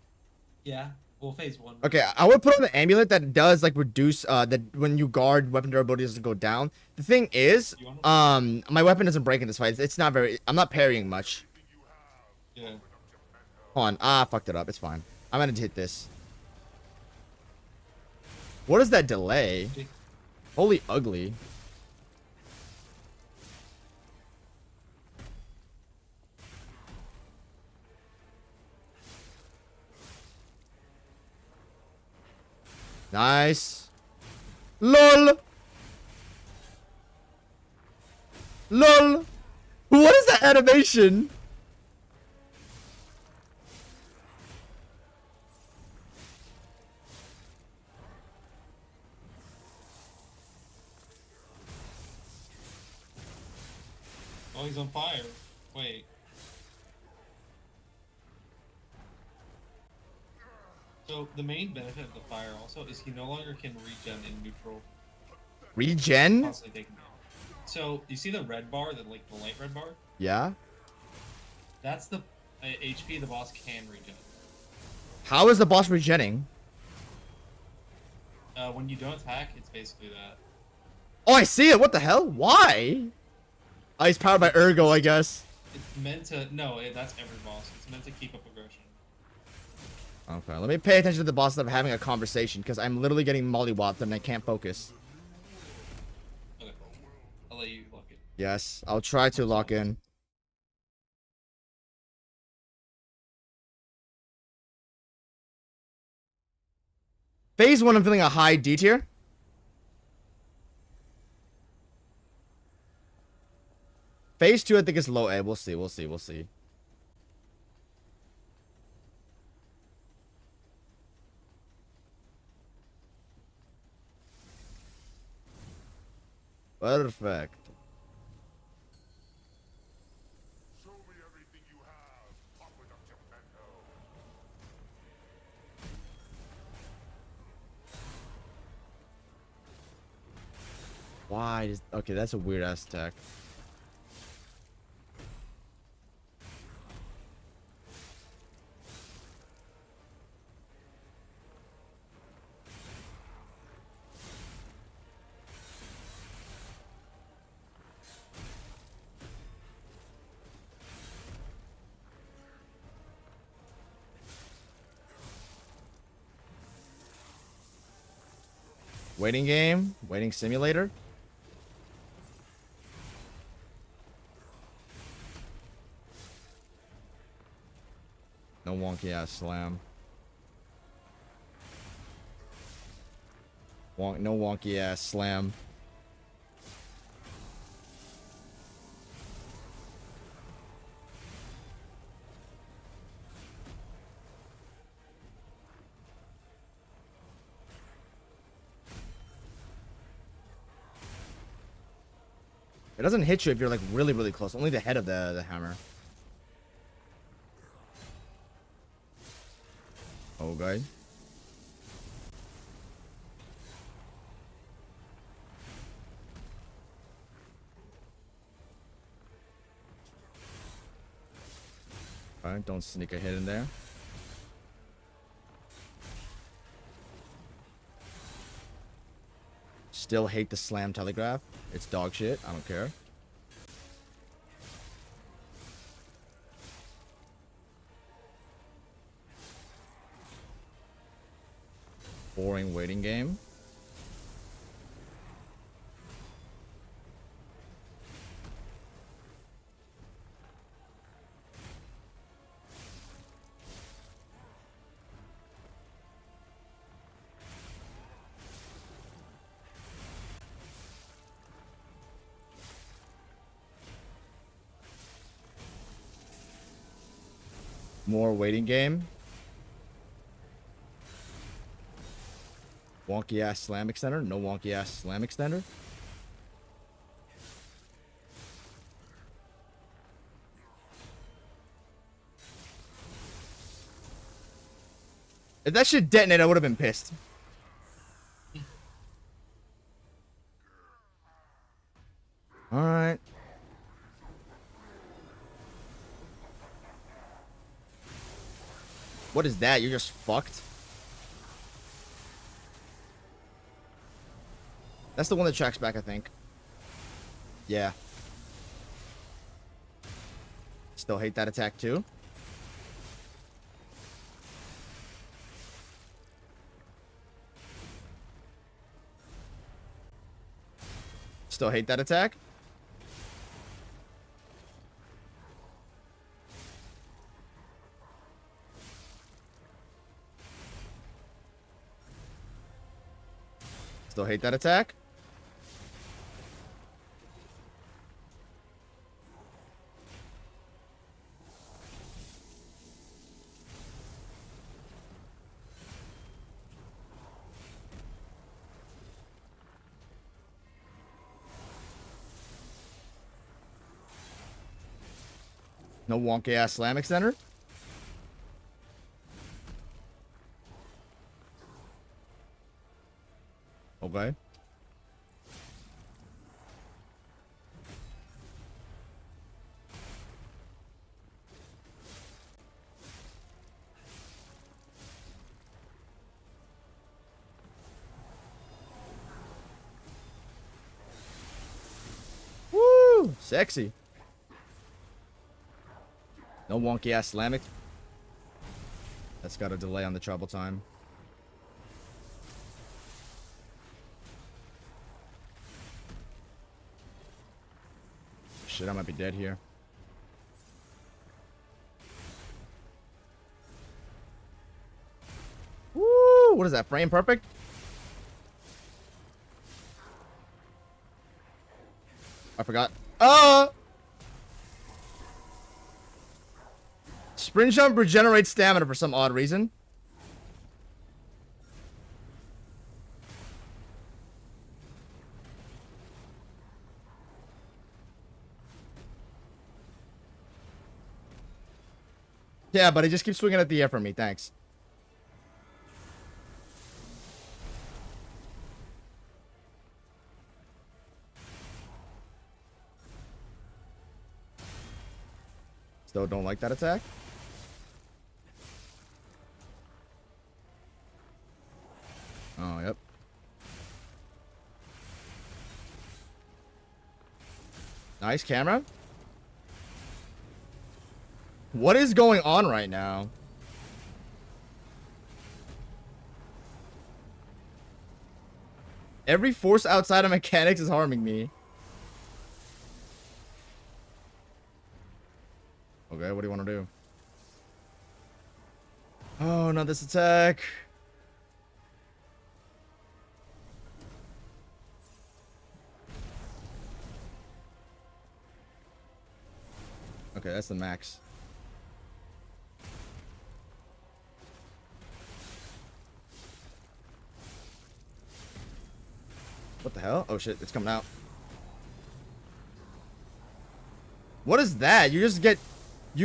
yeah. Well, phase 1. Okay, I would put on the amulet that does like reduce that when you guard weapon durability doesn't go down. The thing is, You want my weapon doesn't break in this fight. It's not very. I'm not parrying much. Yeah. Hold on. Ah, fucked it up. It's fine. I'm gonna hit this. What is that delay? Holy ugly. Nice. LOL. LOL. What is that animation? Oh, he's on fire. Wait. So the main benefit of the fire also is he no longer can regen in neutral. Regen? Constantly taking damage. So you see the red bar, the light red bar? Yeah. That's the HP the boss can regen. How is the boss regenning? When you don't attack, it's basically that. Oh, I see it. What the hell? Why? Oh, he's powered by Ergo, I guess. It's meant to. No, that's every boss. It's meant to keep up aggression. Okay, let me pay attention to the boss that I'm having a conversation because I'm literally getting mollywopped and I can't focus. Okay. I'll let you lock it. Yes, I'll try to lock in. Phase 1, I'm feeling a high D tier. Phase 2, I think it's low A. We'll see, we'll see, we'll see. Perfect. Show me everything you have, Aqueduct Geppetto. Why is... Okay, that's a weird ass attack. Waiting game, waiting simulator. No wonky ass slam. No wonky ass slam. It doesn't hit you if you're like really, really close. Only the head of the hammer. Okay. Alright, don't sneak a hit in there. Still hate the slam telegraph. It's dog shit. I don't care. Boring waiting game. More waiting game. Wonky ass slam extender. No wonky ass slam extender. If that shit detonated, I would have been pissed. Alright. What is that? You're just fucked? That's the one that tracks back, I think. Yeah. Still hate that attack, too. Still hate that attack. Still hate that attack. No wonky ass slam extender. Okay. Woo! Sexy. No wonky ass slamic. That's got a delay on the trouble time. Shit, I might be dead here. Woo! What is that? Frame perfect? I forgot. Sprint jump regenerates stamina for some odd reason. Yeah, but he just keeps swinging at the air for me. Thanks. Still don't like that attack. Oh, yep. Nice camera. What is going on right now? Every force outside of mechanics is harming me. Okay, what do you want to do? Oh, not this attack. Okay, that's the max. What the hell? Oh shit, it's coming out. What is that? You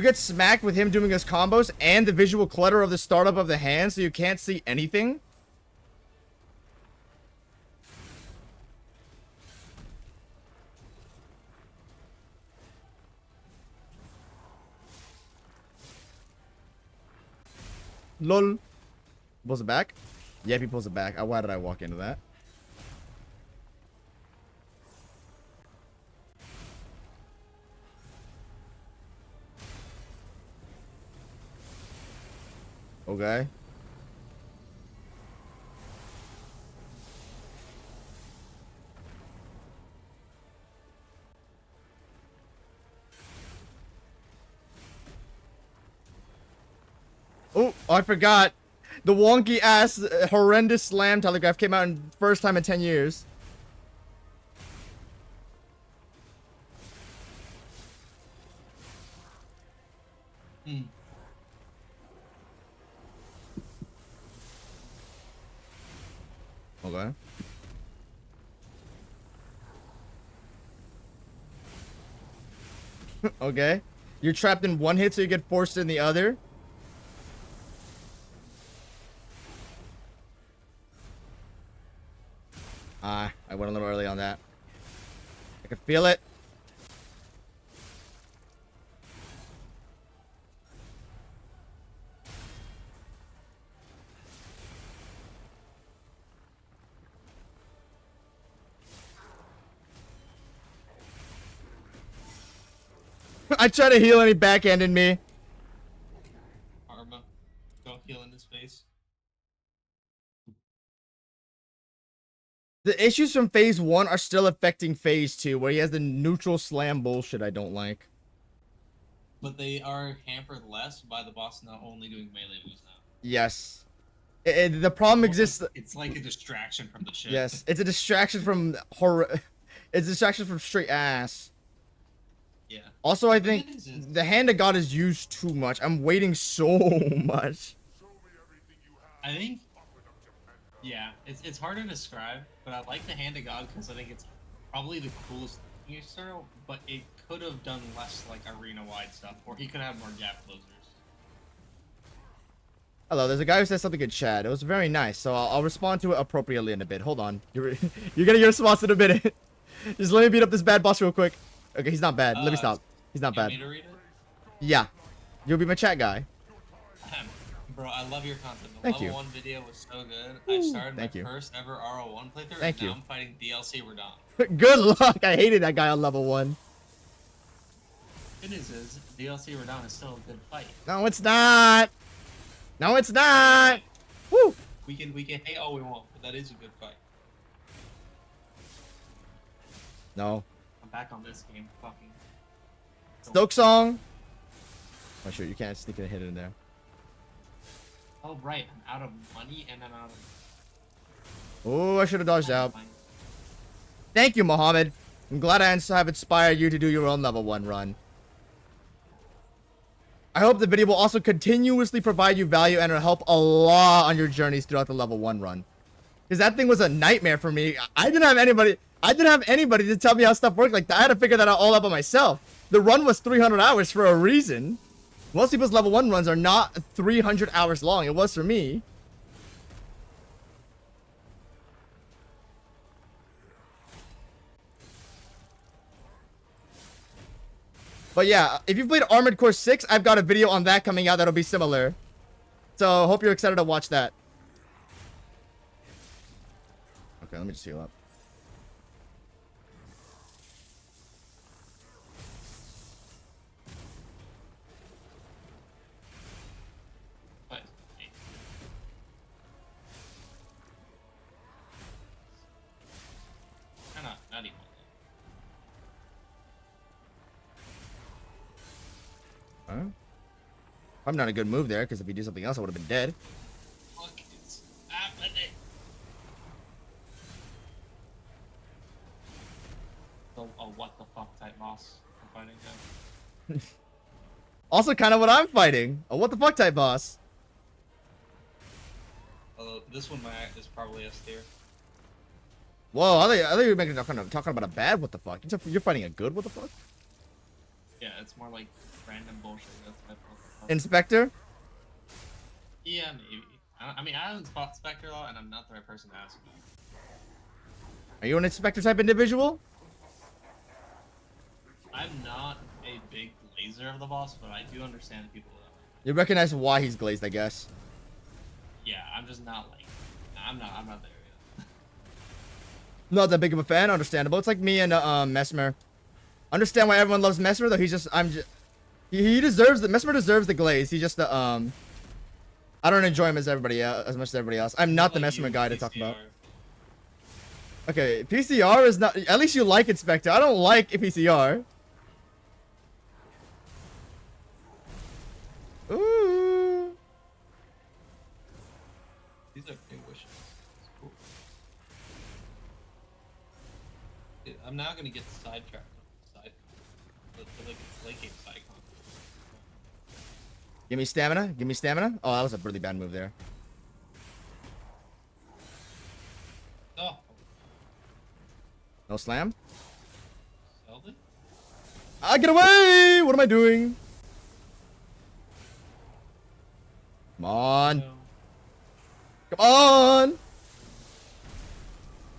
get smacked with him doing his combos and the visual clutter of the startup of the hand, so you can't see anything? LOL. Pulls it back? Yep, he pulls it back. Why did I walk into that? Okay. Oh, I forgot. The wonky ass horrendous slam telegraph came out in first time in 10 years. Hmm. Okay. Okay. You're trapped in one hit, so you get forced in the other. can feel it. I try to heal and he backhanded me. Karma. Don't heal in his face. The issues from phase 1 are still affecting phase 2, where he has the neutral slam bullshit I don't like. But they are hampered less by the boss not only doing melee moves now. Yes. The problem exists. It's like a distraction from the shit. Yes, it's a distraction from horror. It's a distraction from straight ass. Yeah. Also, I The think good news is- the hand of God is used too much. I'm waiting so much. I think, yeah, it's hard to describe, but I like the Hand of God because I think it's probably the coolest thing you start, but it could have done less like arena-wide stuff, or he could have more gap closers. Hello, there's a guy who says something in chat. It was very nice, so I'll respond to it appropriately in a bit. Hold on. You're getting your response in a minute. Just let me beat up this bad boss real quick. Okay, he's not bad. Let me stop. He's not You want bad. me to read it? Yeah. You'll be my chat guy. Bro, I love your content. The Thank level you. 1 video was so good. I started Thank my you. first ever RO1 playthrough, Thank and you. now I'm fighting DLC Radon. Good luck. I hated that guy on level 1. Good news is, DLC Radon is still a good fight. No, it's not. No, it's not. Woo. We can hate all we want, but that is a good fight. No. I'm back on this game. Fucking. Stoke song. Oh, sure. You can't sneak a hit in there. Oh, right. I'm out of money and I'm out of. Oh, I should have dodged out. Thank you, Mohammed. I'm glad I have inspired you to do your own level 1 run. I hope the video will also continuously provide you value and will help a lot on your journeys throughout the level 1 run. Because that thing was a nightmare for me. I didn't have anybody to tell me how stuff worked like that. I had to figure that out all out by myself. The run was 300 hours for a reason. Most people's level 1 runs are not 300 hours long. It was for me. But yeah, if you've played Armored Core 6, I've got a video on that coming out that'll be similar. So, hope you're excited to watch that. Okay, let me just heal up. But, not even. Huh? I'm not a good move there, because if he did something else, I would have been dead. Fuck is happening? So, a what the fuck type boss I'm fighting him. Also, kind of what I'm fighting. A what the fuck type boss. Although this one is probably S tier. Whoa, I thought you were talking about a bad what the fuck. You're fighting a good what the fuck? Yeah, it's more like random bullshit. That's what I thought. Inspector? Yeah, maybe. I mean, I haven't fought Spectre a lot, and I'm not the right person to ask. Are you an inspector type individual? I'm not a big glazer of the boss, but I do understand people that. You recognize why he's glazed, I guess. Yeah, I'm just not like. I'm not there yet. Not that big of a fan, understandable. It's like me and Mesmer. Understand why everyone loves Mesmer, though. He deserves the Mesmer deserves the glaze. He just I don't enjoy him as much as everybody else. I'm not the Like Mesmer you, guy to talk about. PCR. Okay, PCR is not. At least you like Inspector. I don't like PCR. Ooh. These are big wishes. It's cool. Dude, I'm now gonna get sidetracked. Like it's late game side content. Give me stamina. Give me stamina. Oh, that was a really bad move there. Oh, No slam. Zelda? Ah, get away! What am I doing? Come on. No. Come on!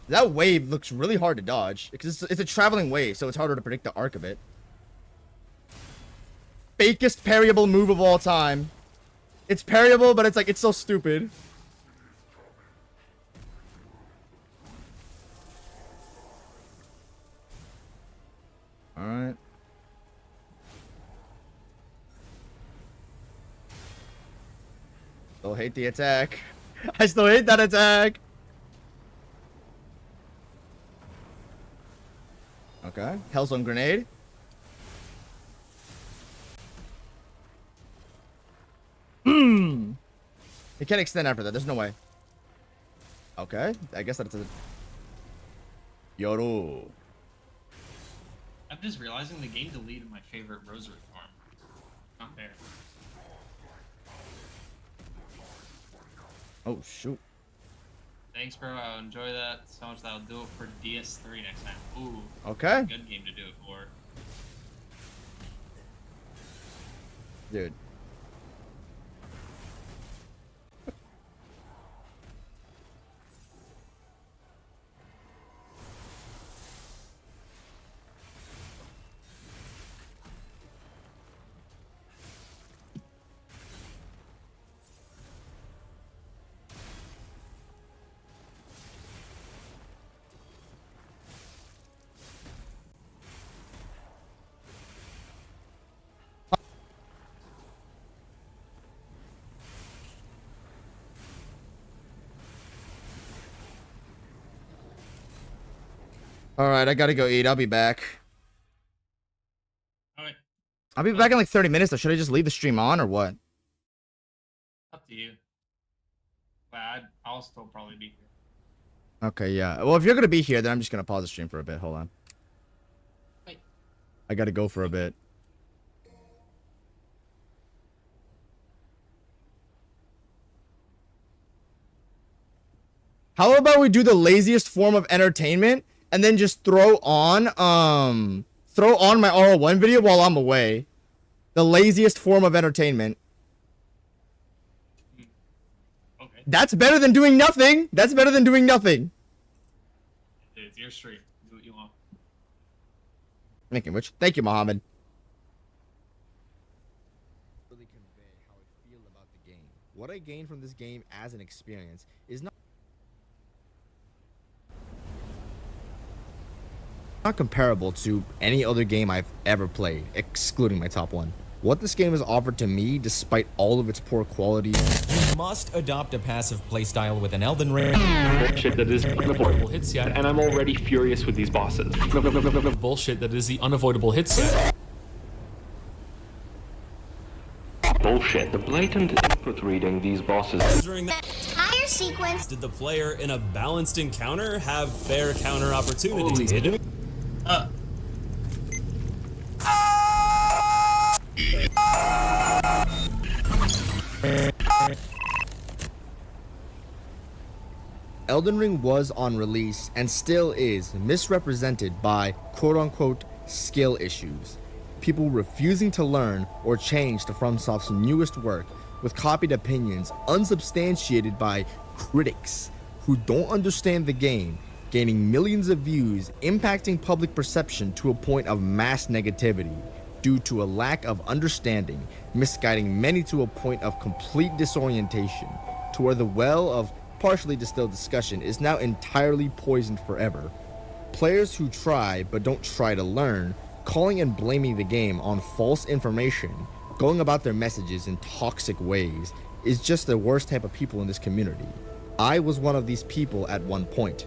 That wave looks really hard to dodge because it's a traveling wave, so it's harder to predict the arc of it. Fakest parryable move of all time. It's parryable, but it's like, it's so stupid. Alright. Still hate the attack. I still hate that attack. Okay. Hellzone grenade. It can't extend after that. There's no way. Okay. I guess that's a... Yoru. I'm just realizing the game deleted my favorite rosary farm. Not fair. Oh, shoot. Thanks, bro. I'll enjoy that so much that I'll do it for DS3 next time. Ooh. Okay. Good game to do it for. Dude. Alright, I gotta go eat. I'll be back. Alright. I'll be back in like 30 minutes, though. Should I just leave the stream on or what? Up to you. But I'll still probably be here. Okay, yeah. Well, if you're gonna be here, then I'm just gonna pause the stream for a bit. Hold on. Wait. I gotta go for a bit. How about we do the laziest form of entertainment and then just throw on my RL1 video while I'm away? The laziest form of entertainment. Okay. That's better than doing nothing. That's better than doing nothing. It's your stream. Do what you want. Making which, thank you, Mohammed. Really convey how I feel about the game. What I gained from this game as an experience is not comparable to any other game I've ever played, excluding my top one. What this game has offered to me, despite all of its poor quality. You must adopt a passive playstyle with an Elden Ring. Bullshit that is unavoidable hits yet, and I'm already furious with these bosses. Bullshit that is the unavoidable hit set. Bullshit. The blatant input reading these bosses. During that Entire sequence. did the player in a balanced encounter have fair counter opportunities? Elden Ring was on release and still is misrepresented by quote-unquote skill issues. People refusing to learn or change to FromSoft's newest work with copied opinions unsubstantiated by critics who don't understand the game, gaining millions of views, impacting public perception to a point of mass negativity due to a lack of understanding, misguiding many to a point of complete disorientation, to where the well of partially distilled discussion is now entirely poisoned forever. Players who try but don't try to learn, calling and blaming the game on false information, going about their messages in toxic ways, is just the worst type of people in this community. I was one of these people at one point.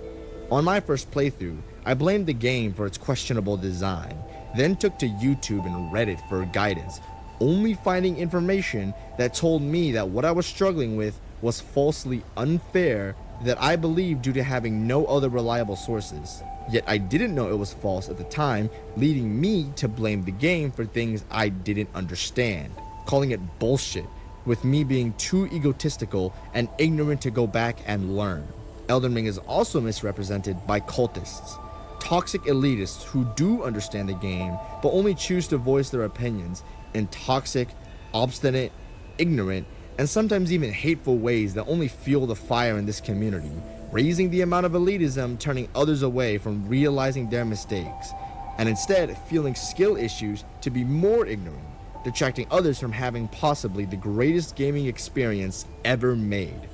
On my first playthrough, I blamed the game for its questionable design, then took to YouTube and Reddit for guidance, only finding information that told me that what I was struggling with was falsely unfair that I believed due to having no other reliable sources. Yet I didn't know it was false at the time, leading me to blame the game for things I didn't understand, calling it bullshit, with me being too egotistical and ignorant to go back and learn. Elden Ring is also misrepresented by cultists, toxic elitists who do understand the game but only choose to voice their opinions in toxic, obstinate, ignorant, and sometimes even hateful ways that only fuel the fire in this community, raising the amount of elitism, turning others away from realizing their mistakes, and instead feeling skill issues to be more ignorant, detracting others from having possibly the greatest gaming experience ever made.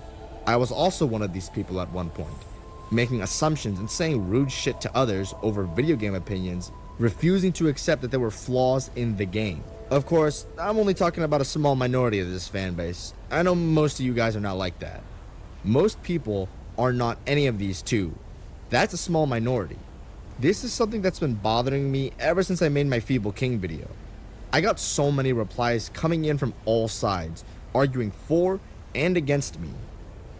I was also one of these people at one point, making assumptions and saying rude shit to others over video game opinions, refusing to accept that there were flaws in the game. Of course, I'm only talking about a small minority of this fan base. I know most of you guys are not like that. Most people are not any of these too. That's a small minority. This is something that's been bothering me ever since I made my Feeble King video. I got so many replies coming in from all sides, arguing for and against me.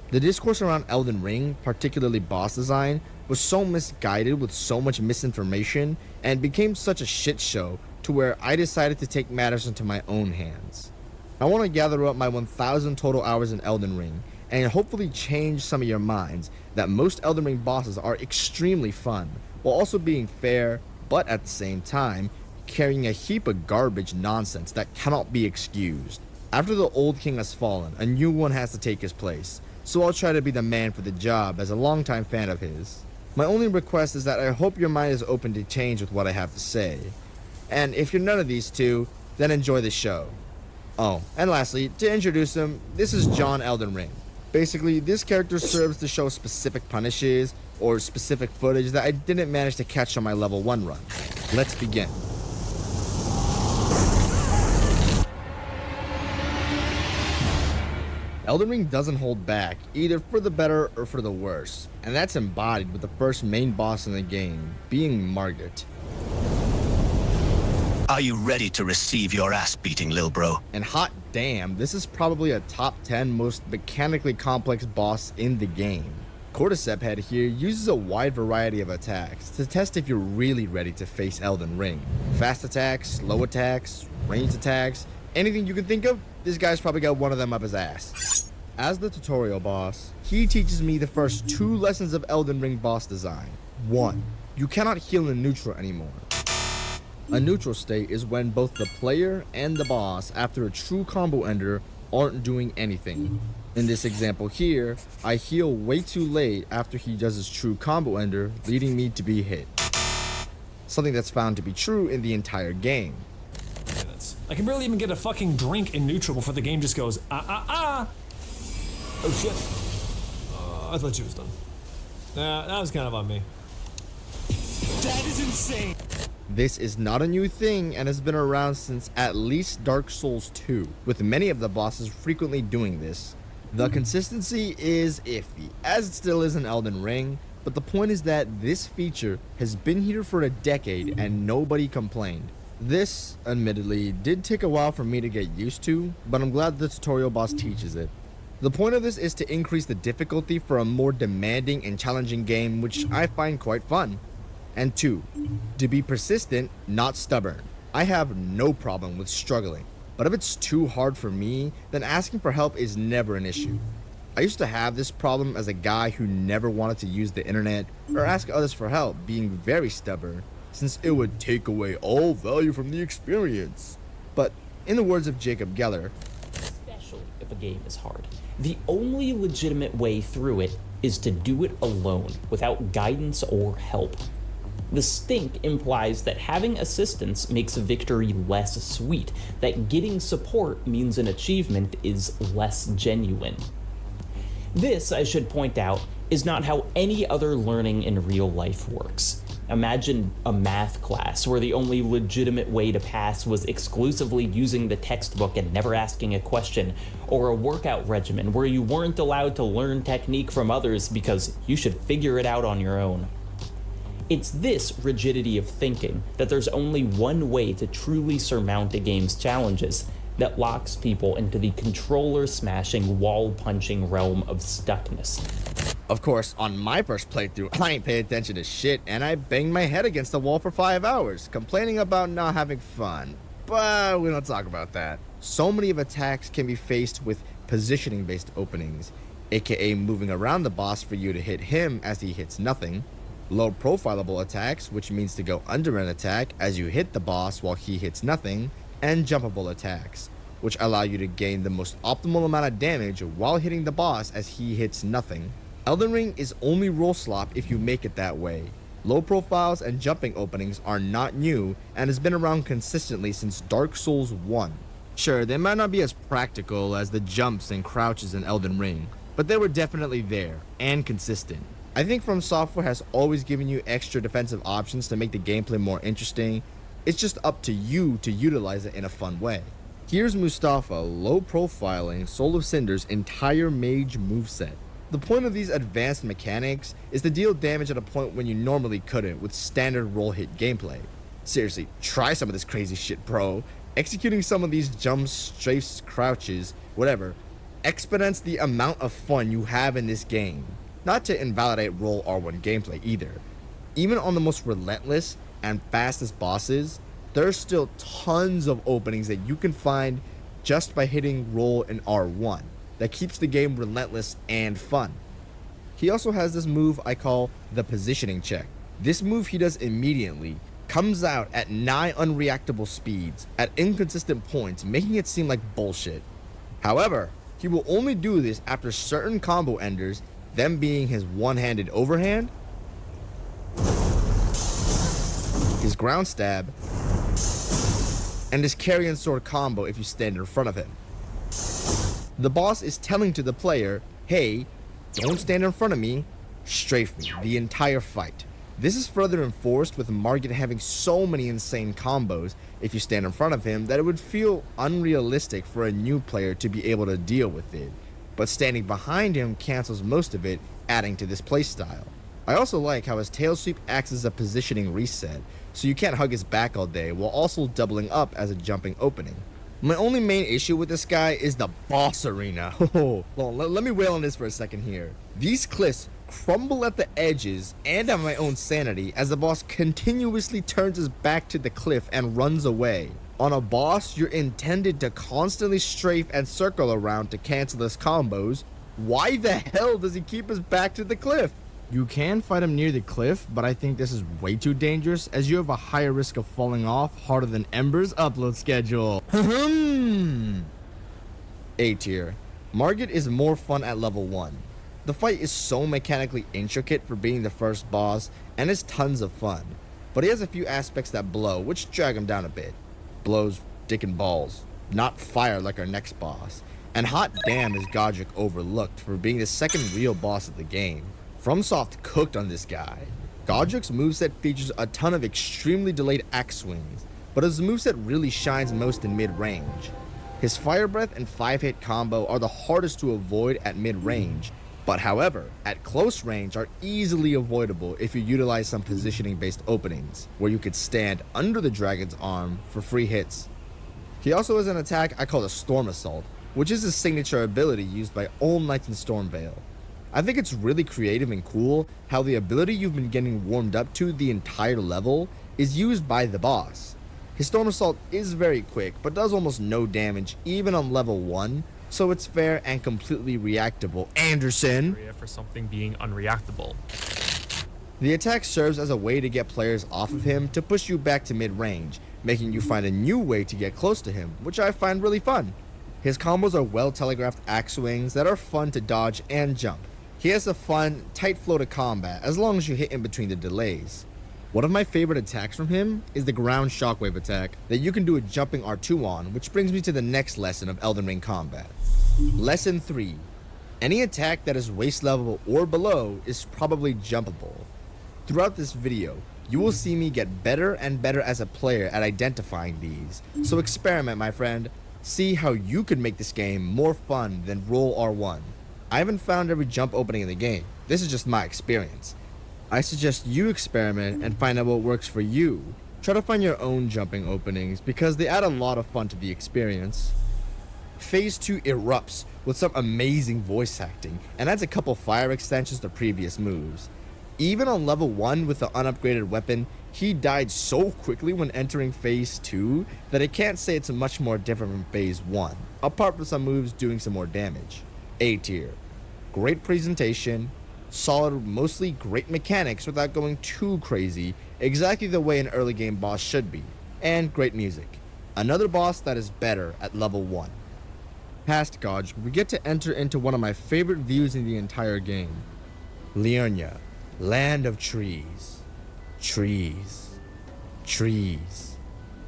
The discourse around Elden Ring, particularly boss design, was so misguided with so much misinformation and became such a shit show to where I decided to take matters into my own hands. I want to gather up my 1,000 total hours in Elden Ring and hopefully change some of your minds that most Elden Ring bosses are extremely fun, while also being fair, but at the same time, carrying a heap of garbage nonsense that cannot be excused. After the old king has fallen, a new one has to take his place, so I'll try to be the man for the job as a longtime fan of his. My only request is that I hope your mind is open to change with what I have to say. And if you're none of these two, then enjoy the show. Oh, and lastly, to introduce him, this is John Elden Ring. Basically, this character serves to show specific punishes or specific footage that I didn't manage to catch on my level 1 run. Let's begin. Elden Ring doesn't hold back, either for the better or for the worse, and that's embodied with the first main boss in the game, being Margit. Are you ready to receive your ass beating, lil bro? And hot damn, this is probably a top 10 most mechanically complex boss in the game. Cordyceps Head here uses a wide variety of attacks to test if you're really ready to face Elden Ring. Fast attacks, slow attacks, ranged attacks, anything you can think of, this guy's probably got one of them up his ass. As the tutorial boss, he teaches me the first 2 lessons of Elden Ring boss design. 1. You cannot heal in neutral anymore. A neutral state is when both the player and the boss, after a true combo ender, aren't doing anything. In this example here, I heal way too late after he does his true combo ender, leading me to be hit. Something that's found to be true in the entire game. I can barely even get a fucking drink in neutral before the game just goes, ah. Oh shit. I thought she was done. Nah, that was kind of on me. That is insane. This is not a new thing and has been around since at least Dark Souls 2, with many of the bosses frequently doing this. The consistency is iffy, as it still is in Elden Ring, but the point is that this feature has been here for a decade and nobody complained. This, admittedly, did take a while for me to get used to, but I'm glad the tutorial boss teaches it. The point of this is to increase the difficulty for a more demanding and challenging game, which I find quite fun. And 2, to be persistent, not stubborn. I have no problem with struggling, but if it's too hard for me, then asking for help is never an issue. I used to have this problem as a guy who never wanted to use the internet or ask others for help, being very stubborn, since it would take away all value from the experience. But in the words of Jacob Geller, especially if a game is hard, the only legitimate way through it is to do it alone, without guidance or help. The stink implies that having assistance makes victory less sweet, that getting support means an achievement is less genuine. This, I should point out, is not how any other learning in real life works. Imagine a math class where the only legitimate way to pass was exclusively using the textbook and never asking a question, or a workout regimen where you weren't allowed to learn technique from others because you should figure it out on your own. It's this rigidity of thinking that there's only one way to truly surmount a game's challenges that locks people into the controller-smashing, wall-punching realm of stuckness. Of course, on my first playthrough, I ain't paid attention to shit, and I banged my head against the wall for 5 hours, complaining about not having fun. But we don't talk about that. So many of attacks can be faced with positioning-based openings, aka moving around the boss for you to hit him as he hits nothing, low-profilable attacks, which means to go under an attack as you hit the boss while he hits nothing, and jumpable attacks, which allow you to gain the most optimal amount of damage while hitting the boss as he hits nothing. Elden Ring is only roll slop if you make it that way. Low profiles and jumping openings are not new and has been around consistently since Dark Souls 1. Sure, they might not be as practical as the jumps and crouches in Elden Ring, but they were definitely there and consistent. I think From Software has always given you extra defensive options to make the gameplay more interesting. It's just up to you to utilize it in a fun way. Here's Mustafa low profiling Soul of Cinder's entire mage moveset. The point of these advanced mechanics is to deal damage at a point when you normally couldn't with standard roll hit gameplay. Seriously, try some of this crazy shit, bro. Executing some of these jumps, strafes, crouches, whatever, exponents the amount of fun you have in this game. Not to invalidate roll R1 gameplay either. Even on the most relentless and fastest bosses, there's still tons of openings that you can find just by hitting roll in R1 that keeps the game relentless and fun. He also has this move I call the positioning check. This move he does immediately comes out at nigh unreactable speeds at inconsistent points, making it seem like bullshit. However, he will only do this after certain combo enders, them being his one-handed overhand, his ground stab, and his carrion sword combo if you stand in front of him. The boss is telling to the player, hey, don't stand in front of me, strafe me the entire fight. This is further enforced with Margit having so many insane combos if you stand in front of him that it would feel unrealistic for a new player to be able to deal with it, but standing behind him cancels most of it, adding to this playstyle. I also like how his tail sweep acts as a positioning reset, so you can't hug his back all day while also doubling up as a jumping opening. My only main issue with this guy is the boss arena. Well, let me wail on this for a second here. These cliffs crumble at the edges and at my own sanity as the boss continuously turns his back to the cliff and runs away. On a boss you're intended to constantly strafe and circle around to cancel his combos, why the hell does he keep his back to the cliff? You can fight him near the cliff, but I think this is way too dangerous as you have a higher risk of falling off harder than Ember's upload schedule. A tier. Margit is more fun at level 1. The fight is so mechanically intricate for being the first boss and is tons of fun, but he has a few aspects that blow, which drag him down a bit. Blows dick and balls, not fire like our next boss, and hot damn is Godric overlooked for being the second real boss of the game. FromSoft cooked on this guy. Godric's moveset features a ton of extremely delayed axe swings, but his moveset really shines most in mid-range. His Fire Breath and 5-hit combo are the hardest to avoid at mid-range, but however, at close range are easily avoidable if you utilize some positioning based openings, where you could stand under the dragon's arm for free hits. He also has an attack I call the Storm Assault, which is his signature ability used by all knights in Stormvale. I think it's really creative and cool how the ability you've been getting warmed up to the entire level is used by the boss. His Storm Assault is very quick, but does almost no damage even on level 1, so it's fair and completely reactable. Anderson! For something being unreactable. The attack serves as a way to get players off of him to push you back to mid-range, making you find a new way to get close to him, which I find really fun. His combos are well telegraphed axe swings that are fun to dodge and jump. He has a fun, tight flow to combat as long as you hit in between the delays. One of my favorite attacks from him is the ground shockwave attack that you can do a jumping R2 on, which brings me to the next lesson of Elden Ring combat. Lesson 3. Any attack that is waist level or below is probably jumpable. Throughout this video, you will see me get better and better as a player at identifying these, so experiment my friend, see how you could make this game more fun than roll R1. I haven't found every jump opening in the game, this is just my experience. I suggest you experiment and find out what works for you. Try to find your own jumping openings because they add a lot of fun to the experience. Phase 2 erupts with some amazing voice acting and adds a couple fire extensions to previous moves. Even on level 1 with the unupgraded weapon, he died so quickly when entering Phase 2 that I can't say it's much more different from Phase 1, apart from some moves doing some more damage. A tier. Great presentation, solid, mostly great mechanics without going too crazy, exactly the way an early game boss should be, and great music. Another boss that is better at level 1. Past Godge, we get to enter into one of my favorite views in the entire game. Liurnia, land of trees. Trees. Trees.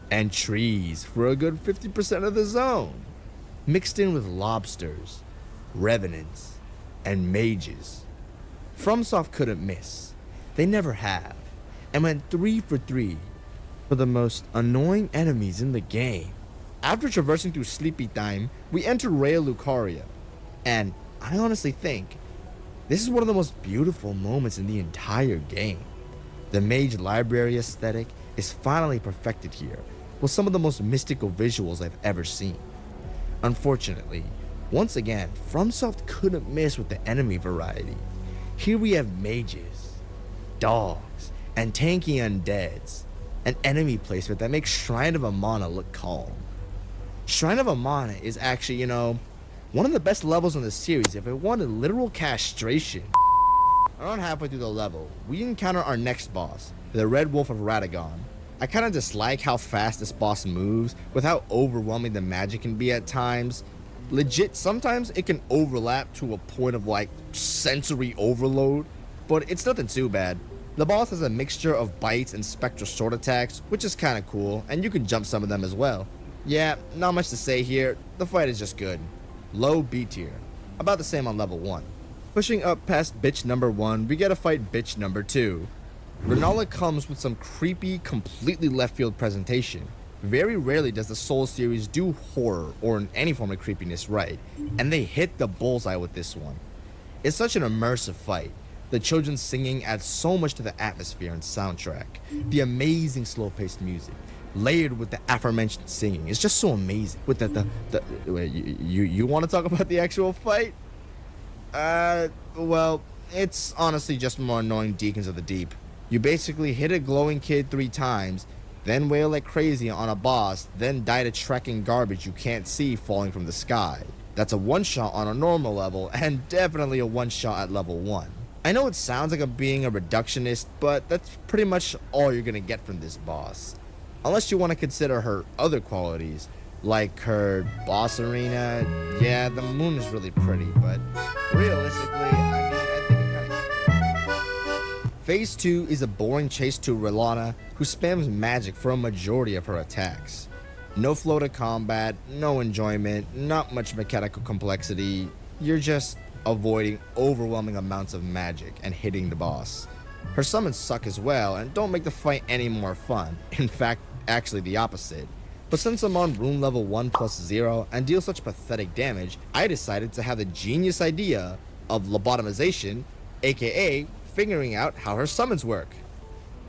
And trees for a good 50% of the zone. Mixed in with lobsters, revenants, and mages. FromSoft couldn't miss. They never have. And went 3 for 3 for the most annoying enemies in the game. After traversing through Sleepy Time, we enter Raya Lucaria. And I honestly think this is one of the most beautiful moments in the entire game. The mage library aesthetic is finally perfected here, with some of the most mystical visuals I've ever seen. Unfortunately, once again, FromSoft couldn't miss with the enemy variety. Here we have mages, dogs, and tanky undeads, an enemy placement that makes Shrine of Amana look calm. Shrine of Amana is actually, one of the best levels in the series if it wanted literal castration. Around halfway through the level, we encounter our next boss, the Red Wolf of Radagon. I kinda dislike how fast this boss moves with how overwhelming the magic can be at times. Legit, sometimes it can overlap to a point of sensory overload, but it's nothing too bad. The boss has a mixture of bites and spectral sword attacks, which is kinda cool, and you can jump some of them as well. Yeah, not much to say here, the fight is just good. Low B tier, about the same on level 1. Pushing up past bitch number 1, we get to fight bitch number 2. Renala comes with some creepy, completely left field presentation. Very rarely does the Soul series do horror or any form of creepiness right, and they hit the bullseye with this one. It's such an immersive fight. The children singing adds so much to the atmosphere and soundtrack. The amazing slow-paced music, layered with the aforementioned singing, is just so amazing. With wait, you want to talk about the actual fight? Well, it's honestly just more annoying Deacons of the Deep. You basically hit a glowing kid 3 times, then wail like crazy on a boss, then die to tracking garbage you can't see falling from the sky. That's a one-shot on a normal level, and definitely a one-shot at level 1. I know it sounds like I'm being a reductionist, but that's pretty much all you're gonna get from this boss. Unless you want to consider her other qualities, like her boss arena. Yeah, the moon is really pretty, but realistically, I think it kinda... Phase 2 is a boring chase to Relana, who spams magic for a majority of her attacks. No flow to combat, no enjoyment, not much mechanical complexity. You're just avoiding overwhelming amounts of magic and hitting the boss. Her summons suck as well and don't make the fight any more fun. In fact, actually the opposite. But since I'm on rune level 1 plus 0 and deal such pathetic damage, I decided to have the genius idea of lobotomization, aka figuring out how her summons work.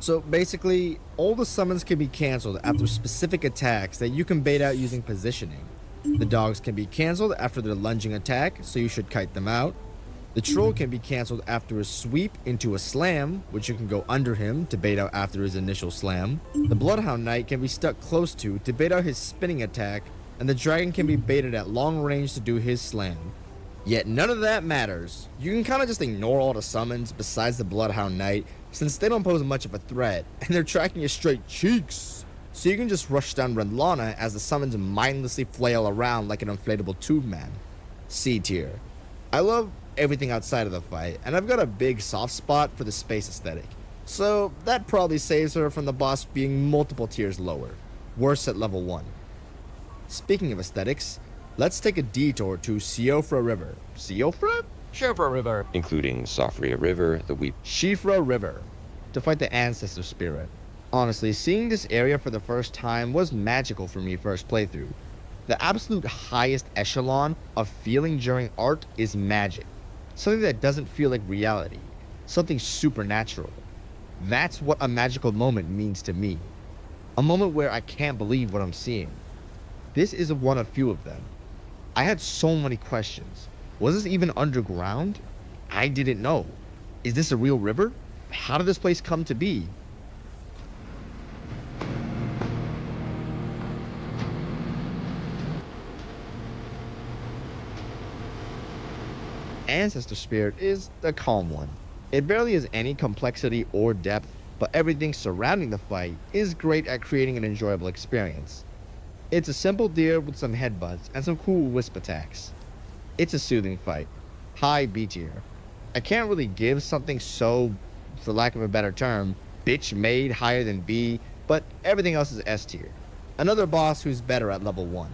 So basically, all the summons can be cancelled after specific attacks that you can bait out using positioning. The dogs can be cancelled after their lunging attack, so you should kite them out. The troll can be cancelled after a sweep into a slam, which you can go under him to bait out after his initial slam. The Bloodhound Knight can be stuck close to bait out his spinning attack, and the dragon can be baited at long range to do his slam. Yet none of that matters. You can kinda just ignore all the summons besides the Bloodhound Knight, since they don't pose much of a threat, and they're tracking your straight cheeks. So you can just rush down Renlana as the summons mindlessly flail around like an inflatable tube man. C tier. I love everything outside of the fight, and I've got a big soft spot for the space aesthetic. So that probably saves her from the boss being multiple tiers lower. Worse at level 1. Speaking of aesthetics, let's take a detour to Siofra River. Siofra? Shofra River, including Safria River, the Weep Shifra River, to fight the Ancestor Spirit. Honestly, seeing this area for the first time was magical for me first playthrough. The absolute highest echelon of feeling during art is magic. Something that doesn't feel like reality. Something supernatural. That's what a magical moment means to me. A moment where I can't believe what I'm seeing. This is one of few of them. I had so many questions. Was this even underground? I didn't know. Is this a real river? How did this place come to be? Ancestor Spirit is the calm one. It barely has any complexity or depth, but everything surrounding the fight is great at creating an enjoyable experience. It's a simple deer with some headbutts and some cool wisp attacks. It's a soothing fight. High B tier. I can't really give something so, for lack of a better term, bitch made higher than B, but everything else is S tier. Another boss who's better at level 1.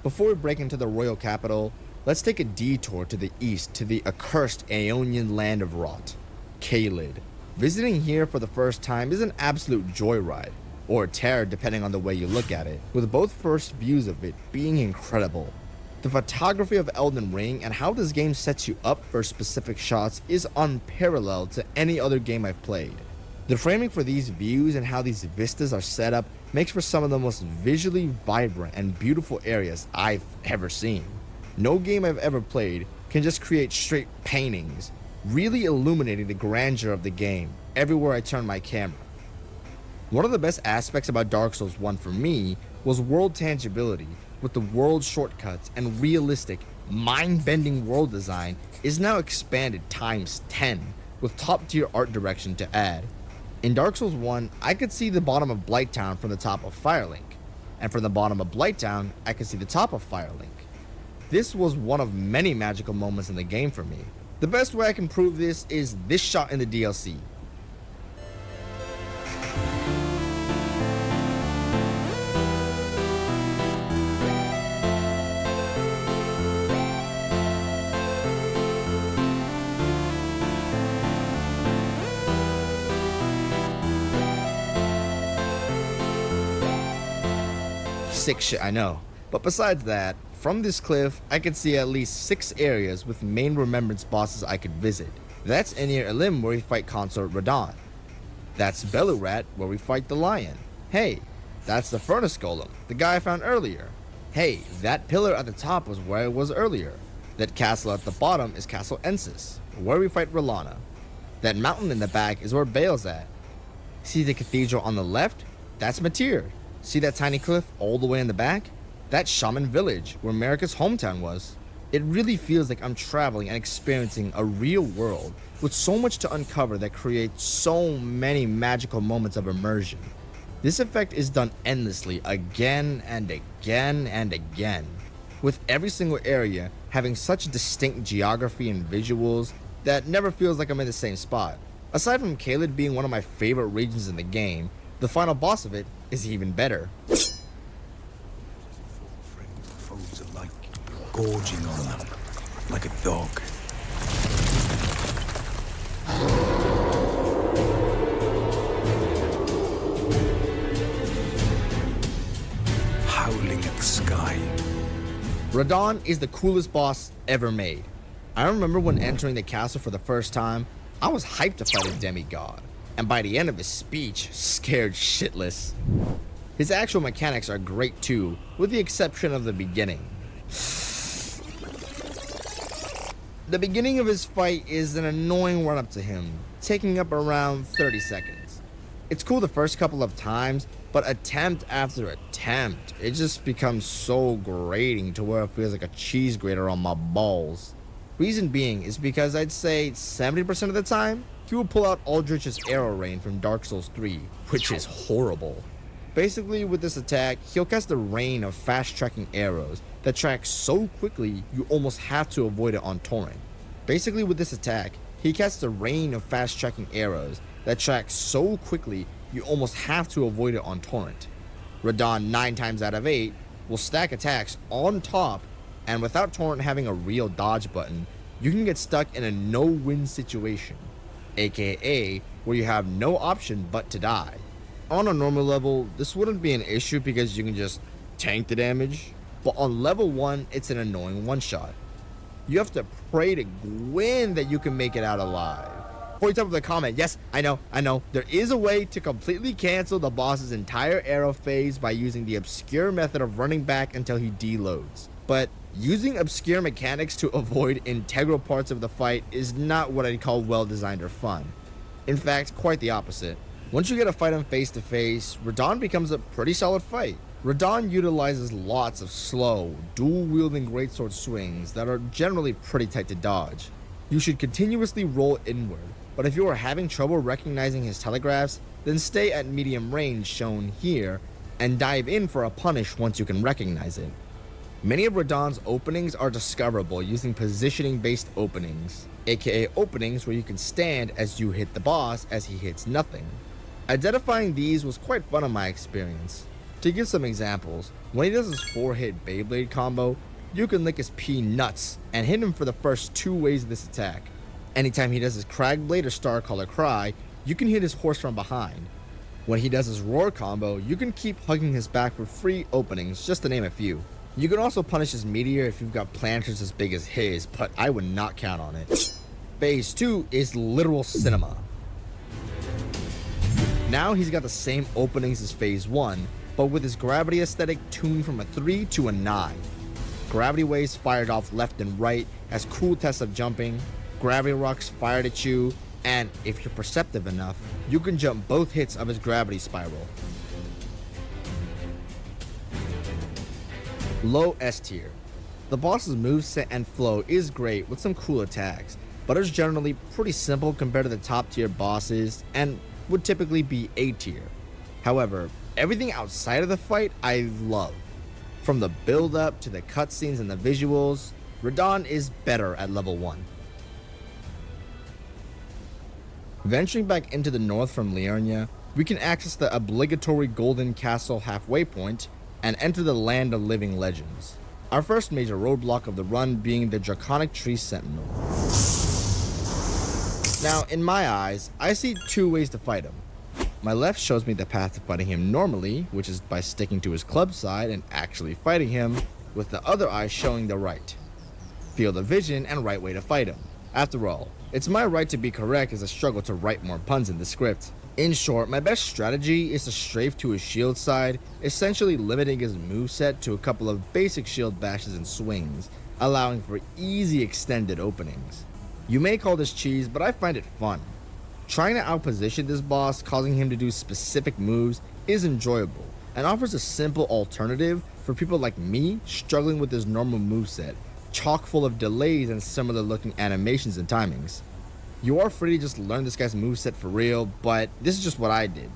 Before we break into the royal capital, let's take a detour to the east to the accursed Aeonian land of rot, Caelid. Visiting here for the first time is an absolute joyride, or terror depending on the way you look at it, with both first views of it being incredible. The photography of Elden Ring and how this game sets you up for specific shots is unparalleled to any other game I've played. The framing for these views and how these vistas are set up makes for some of the most visually vibrant and beautiful areas I've ever seen. No game I've ever played can just create straight paintings, really illuminating the grandeur of the game everywhere I turn my camera. One of the best aspects about Dark Souls 1 for me was world tangibility, with the world shortcuts and realistic, mind-bending world design is now expanded times 10 with top-tier art direction to add. In Dark Souls 1, I could see the bottom of Blighttown from the top of Firelink, and from the bottom of Blighttown, I could see the top of Firelink. This was one of many magical moments in the game for me. The best way I can prove this is this shot in the DLC. Sick shit, I know. But besides that, from this cliff, I could see at least 6 areas with main remembrance bosses I could visit. That's Enir Elim where we fight Consort Radahn. That's Belurat where we fight the lion. Hey, that's the Furnace Golem, the guy I found earlier. Hey, that pillar at the top was where I was earlier. That castle at the bottom is Castle Ensis, where we fight R'hllana. That mountain in the back is where Bale's at. See the cathedral on the left? That's Matir. See that tiny cliff all the way in the back? That's Shaman Village, where Marika's hometown was. It really feels like I'm traveling and experiencing a real world with so much to uncover that creates so many magical moments of immersion. This effect is done endlessly again and again and again, with every single area having such distinct geography and visuals that never feels like I'm in the same spot. Aside from Caelid being one of my favorite regions in the game, the final boss of it is even better. Foes alike, gorging on them like a dog. Howling at the sky. Radahn is the coolest boss ever made. I remember when entering the castle for the first time, I was hyped to fight a demigod, and by the end of his speech, scared shitless. His actual mechanics are great too, with the exception of the beginning. The beginning of his fight is an annoying run up to him, taking up around 30 seconds. It's cool the first couple of times, but attempt after attempt, it just becomes so grating to where it feels like a cheese grater on my balls. Reason being is because I'd say 70% of the time, he will pull out Aldrich's arrow rain from Dark Souls 3, which is horrible. Basically, with this attack, he'll cast a rain of fast-tracking arrows that track so quickly you almost have to avoid it on torrent. Basically, with this attack, he casts a rain of fast-tracking arrows that track so quickly you almost have to avoid it on torrent. Radahn 9 times out of 8 will stack attacks on top, and without torrent having a real dodge button, you can get stuck in a no-win situation, aka where you have no option but to die. On a normal level, this wouldn't be an issue because you can just tank the damage, but on level 1, it's an annoying one-shot. You have to pray to Gwyn that you can make it out alive. Before you type up the comment, yes, I know, there is a way to completely cancel the boss's entire arrow phase by using the obscure method of running back until he deloads. But using obscure mechanics to avoid integral parts of the fight is not what I'd call well-designed or fun. In fact, quite the opposite. Once you get a fight him face to face, Radahn becomes a pretty solid fight. Radahn utilizes lots of slow, dual-wielding greatsword swings that are generally pretty tight to dodge. You should continuously roll inward, but if you are having trouble recognizing his telegraphs, then stay at medium range shown here, and dive in for a punish once you can recognize it. Many of Radahn's openings are discoverable using positioning-based openings, aka openings where you can stand as you hit the boss as he hits nothing. Identifying these was quite fun in my experience. To give some examples, when he does his 4-hit Beyblade combo, you can lick his P nuts and hit him for the first 2 waves of this attack. Anytime he does his Cragblade or Starcaller Cry, you can hit his horse from behind. When he does his Roar combo, you can keep hugging his back for free openings, just to name a few. You can also punish his Meteor if you've got planters as big as his, but I would not count on it. Phase 2 is literal cinema. Now he's got the same openings as Phase 1, but with his gravity aesthetic tuned from a 3 to a 9. Gravity waves fired off left and right as cool tests of jumping, gravity rocks fired at you, and if you're perceptive enough, you can jump both hits of his gravity spiral. Low S tier. The boss's moveset and flow is great with some cool attacks, but is generally pretty simple compared to the top tier bosses and would typically be A tier. However, everything outside of the fight I love. From the build up to the cutscenes and the visuals, Radahn is better at level 1. Venturing back into the north from Liurnia, we can access the obligatory Golden Castle halfway point and enter the Land of Living Legends. Our first major roadblock of the run being the Draconic Tree Sentinel. Now, in my eyes, I see 2 ways to fight him. My left shows me the path to fighting him normally, which is by sticking to his club side and actually fighting him, with the other eye showing the right. Field of vision and right way to fight him. After all, it's my right to be correct as I struggle to write more puns in the script. In short, my best strategy is to strafe to his shield side, essentially limiting his moveset to a couple of basic shield bashes and swings, allowing for easy extended openings. You may call this cheese, but I find it fun. Trying to outposition this boss, causing him to do specific moves, is enjoyable, and offers a simple alternative for people like me struggling with his normal moveset, chock full of delays and similar looking animations and timings. You are free to just learn this guy's moveset for real, but this is just what I did.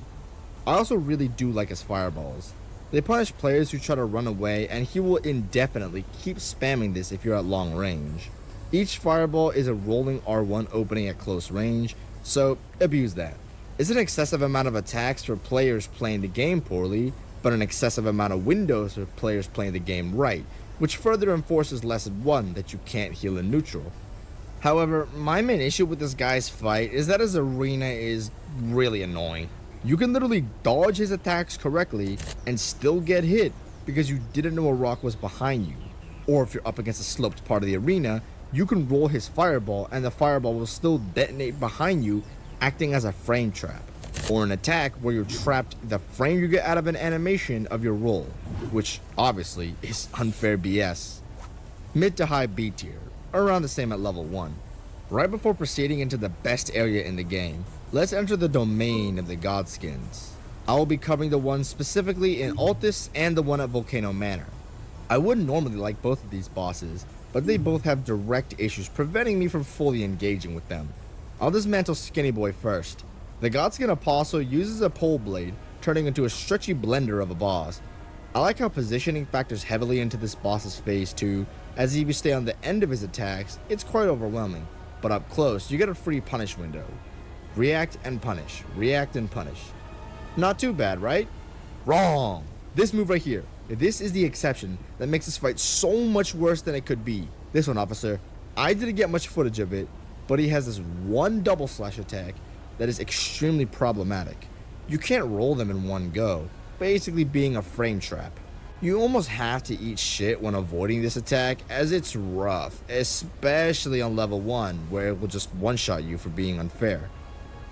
I also really do like his fireballs. They punish players who try to run away, and he will indefinitely keep spamming this if you're at long range. Each fireball is a rolling R1 opening at close range, so abuse that. It's an excessive amount of attacks for players playing the game poorly, but an excessive amount of windows for players playing the game right, which further enforces lesson 1 that you can't heal in neutral. However, my main issue with this guy's fight is that his arena is really annoying. You can literally dodge his attacks correctly and still get hit because you didn't know a rock was behind you. Or if you're up against a sloped part of the arena, you can roll his fireball and the fireball will still detonate behind you, acting as a frame trap. Or an attack where you're trapped the frame you get out of an animation of your roll, which obviously is unfair BS. Mid to high B tier, around the same at level 1. Right before proceeding into the best area in the game, let's enter the domain of the Godskins. I will be covering the one specifically in Altus and the one at Volcano Manor. I wouldn't normally like both of these bosses, but they both have direct issues preventing me from fully engaging with them. I'll dismantle Skinny Boy first. The Godskin Apostle uses a pole blade, turning into a stretchy blender of a boss. I like how positioning factors heavily into this boss's phase 2, as if you stay on the end of his attacks, it's quite overwhelming, but up close, you get a free punish window. React and punish, react and punish. Not too bad, right? Wrong! This move right here, this is the exception that makes this fight so much worse than it could be. This one, officer, I didn't get much footage of it, but he has this one double slash attack that is extremely problematic. You can't roll them in one go, basically being a frame trap. You almost have to eat shit when avoiding this attack, as it's rough, especially on level 1, where it will just one-shot you for being unfair.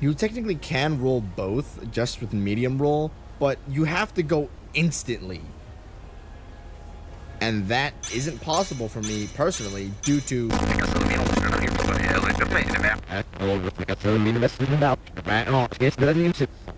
You technically can roll both just with medium roll, but you have to go instantly. And that isn't possible for me personally due to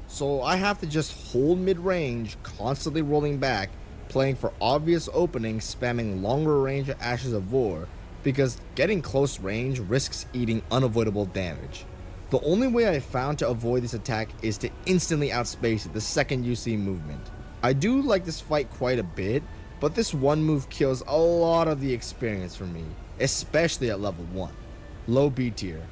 so I have to just hold mid-range, constantly rolling back, playing for obvious openings, spamming longer range of Ashes of War, because getting close range risks eating unavoidable damage. The only way I found to avoid this attack is to instantly outspace it the second you see movement. I do like this fight quite a bit, but this one move kills a lot of the experience for me, especially at level 1. Low B tier.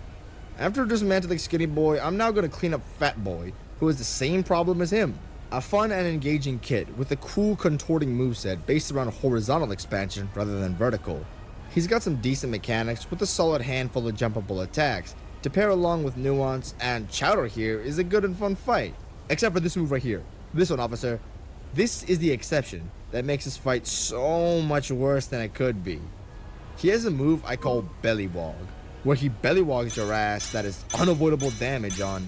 After dismantling Skinny Boy, I'm now going to clean up Fat Boy, who has the same problem as him. A fun and engaging kid with a cool contorting moveset based around horizontal expansion rather than vertical. He's got some decent mechanics with a solid handful of jumpable attacks to pair along with nuance, and Chowder here is a good and fun fight. Except for this move right here. This one, officer. This is the exception that makes this fight so much worse than it could be. He has a move I call Belly Wog, where he belly wogs your ass that is unavoidable damage on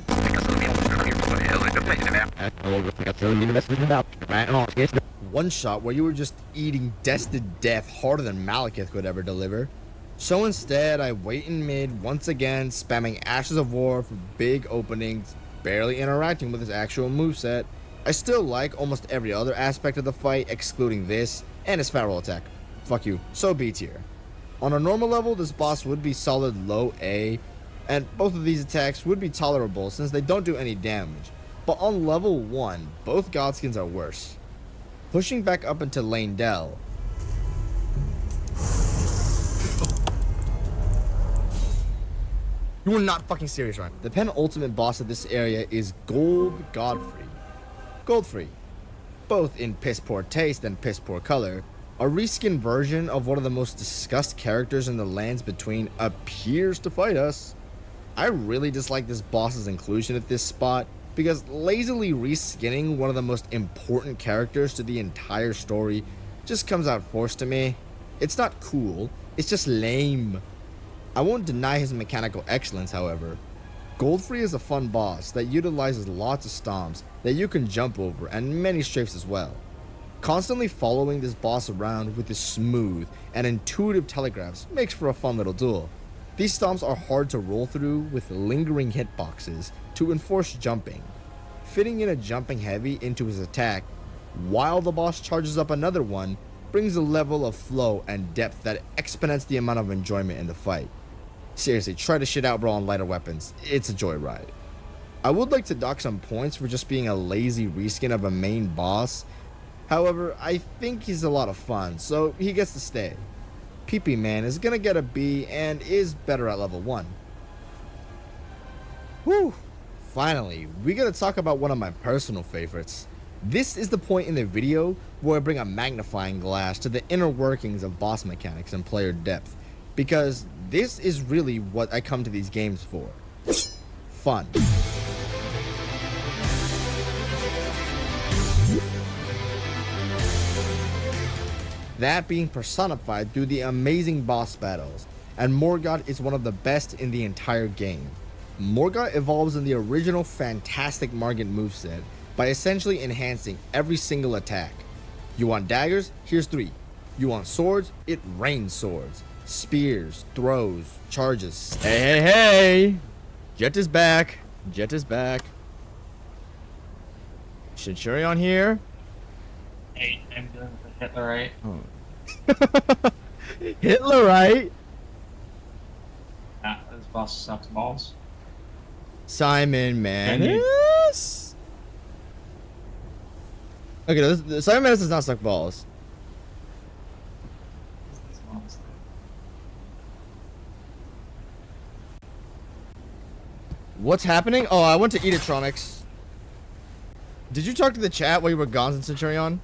one shot where you were just eating death to death harder than Malekith could ever deliver. So instead, I wait in mid once again, spamming Ashes of War for big openings, barely interacting with his actual moveset. I still like almost every other aspect of the fight, excluding this and his fat roll attack. Fuck you. So B tier. On a normal level, this boss would be solid low A, and both of these attacks would be tolerable since they don't do any damage. But on level 1, both Godskins are worse. Pushing back up into Lane Dell. You are not fucking serious, right? The penultimate boss of this area is Godfrey. Both in piss poor taste and piss poor color. A reskin version of one of the most discussed characters in the lands between appears to fight us. I really dislike this boss's inclusion at this spot because lazily reskinning one of the most important characters to the entire story just comes out forced to me. It's not cool, it's just lame. I won't deny his mechanical excellence, however. Godfrey is a fun boss that utilizes lots of stomps that you can jump over and many strafes as well. Constantly following this boss around with his smooth and intuitive telegraphs makes for a fun little duel. These stomps are hard to roll through with lingering hitboxes to enforce jumping. Fitting in a jumping heavy into his attack while the boss charges up another one brings a level of flow and depth that exponents the amount of enjoyment in the fight. Seriously, try to shit out bro on lighter weapons. It's a joyride. I would like to dock some points for just being a lazy reskin of a main boss. However, I think he's a lot of fun, so he gets to stay. PP Man is gonna get a B and is better at level 1. Whew! Finally, we gotta talk about one of my personal favorites. This is the point in the video where I bring a magnifying glass to the inner workings of boss mechanics and player depth, because this is really what I come to these games for. Fun. That being personified through the amazing boss battles, and Morgott is one of the best in the entire game. Morgott evolves in the original fantastic Margit moveset by essentially enhancing every single attack. You want daggers? Here's 3. You want swords? It rains swords. Spears, throws, charges. Hey! Jet is back. Jet is back. Centurion here. Hey, I'm doing the Hitlerite. Oh. Hitlerite? Ah, this boss sucks balls. Simon Manus? Okay, no, Simon Manus does not suck balls. What's happening? Oh, I went to Editronics. Did you talk to the chat while you were gone, Centurion?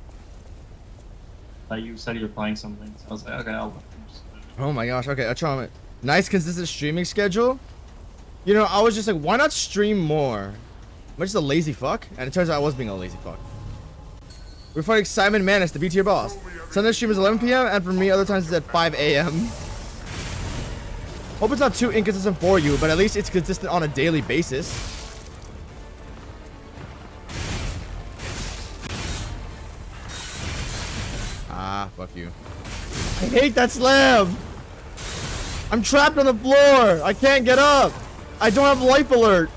You said you were playing something, so I was like, okay, I'll look. Oh my gosh, okay, Atronic. Nice consistent streaming schedule. You know, I was just like, why not stream more? Am I just a lazy fuck? And it turns out I was being a lazy fuck. We're fighting Simon Manus, the B tier boss. Sunday stream is 11 PM, and for me, other times it's at 5 AM. Hope it's not too inconsistent for you, but at least it's consistent on a daily basis. Ah, fuck you. I hate that slam! I'm trapped on the floor! I can't get up! I don't have life alert!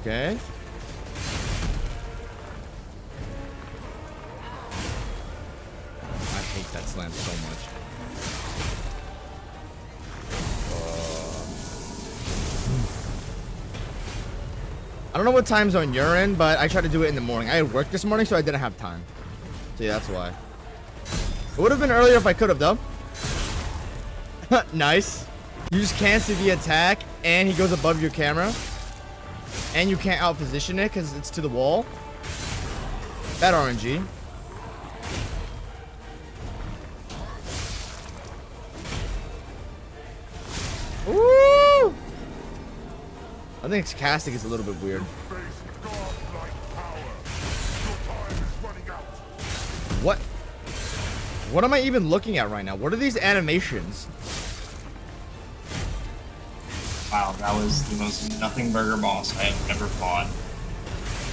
Okay. I hate that slam so much. I don't know what time zone you're in, but I tried to do it in the morning. I had work this morning, so I didn't have time. So yeah, that's why. It would have been earlier if I could have, though. Nice. You just can't see the attack, and he goes above your camera. And you can't outposition it because it's to the wall. Bad RNG. Ooh! I think its casting is a little bit weird. What? What am I even looking at right now? What are these animations? Wow, that was the most nothing burger boss I have ever fought.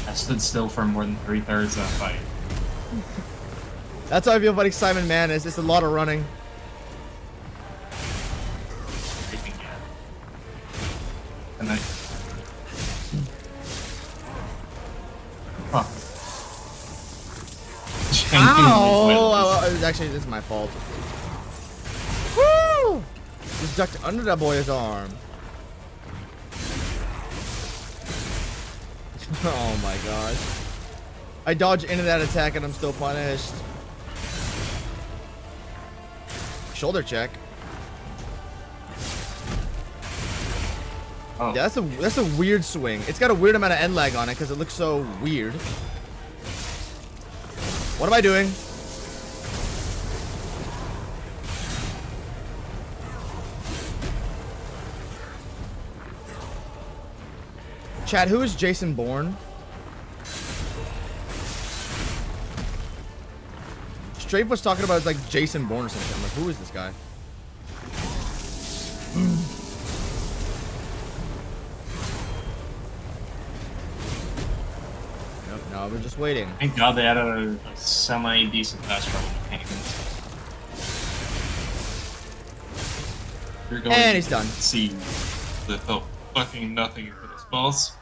I stood still for more than 3/3 of that fight. That's how I feel fighting Simon Manus. It's a lot of running. And then... Huh. Ow! Actually, this is my fault. Woo! Just ducked under that boy's arm. Oh my gosh. I dodged into that attack and I'm still punished. Shoulder check. Oh. Yeah, that's a weird swing. It's got a weird amount of end lag on it because it looks so weird. What am I doing? Chad, who is Jason Bourne? Strafe was talking about it's like Jason Bourne or something. I'm like, who is this guy? Nope, no, we're just waiting. Thank God they added a semi-decent fast travel mechanic. You're going And he's done. to see the fucking nothing for this boss.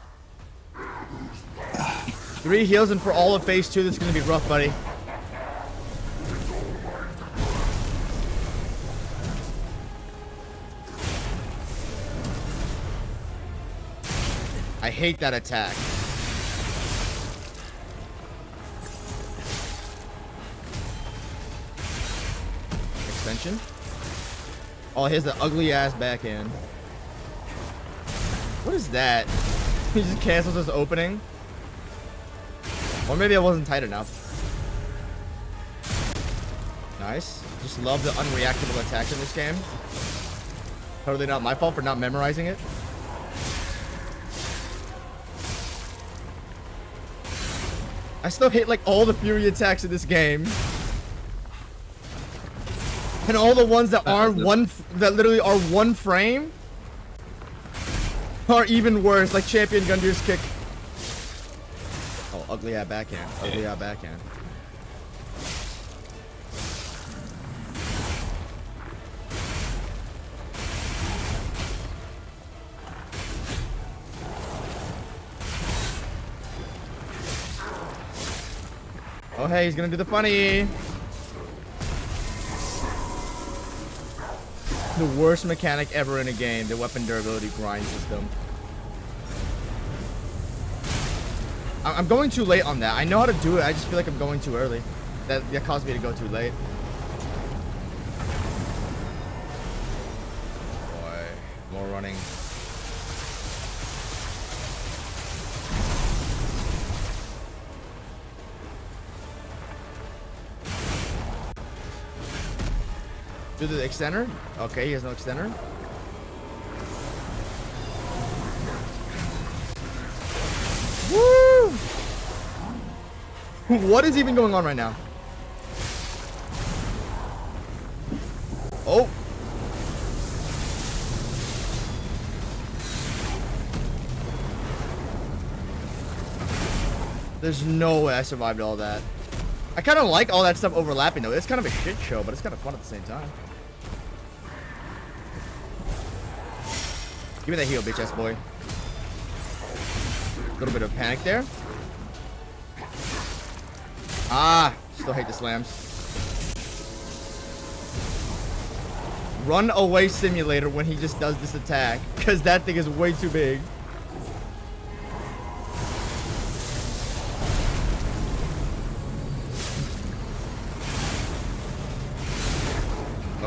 3 heals, and for all of phase 2, this is gonna be rough, buddy. I hate that attack. Extension. Oh, here's the ugly ass backhand. What is that? He just cancels his opening. Or maybe I wasn't tight enough. Nice. Just love the unreactable attacks in this game. Totally not my fault for not memorizing it. I still hit like all the Fury attacks in this game. And all the ones that aren't that literally are 1 frame are even worse, like Champion Gundir's kick. Oh, ugly at backhand. Ugly at backhand. Oh, hey, he's gonna do the funny. The worst mechanic ever in a game, the weapon durability grind system. I'm going too late on that. I know how to do it, I just feel like I'm going too early. That caused me to go too late. Boy, more running. Do the extender? Okay, he has no extender. Woo! What is even going on right now? Oh! There's no way I survived all that. I kind of like all that stuff overlapping though. It's kind of a shit show, but it's kind of fun at the same time. Give me that heal, bitch ass boy. A little bit of panic there. Ah, still hate the slams. Run away simulator when he just does this attack, because that thing is way too big.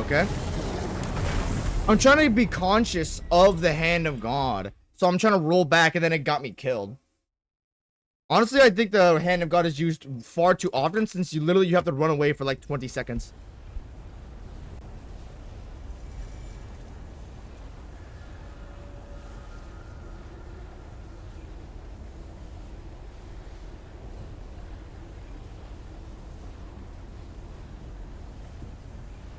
Okay. I'm trying to be conscious of the hand of God. So I'm trying to roll back and then it got me killed. Honestly, I think the hand of God is used far too often since you have to run away for like 20 seconds.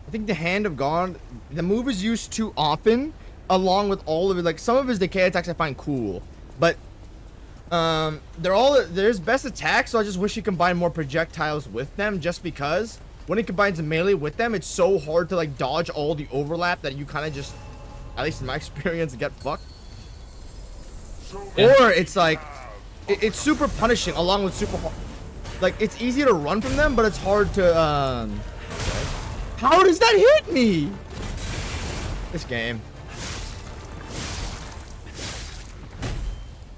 I think the hand of God, the move is used too often, along with all of it. Like some of his decay attacks I find cool, but there's best attacks, so I just wish he combined more projectiles with them, just because when he combines melee with them, it's so hard to like dodge all the overlap that you kind of just, at least in my experience, get fucked. Yeah. Or it's like it's super punishing along with super hard. Like it's easy to run from them, but it's hard to how does that hit me? This game.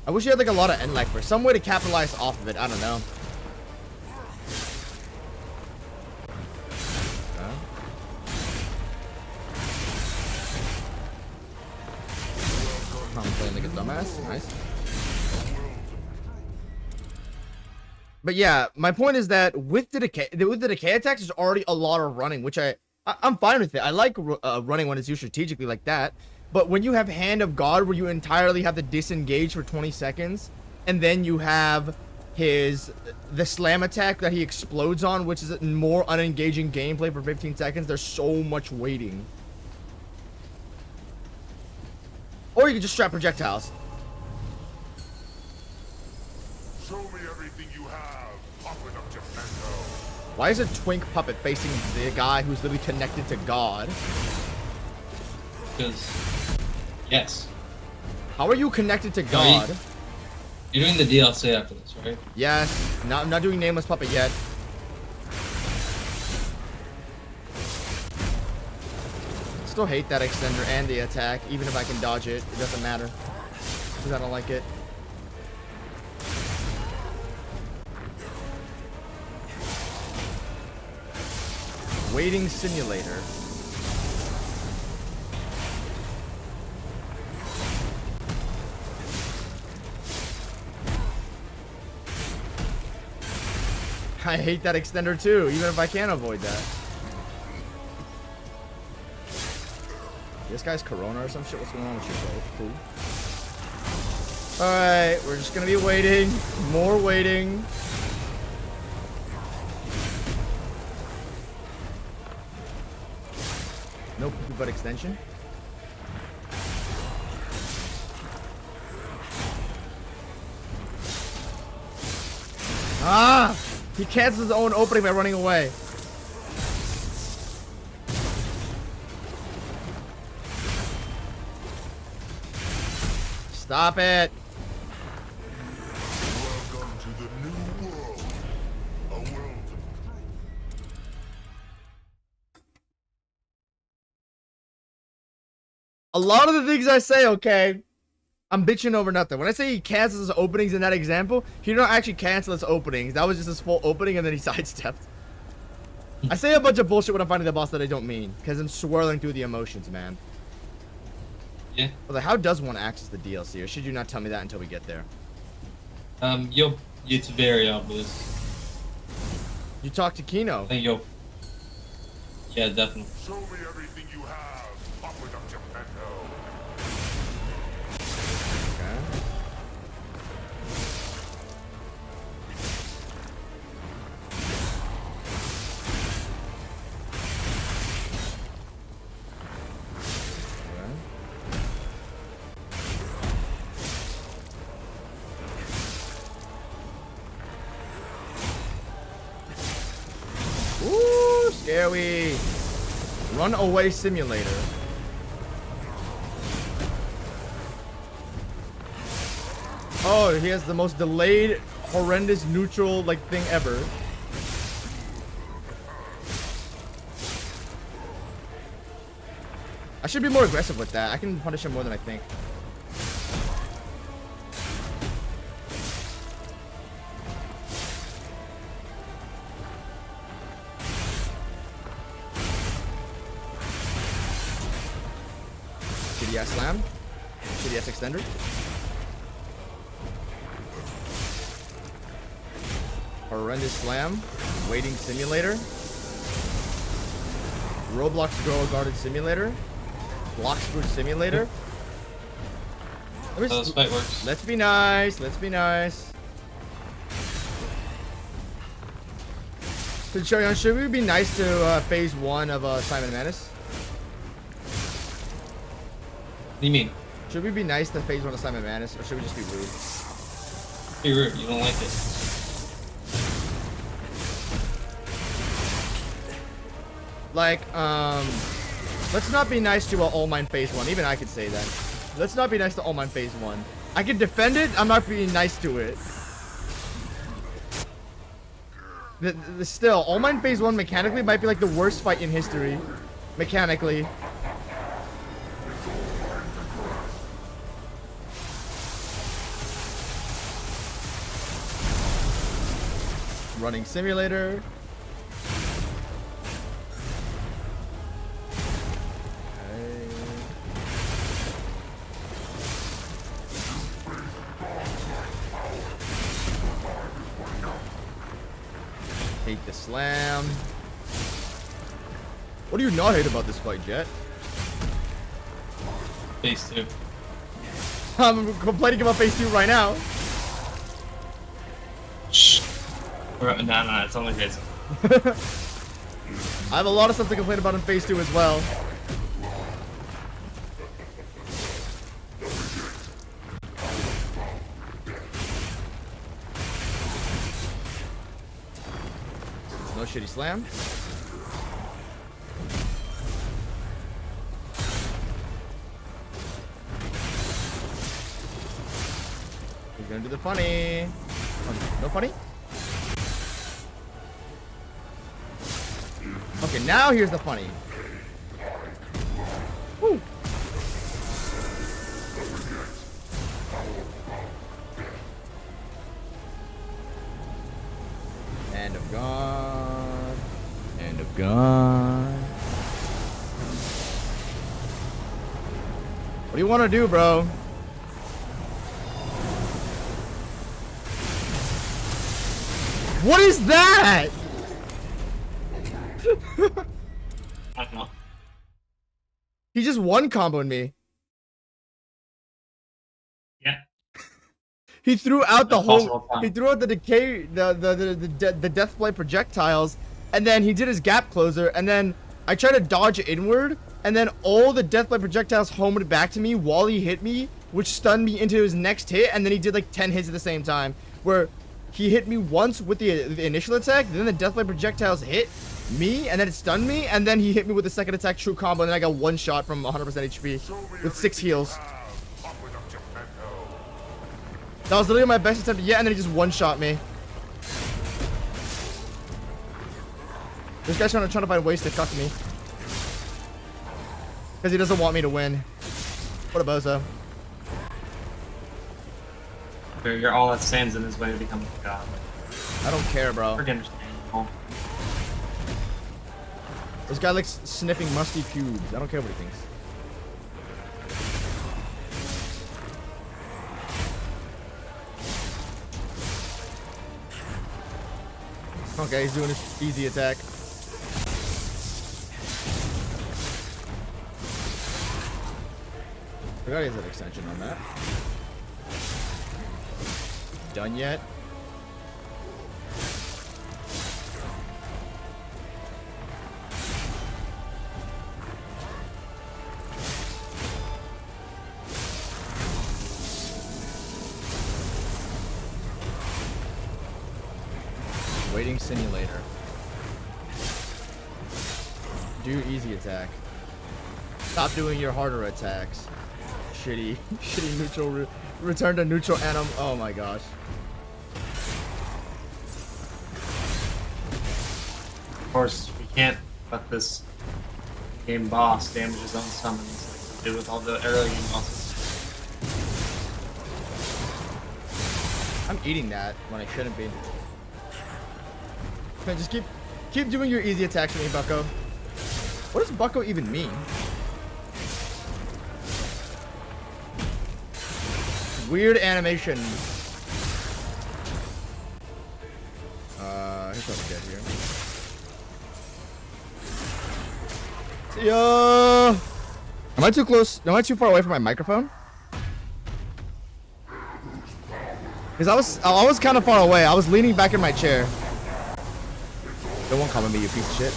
I wish you had like a lot of end life for some way to capitalize off of it. I don't know. I'm playing like a dumbass. Nice. But yeah, my point is that with the decay attacks, there's already a lot of running, which I'm fine with it. I like running when it's used strategically like that. But when you have Hand of God, where you entirely have to disengage for 20 seconds, and then you have the slam attack that he explodes on, which is a more unengaging gameplay for 15 seconds, there's so much waiting. Or you can just strap projectiles. Show me everything you have, puppet of Geppetto. Why is a twink puppet facing the guy who's literally connected to God? Because, yes. How are you connected to God? You're doing the DLC after this, right? Yes. I'm not doing Nameless Puppet yet. Still hate that extender and the attack, even if I can dodge it. It doesn't matter. Because I don't like it. Waiting simulator. I hate that extender too, even if I can avoid that. This guy's Corona or some shit. What's going on with you, bro? Cool. Alright, we're just gonna be waiting. More waiting. No poopy butt extension. Ah! He cancels his own opening by running away. Stop it. Welcome to the new world. A world of A lot of the things I say, okay, I'm bitching over nothing. When I say he cancels his openings in that example, he don't actually cancel his openings. That was just his full opening and then he sidestepped. I say a bunch of bullshit when I'm fighting the boss that I don't mean, because I'm swirling through the emotions, man. Yeah. But like, how does one access the DLC, or should you not tell me that until we get there? It's very obvious. You talk to Kino. I think you'll. Yeah, definitely. Show me everything you have, puppet of Geppetto. Okay. Ooh, scary. Runaway simulator. Oh, he has the most delayed, horrendous, neutral, like, thing ever. I should be more aggressive with that. I can punish him more than I think. ass slam. Shitty ass extender. Horrendous slam. Waiting simulator. Roblox Girl Guarded Simulator. Block Screw Simulator. This fight works. Let's be nice. Let's be nice. So, Shoyan, should we be nice to phase 1 of Simon Menace? What do you mean? Should we be nice to phase 1 of Simon Menace, or should we just be rude? Be rude. You don't like it. Like, let's not be nice to All Mine phase 1. Even I could say that. Let's not be nice to All Mine phase 1. I can defend it. I'm not being nice to it. Still, All Mine phase 1 mechanically might be like the worst fight in history. Mechanically. Running simulator. Hate the slam. What do you not hate about this fight, Jet? Phase 2. I'm complaining about phase 2 right now. Shh. No, it's only phase 1. I have a lot of stuff to complain about in phase 2 as well. No shitty slam. He's gonna do the funny. No funny? Okay, now here's the funny. Woo. End of God. End of God. What do you want to do, bro? What is that? I don't know. He just one comboed me. Yeah. He threw out the Impossible whole. time. He threw out the decay, the deathblade projectiles, and then he did his gap closer, and then I tried to dodge inward, and then all the deathblade projectiles homed back to me while he hit me, which stunned me into his next hit, and then he did like 10 hits at the same time, where he hit me once with the initial attack, then the deathblade projectiles hit me, and then it stunned me, and then he hit me with the second attack true combo, and then I got one shot from 100% HP with 6 heals. That was literally my best attempt yet, and then he just one-shot me. This guy's trying to find ways to cuck me. Because he doesn't want me to win. What a bozo. You're all that stands in his way to become a god. I don't care, bro. Freaking understandable. This guy likes sniffing musty pubes. I don't care what he thinks. Okay, he's doing his easy attack. Forgot he has an extension on that. Done yet? Waiting simulator. Do easy attack. Stop doing your harder attacks. Shitty neutral. Return to neutral anim. Oh my gosh. Of course, we can't let this game boss damage his own summons like we did with all the early game bosses. I'm eating that when I shouldn't be. Okay, just keep doing your easy attacks for me, Bucko. What does Bucko even mean? Weird animation. Here's something good here. See ya! Am I too close? Am I too far away from my microphone? Because I was kind of far away. I was leaning back in my chair. Don't want to comment me, you piece of shit.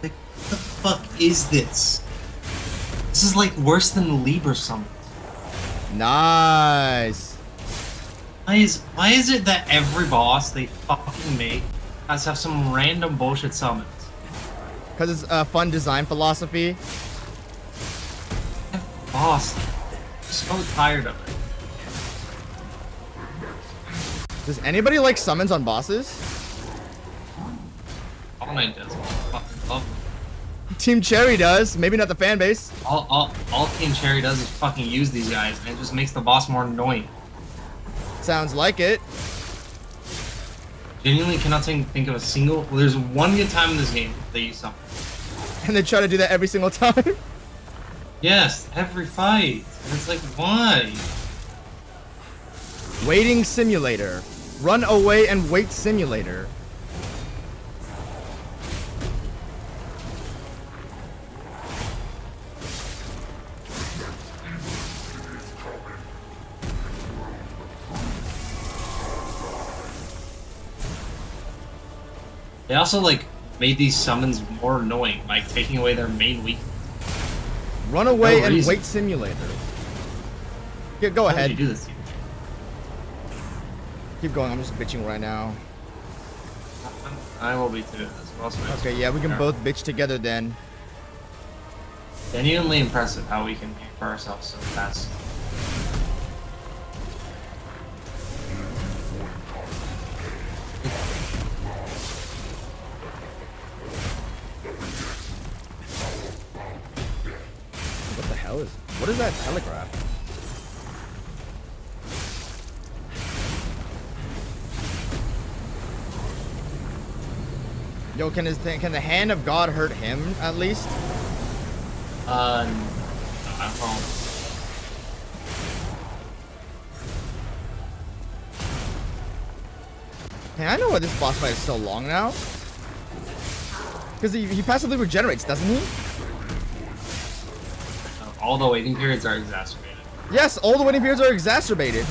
Like, what the fuck is this? This is like worse than Leap or something. Nice. Why is it that every boss they fucking make has to have some random bullshit summons? Because it's a fun design philosophy. Boss, I'm so tired of it. Does anybody like summons on bosses? All Knight does. I fucking love them. Team Cherry does. Maybe not the fan base. All Team Cherry does is fucking use these guys, and it just makes the boss more annoying. Sounds like it. Genuinely cannot think of a single. Well, there's one good time in this game they use something. And they try to do that every single time. Yes, every fight. And it's like, why? Waiting simulator. Run away and wait simulator. They also like made these summons more annoying, like taking away their main weakness. Run away No and reason. wait simulator. Yeah, go Why ahead. would you do this to you? Keep going. I'm just bitching right now. I will be too. As well. Okay, yeah, we can both bitch together then. Genuinely impressive how we can for ourselves so fast. What the hell is? What is that telegraph? Yo, can can the hand of God hurt him at least? No, I won't. Hey, I know why this boss fight is so long now. Because he passively regenerates, doesn't he? All the waiting periods are exacerbated. Yes, all the waiting periods are exacerbated.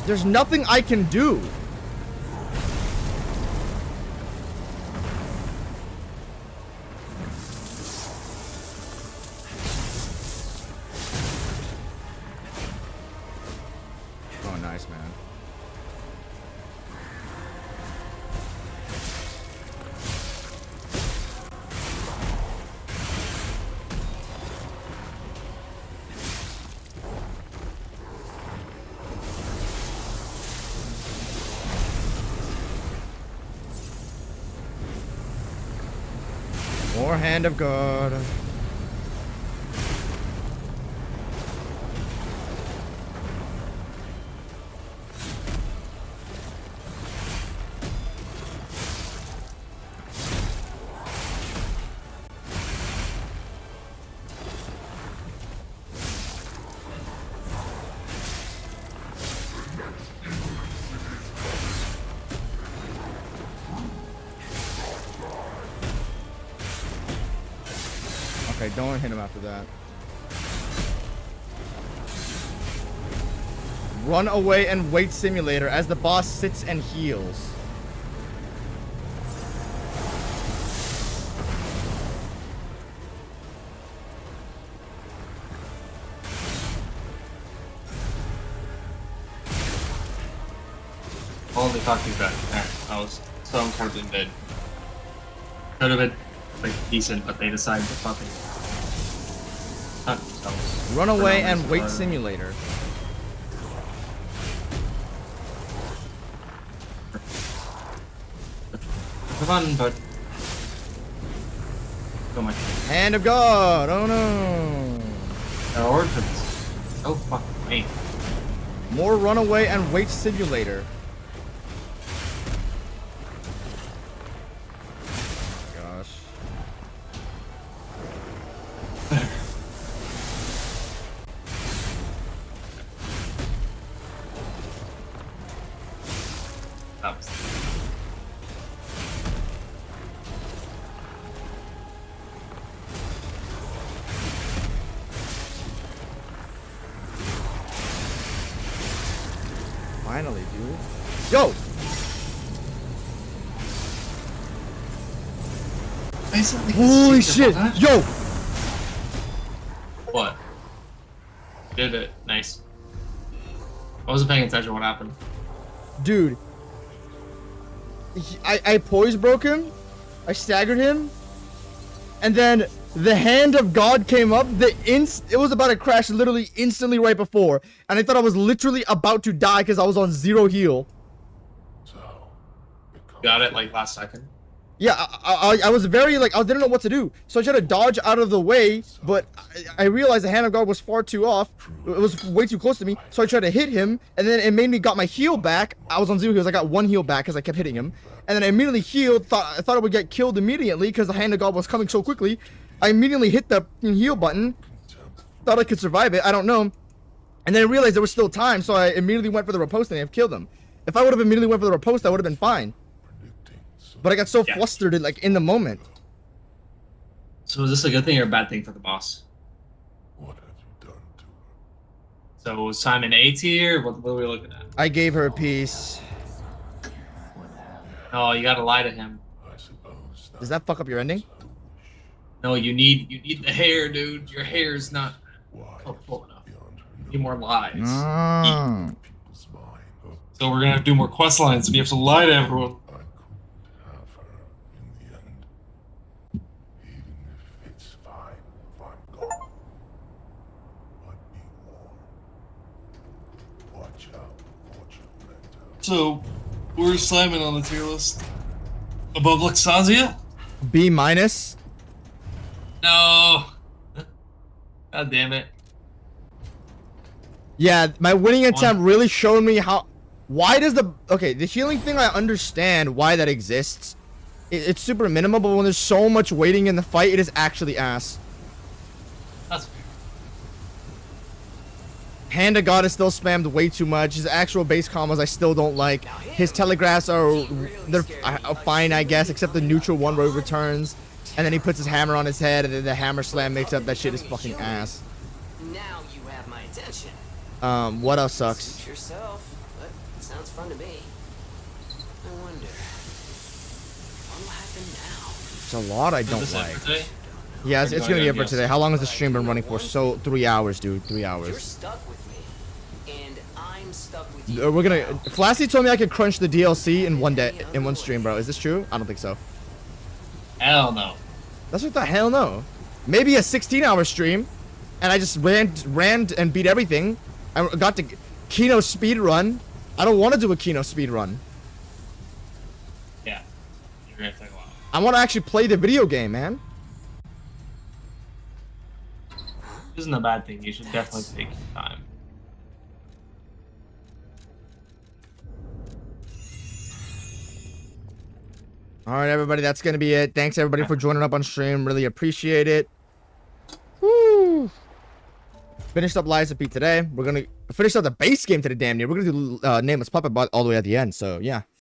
There's nothing I can do. Oh, nice, man. More hand of God. Okay, don't hit him after that. Run away and wait simulator as the boss sits and heals. Holy fucking bad. I was so incredibly mid. Could have been like decent, but they decided to fucking hunt themselves. Run away and wait simulator. fun, but so much. Hand of God. Oh no. Orphans. Oh fucking wait. More runaway and wait simulator. Gosh. That was Finally, dude. Yo! Holy shit! Yo! What? Did it. Nice. I wasn't paying attention what happened. Dude. I poise broke him. I staggered him. And then the hand of God came up. It was about to crash literally instantly right before. And I thought I was literally about to die because I was on 0 heal. Got it like last second. Yeah, I was very like, I didn't know what to do. So I tried to dodge out of the way, but I realized the hand of God was far too off. It was way too close to me. So I tried to hit him, and then it made me got my heal back. I was on 0 heals. I got 1 heal back because I kept hitting him. And then I immediately healed. I thought I would get killed immediately because the hand of God was coming so quickly. I immediately hit the heal button. Thought I could survive it. I don't know. And then I realized there was still time, so I immediately went for the riposte and I killed him. If I would have immediately went for the riposte, I would have been fine. But I got so flustered like in the moment. So is this a good thing or a bad thing for the boss? What have you done to her? So was Simon A tier? What are we looking at? I gave her a piece. No, you gotta lie to him. Does that fuck up your ending? No, you need the hair, dude. Your hair is not full enough. You need more lies. Mm. So we're gonna have to do more quest lines, and you have to lie to everyone. So, where's Simon on the tier list? Above Luxazia? B minus. No. God damn it. Yeah, my winning attempt really showed me how. Why does the the healing thing? I understand why that exists. It's super minimal, but when there's so much waiting in the fight, it is actually ass. That's fair. Hand of God is still spammed way too much. His actual base combos I still don't like. His telegraphs they're fine, I guess, except the neutral one where he returns, and then he puts his hammer on his head, and then the hammer slam mix up. That shit is fucking ass. Now you have my attention. What else sucks? Suit yourself, but it sounds fun to me. I wonder what'll happen now. It's a lot I don't like. Yeah, it's gonna be it for Yes. today. How long has the stream been running for? So 3 hours, dude. 3 You're hours. stuck with me, and I'm stuck with you. We're gonna. Flassy told me I could crunch the DLC in one day, in one stream, bro. Is this true? I don't think so. Hell no. That's what the hell no. Maybe a 16-hour stream, and I just ran and beat everything. I got to Kino speed run. I don't want to do a Kino speed run. Yeah. You're gonna take a while. I want to actually play the video game, man. Isn't a bad thing. You should definitely take your time. All right, everybody, that's gonna be it. Thanks everybody for joining up on stream. Really appreciate it. Woo! Finished up Lies of Pete today. We're gonna finish up the base game today. Damn near. We're gonna do Nameless Puppet Bot all the way at the end. So yeah.